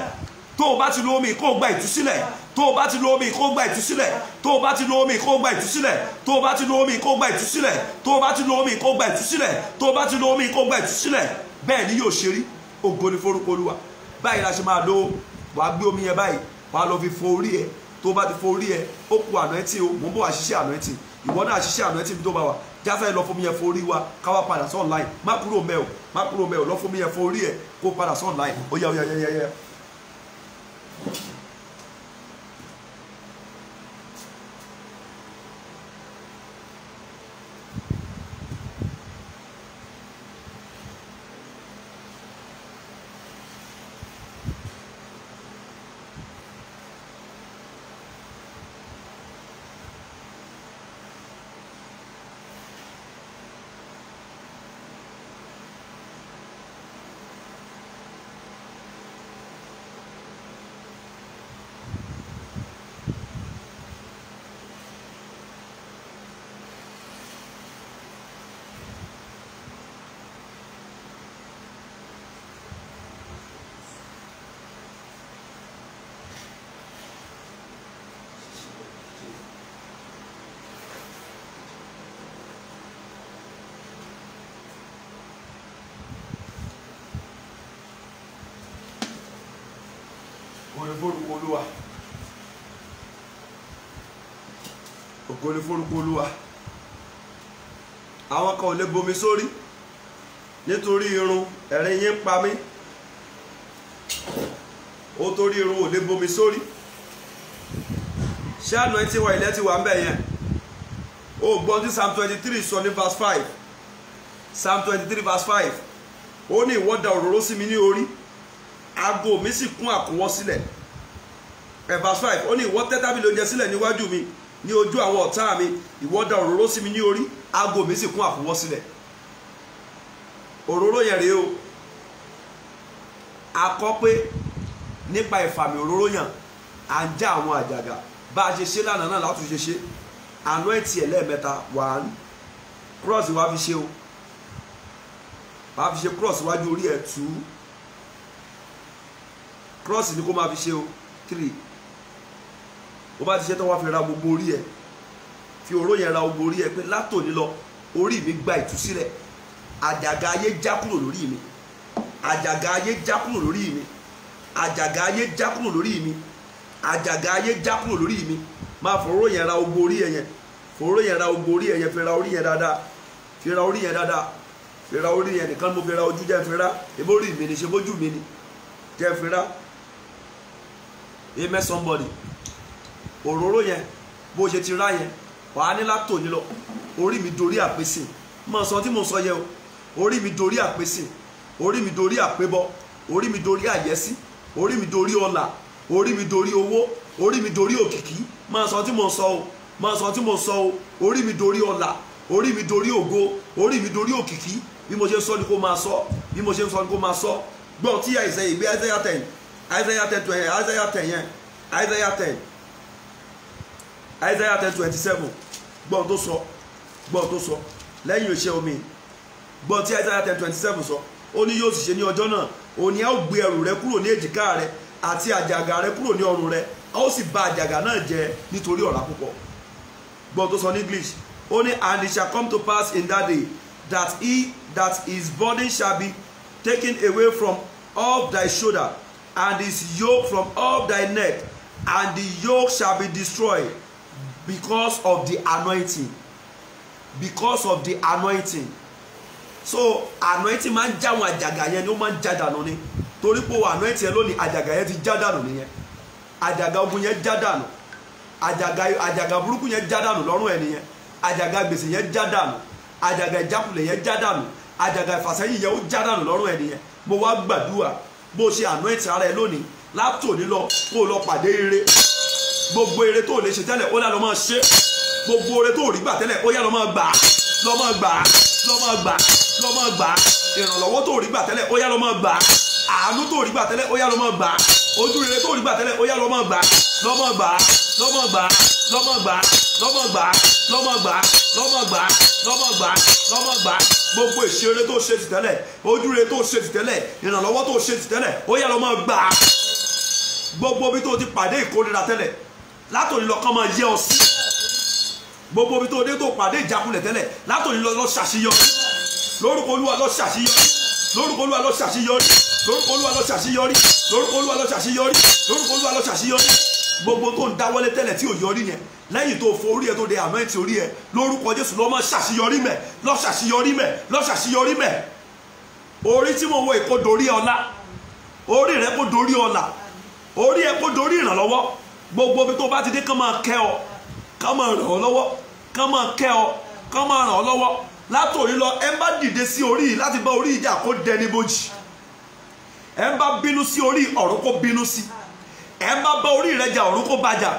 tó o bá ti lómi kó o gba ìtúsílẹ̀ tó o bá ti lómi kó o gba ìtúsílẹ̀ tó o bá ti lómi kó o gba ìtúsílẹ̀ tó o bá ti lómi kó o gba ìtúsílẹ̀ tó o bá ti lómi kó o gba ìtúsílẹ̀ tó o bá ti lómi kó o gba ìtúsílẹ̀ bẹ́ẹ̀ ni yóò ṣe rí ògo ni forúkọ Olúwa báyìí la ṣe máa lo wàá gbé omi yẹn báyìí wàá lọ fi fọ orí ẹ tó bá ti fọ orí ẹ ó kù anointing o mò ń bọ̀ wá ṣiṣẹ́ anointing ìwọ náà ṣiṣẹ́ anointing tó bá wà jáfẹ́ lọ fún mi yẹn fọ orí wa káwá padà sí online má kúrò mẹ́ o lọ fún mi yẹn fọ orí ẹ kó padà sí online ó yá. ni forúkọ Olúwa. Ògo ni forúkọ Olúwa. Àwọn kan ò lè bomi sórí nítorí irun, ẹ̀rín yín pa mí. Ó torí irun ò lè bomi sórí. Ṣé anointing wa ilẹ̀ ti wà ń bẹ̀ yẹn? Ó gbọ́n tí Psalm 23 sọ ní verse 5. Psalm 23 verse 5. Ó ní ìwọ dà òróró sí mi ní orí, ago mi sì kún àkúnwọ́ sílẹ̀. Verse 5. Ó ní ìwọ tẹ́ tábìlì oúnjẹ sílẹ̀ níwájú mi ní ojú àwọn ọ̀tá mi, ìwọ dà òróró sí mi ní orí, ago mi sì kún àkúnwọ́ sílẹ̀. Òróró yẹn rèé o. A kọ́ pé nípa ìfàmì òróró yàn à ń já àwọn àjàgà bá a ṣe ṣe lánàá náà látún ṣe ṣe. Anointing ẹlẹ́ẹ̀mẹ́ta 1 cross wá fi ṣe o, wá fi ṣe cross wájú orí ẹ̀ 2 cross ni kó máa fi ṣe o 3 ó bá ti ṣe tán wá fi ra gbogbo orí ẹ̀, fi òró yẹn ra gbogbo orí ẹ̀ pé látòní lọ orí mi gba ìtúsílẹ̀, àjàgà ayé já kúrò lórí mi, àjàgà ayé já kúrò lórí mi, àjàgà ayé já kúrò lórí mi, àjàgà ayé já kúrò lórí mi. Máa fòró yẹn ra gbogbo orí ẹ̀ yẹn, fòró yẹn ra gbogbo orí ẹ̀ yẹn, fi ra orí yẹn dáadáa, fi ra orí yẹn dáadáa, fi ra orí yẹn nìkan mo fi ra ojú jẹ́ fi ra, ebó orí mi ni ṣe bójú mi ni jẹ́ fi ra. Amen somebody. Òróró yẹn bó ṣe ti rá yẹn wàá ní látòní lọ orí mi dorí àpèsè. Mọ̀ sọ tí mo sọ yẹ o, orí mi dorí àpèsè, orí mi dorí àpébọ, orí mi dorí àyẹ́sí, orí mi dorí ọlà, orí mi dorí owó, orí mi dorí òkìkí. Mọ̀ sọ tí mo sọ o, mọ̀ sọ tí mo sọ o, orí mi dorí ọlà, orí mi dorí ògo, orí mi dorí òkìkí. Bí mo ṣe sọ ni kó máa sọ, bí mo ṣe sọ ni kó máa sọ. Gbọ́n tí Isaiah ìgbé Isaiah 10 Isaiah 10:27 gbọ́n tó sọ, gbọ́n tó sọ lẹ́yìn iṣẹ́ omi. Gbọ́n tí Isaiah 10:27 sọ, ó ní yóò sì ṣe ní ọjọ́ náà, òní a ó gbé ẹrù rẹ kúrò ní èjìká rẹ àti àjàgà rẹ kúrò ní ọrùn rẹ, a ó sì bà àjàgà náà jẹ́ nítorí ọ̀rá púpọ̀. Gbọ́n tó sọ ní English, ó ní and it shall come to pass in that day that his burden shall be taken away from off thy shoulder, and his yoke from off thy neck, and the yoke shall be destroyed because of the anointing. Because of the anointing. So anointing máa ń já àwọn àjàgà yẹn ni ó máa ń já dànù ni. Torí pé anointing yẹn lónìí àjàgà yẹn ti já dànù nìyẹn. Àjàgà ogun yẹn já dànù. Àjàgà burúkú yẹn já dànù lọ́rùn ẹ̀ nìyẹn. Àjàgà gbèsè yẹn já dànù. Àjàgà ìjákulẹ̀ yẹn já dànù. Àjàgà ìfàsẹ́yìn yẹn ó já dànù lọ́rùn ẹ̀ nìyẹn. Mo wá gbàdúrà bó ṣe anointing ara ẹ lónìí látòní lọ kó lọ pàdé ire. Gbogbo ire tó lè ṣe tẹ́lẹ̀ ó yá lọ máa ṣe. Gbogbo ire tó rí gbà tẹ́lẹ̀ ó yá lọ máa gbà, lọ máa gbà, lọ máa gbà, lọ máa gbà. Ìrànlọ́wọ́ tó rí gbà tẹ́lẹ̀ ó yá lọ máa gbà. Àánú tó rí gbà tẹ́lẹ̀ ó yá lọ máa gbà. Ojú rere tó rí gbà tẹ́lẹ̀ ó yá lọ máa gbà, lọ máa gbà, lọ máa gbà, lọ máa gbà, lọ máa gbà, lọ máa gbà, lọ máa gbà, lọ máa gbà, lọ máa gbà. Gbogbo ìṣeré tó ṣe ti tẹ́lẹ̀, ojú rere tó ṣe ti tẹ́lẹ̀, ìrànlọ́wọ́ tó ṣe ti tẹ́lẹ̀ ó yá lọ máa gbà. Gbogbo bí tó ti pàdé ìkórira tẹ́lẹ̀ látòní lọ kàn máa yẹ ọ sí. Gbogbo bí tó dé tó pàdé ìjákulẹ̀ tẹ́lẹ̀ látòní lọ ṣàṣeyọrí. Lórúkọ Olúwa lọ ṣàṣeyọrí. Lórúkọ Olúwa lọ ṣàṣeyọrí. Lórúkọ Olúwa lọ ṣàṣeyọrí. Lórúkọ Olúwa lọ ṣàṣeyọrí. Lórúkọ Olúwa lọ ṣàṣeyọrí. Gbogbo tó ń dáwọ́lé tẹ́lẹ̀ tí ò yọrí yẹn lẹ́yìn tó fo orí ẹ tó de àmẹ́ǹtì orí ẹ lórúkọ Jésù lọ máa ṣàṣeyọrí mẹ́, lọ ṣàṣeyọrí mẹ́, lọ ṣàṣeyọrí mẹ́. Orí tí mo wọ èkó dorí ọlá, orí rẹ kó dorí ọlà, orí ẹ kó dorí ìrànlọ́wọ́. Gbogbo bí tó bá ti dé kán máa kẹ́ ọ, kán máa ràn ọ́ lọ́wọ́, kán máa kẹ́ ọ, kán máa ràn ọ́ lọ́wọ́. Látòrí lọ ẹ bá dìde sí orí yìí láti bá orí ìjà kó dẹni bójì. Ẹ bá bínú sí orí ọ̀run kó bínú sí. Ẹ bá bá orí rẹ jà ọ̀run kó bàjà.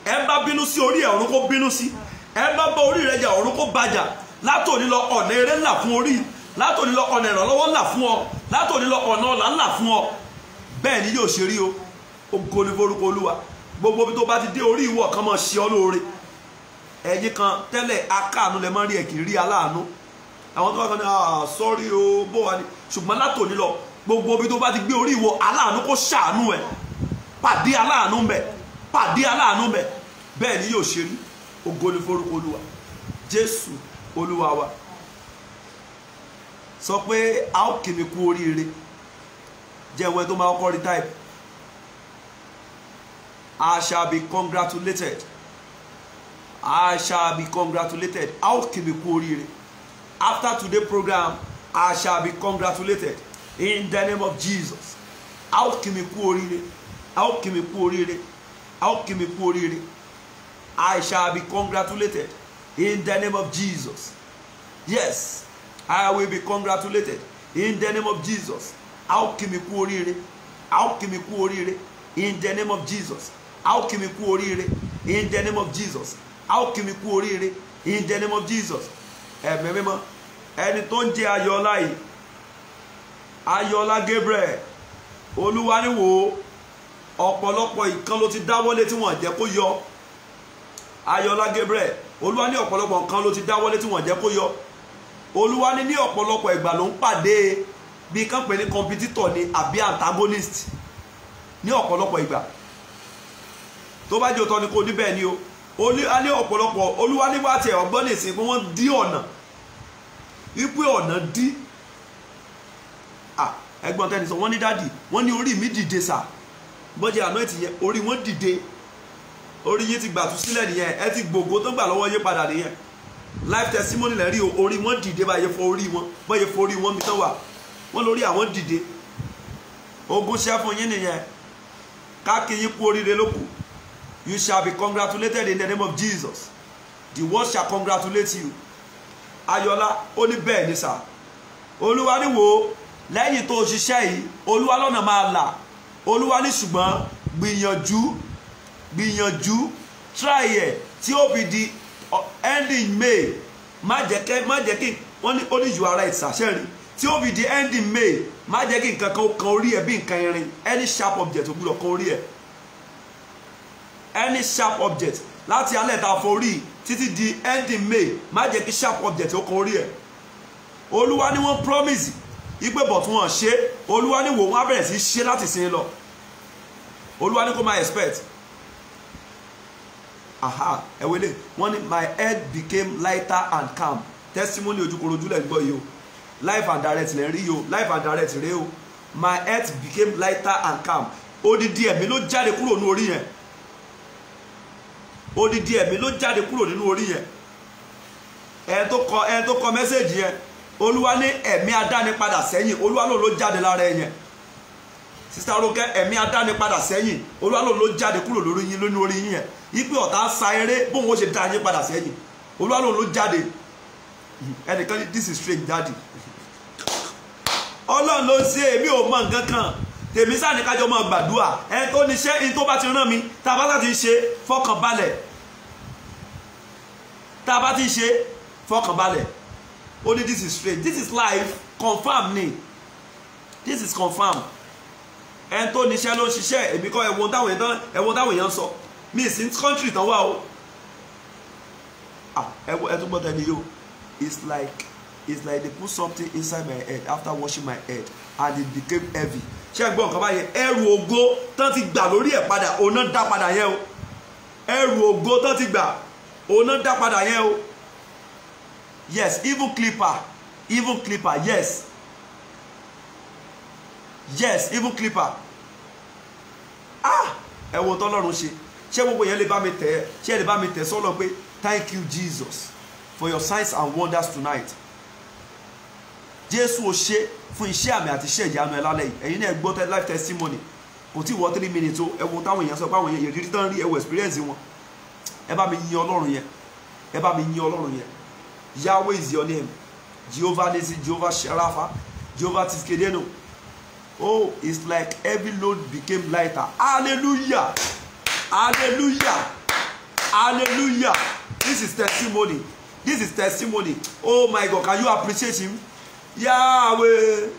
Ẹ bá bínú sí orí ọ̀run kó bínú sí. Ẹ bá bá orí rẹ jà ọ̀run kó bàjà. Látòrí lọ ọ̀nà eré ńlá fún orí. Látòrí lọ ọ̀nà ìrànlọ́wọ́ ńlá fún ọ. Látòrí lọ ọ̀nà ọ̀là ńlá fún ọ. Bẹ́ẹ̀ ni yóò ṣe rí o. Ògo ni forúkọ Olúwa. Gbogbo bí tó bá ti dé orí ìwọ kan máa ṣe ọ lóore. Ẹ̀yin kan tẹ́lẹ̀ akáàánú lẹ máa rí ẹ̀ kì í rí aláàánú. Àwọn tó bá kan ní sọ́rí o bó wa ni. Ṣùgbọ́n látòní lọ gbogbo bí tó bá ti gbé orí ìwọ aláàánú kó ṣàánú ẹ̀. Pàdé aláàánú mbẹ̀, pàdé aláàánú mbẹ̀. Bẹ́ẹ̀ ni yóò ṣe rí. Ògo ni forúkọ Olúwa. Jésù Olúwa wa. Sọ pé a ó kí mi kú oríire. Jẹ́ ìwé tó máa kọ́ rí táìpù. I shall be congratulated. I shall be congratulated. How can we kú oríire? After today's program, I shall be congratulated in the name of Jesus. How can we kú oríire? How can we kú oríire? How can we kú oríire? I shall be congratulated in the name of Jesus. Yes, I will be congratulated in the name of Jesus. How can we kú oríire? How can we kú oríire? In the name of Jesus. How can we kú oríire? In the name of Jesus. How can we kú oríire? In the name of Jesus. Ẹ̀mí mímọ́, ẹni tó ń jẹ́ Ayọ̀ọ́lá yìí, Ayọ̀ọ́lá Gabriel, Olúwa ní wò ó, ọ̀pọ̀lọpọ̀ nǹkan ló ti dáwọ́lé tí wọ́n jẹ́ kó yọ. Ayọ̀ọ́lá Gabriel, Olúwa ní ọ̀pọ̀lọpọ̀ nǹkan ló ti dáwọ́lé tí wọ́n jẹ́ kó yọ. Olúwa ní ọ̀pọ̀lọpọ̀ ìgbà ló ń pàdé bí kán pè ní competitor ni àbí antagonist ní ọ̀pọ̀lọpọ̀ ìgbà. Tó bá jẹ́ òótọ́ ni kò ní bẹ́ẹ̀ ni o. Olúwa ní ọ̀pọ̀lọpọ̀, Olúwa nígbà tí ọgbọ́n nìsín pé wọ́n dí ọ̀nà, wípé ọ̀nà dí. Ẹgbọ́n tẹ́ni sọ, wọ́n ní dádì, wọ́n ní orí mi dìde sà. Bọ́jẹ́ àná ti yẹn, orí wọn dìde. Orí yín ti gbàtú sílẹ̀ nìyẹn, ẹ ti gbogbo tó gbà lọ́wọ́ yín padà nìyẹn. Life testimony lẹ́rí orí wọn dìde báyé fọ orí wọn, bọ́yẹ fọ orí wọn mi tán wà. Wọ́n lórí àwọn dìde. Ogun ṣẹ́ fún yín nìyẹn. Káàkiri yín kú oríire ló kù. You shall be congratulated in the name of Jesus. The world shall congratulate you. Ayọ̀ọ́lá, ó ní bẹ́ẹ̀ ni sà. Olúwa ní wò ó, lẹ́yìn tó ṣiṣẹ́ yìí, Olúwa lọ́nà máa là. Olúwa ní ṣùgbọ́n gbìyànjú try ẹ̀ tí ó fi di ending May. Má jẹ́ kí wọ́n ní ó ní you are right sàṣẹ́rin. Tí ó fi di ending May, má jẹ́ kí nǹkan kan orí ẹ̀ bí nǹkan irin. Any sharp object ó gbúdọ̀ kan orí ẹ̀. Any sharp object láti alẹ́ ta forí títí di ending May, má jẹ́ kí sharp object ó kan orí ẹ̀. Olúwa ní wọ́n promise ìpè bọ̀ tún wọ́n ṣe. Olúwa ní wò wọ́n á bẹ̀rẹ̀ sí ṣe láti sin lọ. Olúwa ní kó máa expect. Ẹ̀wẹ̀lẹ̀ wọ́n ní my head became lighter and calm. Testimony ojúkorojú lẹ́ gbọ́ yìí o. Life and direct lẹ́ rí yìí o. Life and direct rèé o. My head became lighter and calm. Odidi ẹ̀mí ló jáde kúrò ní orí yẹn. Odidi ẹ̀mí ló jáde kúrò nínú orí yẹn. Ẹ tó kọ mẹ́sẹ̀jì yẹn, Olúwa ní ẹ̀mí adánipadà sẹ́yìn, Olúwa ló jáde lára ẹ yẹn. Sister Ronke, ẹ̀mí adánipadà sẹ́yìn, Olúwa ló jáde kúrò lórí yín lónìí orí yín yẹn. Ipe ọ̀tá sa eré bóun ó ṣe dá yín padà sẹ́yìn, Olúwa ló jáde. Ẹnìkan ní this is strange daddy. Ọlọ́run ló ṣe, èmi ò mọ nǹkan kan. Tèmi sáà ní kájọ máa gbàdúrà. Ẹni tó níṣẹ́, ẹni tó bá ti rán mi, tá a bá ti ṣe fọkànbalẹ̀. Tá a bá ti ṣe fọkànbalẹ̀. Ó ní this is strange. This is life. Confirm ni. This is confirm. Ẹni tó níṣẹ́ ló ń ṣiṣẹ́. Èmi kọ́ ẹ̀wọ̀n táwọn èèyàn sọ. Mi sí country tán wà o. Ẹ tún gbọ́dọ̀ ẹni yóò. It's like they put something inside my head after washing my head and it became heavy. Ṣé gbọ́ nǹkan báyẹn? Ẹrù ògo tán ti gbà lórí ẹ̀ padà, òun náà dá padà yẹn o. Ẹrù ògo tán ti gbà, òun náà dá padà yẹn o. Yes, even clipper, yes. Yes, even clipper. Ẹ wo tọ́lọ́run ṣe. Ṣé gbogbo yẹn lè bá mi tẹ̀? Ṣé ẹ lè bá mi tẹ̀ sọ́lọ́ pé thank you Jesus for your signs and wonders tonight. Jésù ò ṣe fún iṣẹ́ àmì àti iṣẹ́ ìyanu ẹ lálẹ́ yìí. Ẹ̀yin náà gbọ́ life testimony. Kò tí wọ 3 minutes o. Ẹ wo táwọn èèyàn sọ pé àwọn èèyàn ìrírí tán rí ẹ wo experience wọn. Ẹ bá mi yin Ọlọ́run yẹn. Ẹ bá mi yin Ọlọ́run yẹn. Yahweh is your name. Jehovah Nisi, Jehovah Sharafa, Jehovah Tiskedeno. Oh, it's like every load became lighter. Hallelujah. Hallelujah. Hallelujah. This is testimony. This is testimony. Oh my God, can you appreciate him? Yahweh.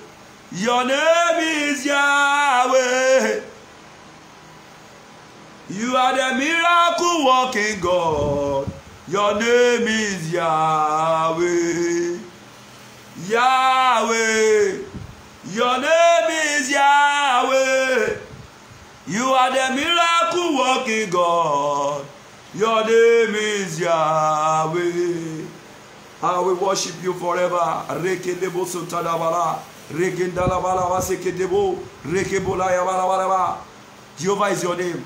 Your name is Yahweh. You are the miracle working God. Your name is Yahweh. Yahweh. Your name is Yahweh. You are the miracle working God. Your name is Yahweh. I will worship you forever. Rekedebo sotadabala. Regendalabala wasekedebo. Rekebola yabalabala. Jehovah is your name.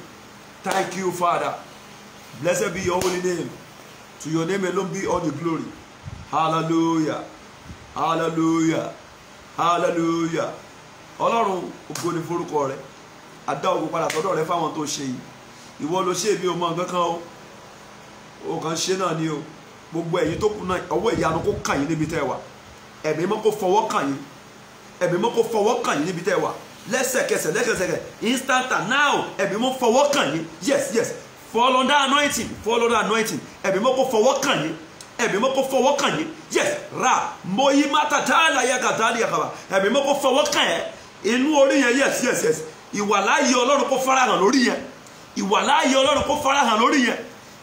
Thank you, Father. Blessed be your holy name. To your name alone be all the glory. Hallelujah. Hallelujah. Hallelujah. Ọlọ́run ògo ni forúkọ rẹ̀. Adá ògo padà sọ́dọ̀ rẹ̀ fáwọn tó ṣe yìí. Ìwọ ló ṣe èmi ò mọ nǹkan kan o. O kàn ṣe náà ni o. Gbogbo ẹ̀yin tó kù náà ọwọ́ ìyanu kó kàn yín níbi tẹ́ wà. Ẹ̀mí mọ́ kó fọwọ́ kàn yín. Ẹ̀mí mọ́ kó fọwọ́ kàn yín níbi tẹ́ wà. Lẹ́sẹ̀kẹsẹ̀ instant and now ẹ̀mí mọ́ fọwọ́ kàn yín. Yes. Fall under anointing. Ẹ̀mí mọ́ kó fọwọ́ kàn yín. Ẹ̀mí mọ́ kó fọwọ́ kàn yín. Yes. Ra moyi matata la yakata yakaba. Ẹ̀mí mọ́ kó fọwọ́ kàn yín. Inú orí yẹn yes. Ìwàláyé Ọlọ́run kó farahàn lórí yẹn. Ìwàláyé Ọlọ́run kó farahàn lórí yẹn.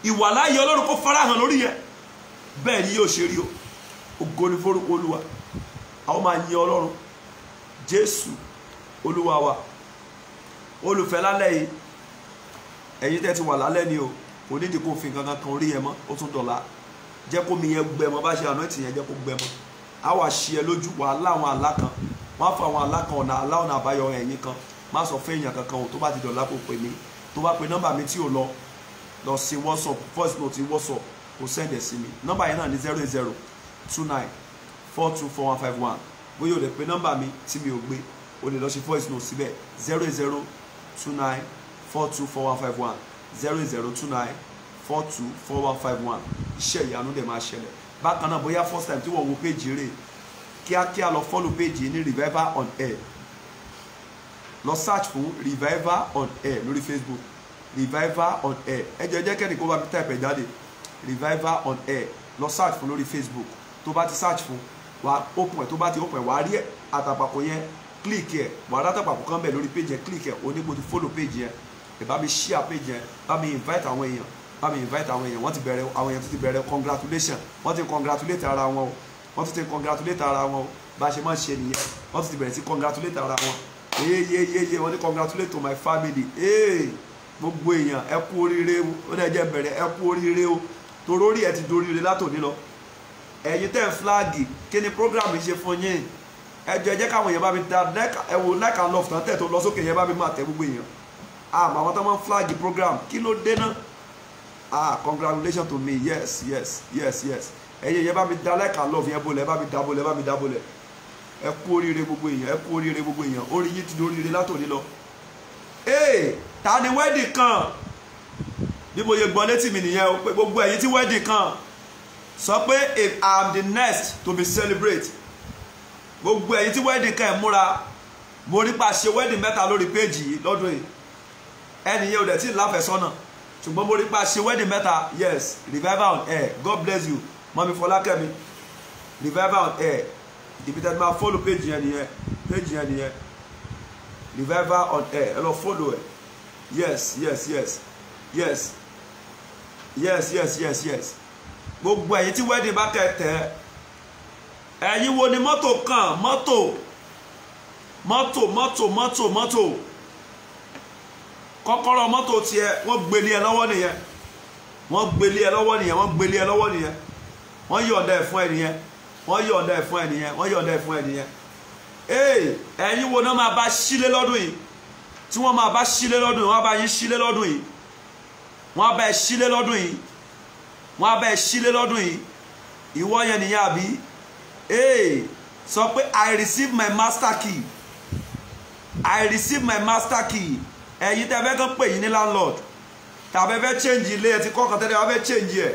Ìwàláyé Ọlọ́run kó farahàn lórí yẹn. Bẹ́ẹ̀ ni yóò ṣe rí o. Ògo ni forúkọ Olúwa. Àwọn máa yin Ọlọ́run. Jésù Olúwa wa. Olùfẹ́ lálẹ́ yìí. Ẹ̀yin tẹ́ ti wà lálẹ́ ni o. Kò nídìí kó fi nǹkan kan orí yẹn mọ́. Ó tún dọ̀la. Jẹ́ kó mi yẹn gbẹ mọ́ bá ṣe anointing yẹn jẹ́ kó gbẹ mọ́. A wà ṣí ẹ lójú wàhálà àwọn àlá kan. Wọ́n á fa àwọn àlá kan ọ̀nà àbáyọ ẹ̀yìn kan. Má sọ fún èèyàn kankan o tó bá ti dọ̀la kó pè mí. Tó bá pe nọ́mbà mi tí ò lọ sí WhatsApp voice note WhatsApp kò send ẹ̀ sí mi. Nọ́mbà yẹn náà ní 08029424151. Bóyá o lè pe nọ́mbà mi tí mi ò gbé o lè lọ sí voice note síbẹ̀ 08029424151 08029424151. Iṣẹ́ ìyanu dẹ̀ máa ṣẹlẹ̀. Bákan náà bóyá first time tí wọ́n wo péjì rẹ̀ kíákíá lọ follow péjì ní Revival on Air. Lọ search fún Revival on Air lórí Facebook. Revival on Air. Ẹ jẹ́ kẹ́ni kó bá mi type ẹ̀ jáde. Revival on Air. Lọ search fún lórí Facebook. Tó bá ti search fún wàá open ẹ̀ tó bá ti open ẹ̀ wàá rí àtàpàkò yẹn click ẹ̀ wàá rí àtàpàkò kan bẹ̀ lórí page yẹn click ẹ̀ onígbò ti follow page yẹn. Ẹ bá mi share page yẹn. Bá mi invite àwọn èèyàn. Wọ́n ti bẹ̀rẹ̀ àwọn èèyàn tó ti bẹ̀rẹ̀ congratulation. Wọ́n ti congratulate ara wọn o. Wọ́n ti congratulate ara wọn o. Bá a ṣe máa ń ṣe nìyẹn. Wọ́n ti bẹ̀rẹ̀ sí congratulate ara wọn. Yeye wọ́n ní congratulate to my family. Gbogbo èèyàn ẹ kú oríire o. Ó dẹ̀ jẹ́ bẹ̀rẹ̀ ẹ kú oríire o. Torí orí ẹ ti doríire látòní lọ. Ẹ̀yin tẹ́ ń flagi kí ni program ṣe fún yín. Ẹ jẹ́ káwọn èèyàn bá mi da ẹ wo like and love tán tẹ̀ tó lọ sókè yẹn bá mi máa tẹ gbogbo èèyàn. Àwọn tó máa ń flagi program kí ló dé náà. Congratulations to me. Yes. Ẹ̀yin yẹn bá mi da like and love yẹn bolẹ̀ bá mi da bolẹ̀. Ẹ kú oríire gbogbo èèyàn. Orí yín ti doríire látòní lọ. Ta ni wedding kan? Bí mo yẹ gbọ́ létí mi nìyẹn o pé gbogbo ẹ̀yin tí wedding kan sọ pé if I am the next to be celebrate. Gbogbo ẹ̀yin tí wedding kan ẹ̀ múra. Mo rí pa ṣe wedding mẹ́ta lórí péjì yìí lọ́dún yìí. Ẹnìyẹn ò dẹ̀ tí ì láfẹ̀sọ́nà. Ṣùgbọ́n mo rí pa ṣe wedding mẹ́ta. Yes, Revival on Air. God bless you. Mọ́mí Fọlákẹ́mi. Revival on Air. Ibi tẹ́ máa follow page yẹn nìyẹn. Revival on Air. Ẹ lọ follow ẹ̀. Yes. Gbogbo ẹ̀yin tí wedding bá kẹ̀tẹ̀. Ẹ̀yin wo ni mọ́tò kan? Mọ́tò. Kọ́kọ́rọ́ mọ́tò tiẹ̀ wọ́n gbélé ẹ lọ́wọ́ nìyẹn. Wọ́n yọ̀ǹda ẹ̀ fún ẹ nìyẹn. Ẹ̀yin wo náà máa bá sílé lọ́dún yìí? Tí wọ́n máa bá sílé lọ́dún yìí, wọ́n bá yín sílé lọ́dún yìí. Wọ́n bá ẹ sílé lọ́dún yìí. Ìwọ yẹn nìyẹn àbí? Sọ pé I receive my master key. Ẹ̀yin tẹ́ fẹ́ kàn pè yín ní landlord. Tàbí fẹ́ change ilé ẹ ti kọ́kàn tẹ́lẹ̀ wá fẹ́ change ẹ̀.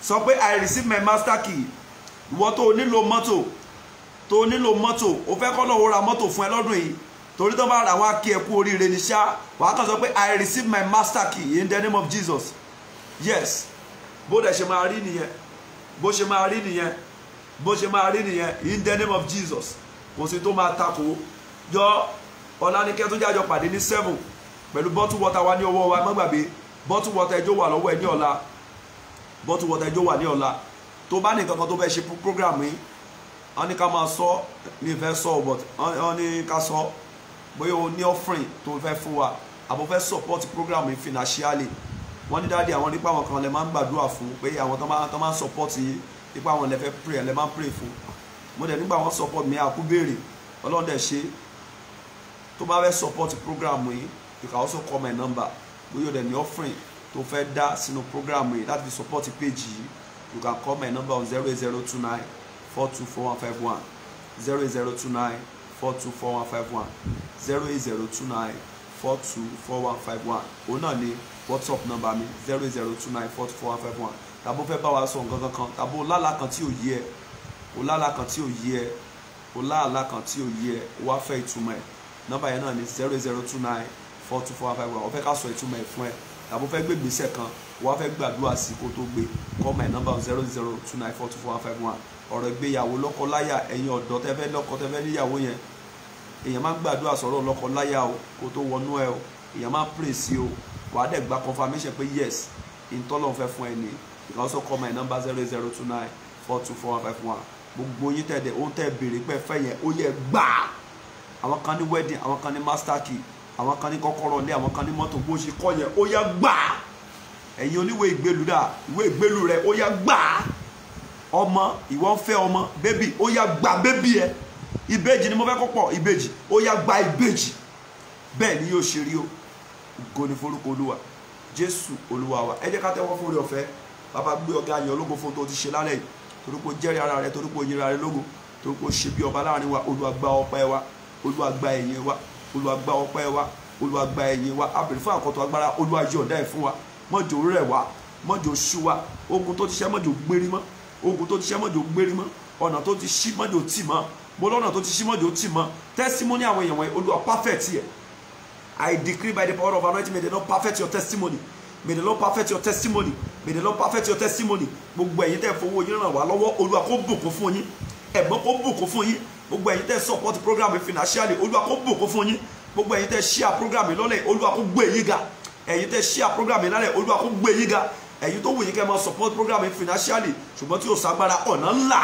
Sọ pé I receive my master key. Ìwọ tó nílò mọ́tò. O fẹ́ kọ́ lọ́wọ́ ra mọ́tò fún ẹ lọ́dún yìí. Torí tó bá ra wá kí ẹ kú oríire ní ṣá. Wàá kàn sọ pé I receive my master key in the name of Jesus. Yes. Bó dẹ̀ ṣe máa rí nìyẹn. In the name of Jesus. Kò sí tó máa takò. Jọ Ọláníkẹ́ tó jájọ pàdé ní 7 pẹ̀lú bottle water wa ní ọwọ́ wa má gbàgbé bottle water ẹjọ́ wà lọ́wọ́ ẹ ní ọ̀la. Tó bá ní nǹkan kan tó fẹ́ ṣe program yìí wọ́n ní ká máa sọ ní ìfẹ́ sọ but wọ́n ní ká sọ bóyá o ní offering tó fẹ́ fún wa àbò fẹ́ support program yìí financially. Wọ́n ní dáadé àwọn nípa àwọn kan lè máa ń gbàdúrà fún pé àwọn tó máa ń support yìí nípa àwọn lè fẹ́ pray lè máa ń pray fún. Mo dẹ̀ nígbà wọ́n support mi àkú béèrè Ọlọ́run dẹ̀ ṣe. Tó bá fẹ́ support program yìí you can also call my number bóyá ọ̀dẹ̀ ní offering tó fẹ́ dá sínú program yìí láti fi support page yìí, you can call my number on 08029 424151 08029 424151 08029 424151. òun náà ni WhatsApp number mi 08029 424151. tàbó fẹ́ bá wa sọ nǹkan kan tàbó lálàá kan tí ò yé ẹ, o lálàá kan tí ò yé ẹ, o lálàá kan tí ò yé ẹ, o wá fẹ́ ìtumọ̀ ẹ̀, nọ́mbà yẹn náà ni 08029 424151. o fẹ́ ká sọ ìtumọ̀ ẹ̀ fún ẹ, tàbó fẹ́ gbé ìgbésẹ̀ kan, o wá fẹ́ gbàdúrà sí kó tó gbé, call my number 08029 424151. ọ̀rọ̀ ìgbéyàwó lọ́kọ-láyà, ẹ̀yin ọ̀dọ́ tẹ́ fẹ́ lọ́kọ tẹ́ fẹ́ níyàwó yẹn, èèyàn máa ń gbàdúrà sọ̀rọ̀ lọ́kọ-láyà o kó tó wọnú ẹ o, èèyàn máa ń pray sí o, wàá dẹ̀ gba confirmation pé yes ìtọ́lọ́ fẹ́ fún ẹ ní. you can also call my number 08029 424151. gbogbo yín tẹ̀dẹ̀ ó ń tẹ̀ béèrè pé fẹ́ yẹn ó yẹ gbà. àwọn kan ní wedding, àwọn kan ní master key, àwọn kan ní kọ́kọ́rọ́ ilé, àwọn kan ní mọ́tò, bó ṣe kọ́ yẹn ó yẹ gbà. ẹ̀yin oníwèé ìgbélu dà, ìwé ìgbélu rẹ̀ ó yẹ gbà. ọmọ ìwọ ń fẹ́ ọmọ bébì ó yá gba bébì ẹ, ìbejì ni mo fẹ́ kó pọ̀, ìbejì ó yá gba ìbejì. bẹ́ẹ̀ ni yóò ṣe rí o. ògo ni forúkọ Olúwa, Jésù Olúwa wa. ẹ jẹ́ ká tẹ́wọ́ fún oore ọ̀fẹ́. bàbá gbé ọ̀gá yẹn ológo fún tó ti ṣe lálẹ́ yìí, torí pé ó jẹ́rìí ara rẹ, torí pé ó yin ara rẹ lógo, torí pé ó ṣe bí ọba láàrin wa. Olúwa gba ọpẹ́ wa, Olúwa gba ẹ̀yìn wa, Olúwa gba ọpẹ́ wa, Olúwa gba ẹ̀yìn wa. a béèrè fún àkọ́tọ̀ agbára, Olúwa yọ̀ǹda ẹ̀ fún wa, mọ́jọ rẹ̀ wá, mọ́jọ ṣú wa, ogun tó ti ṣẹ́ mọ́jọ gbérí mọ́, ogun tó ti ṣẹ́ mọ́jọ gbérí mọ́, ọ̀nà tó ti ṣí mọ́jọ tì mọ́, mo lọ́nà tó ti ṣí mọ́jọ tì mọ́. testimony àwọn èèyàn wọ̀nyí Olúwa perfect yẹ. I decree by the power of anointing, may the Lord perfect your testimony. May the Lord perfect your testimony. May the Lord perfect your testimony. gbogbo ẹ̀yin tẹ́ fowó yín ràn wá lọ́wọ́, Olúwa kó bùkún fún yín. ẹ̀gbọ́n kó bùkún fún yín. gbogbo ẹ̀yin tẹ́ support program financially, Olúwa kó bùkún fún yín. gbogbo ẹ̀yin tẹ́ share program lọ́lẹ̀, Olúwa kó gbé yín ga. ẹ̀yin tẹ́ share program lálẹ́, Olúwa kó gbé yín ga. ẹ̀yin tó wù yín kẹ́ máa support program financially ṣùgbọ́n tí yóò sagbára, ọ̀nà ńlá,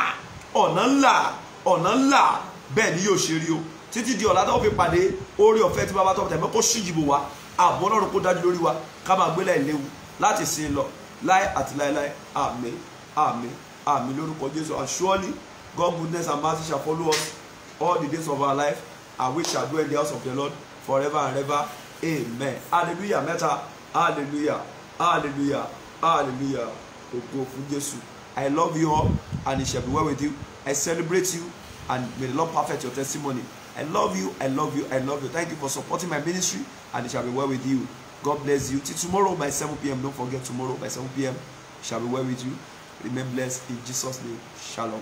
ọ̀nà ńlá, ọ̀nà ńlá. bẹ́ẹ̀ ni yóò ṣe rí o. títí di ọ̀la tó fi pàdé oore ọ̀fẹ́ tí bàbá tó tẹ̀mọ́ kó ṣíjìbò wa, ààbò Ọlọ́run kó dájú lórí wa, ká máa gbé láì léwu láti sin lọ láì àti láíláí. àmín, àmín, àmín lórúkọ Jésù. And surely God goodness and mercy shall follow us all the days of our life, and we shall dwell in the house of the Lord forever and ever. Amen. Hallelujah mẹ́ta. Hallelujah, hallelujah, hallelujah. Ògo fún Jésù. I love you all, and it shall be well with you. I celebrate you, and may the Lord perfect your testimony. I love you, I love you, I love you. Thank you for supporting my ministry, and it shall be well with you. God bless you. Till tomorrow by 7 p.m. Don't forget, tomorrow by 7 p.m. shall be well with you. Remain blessed in Jesus' name. Shalom.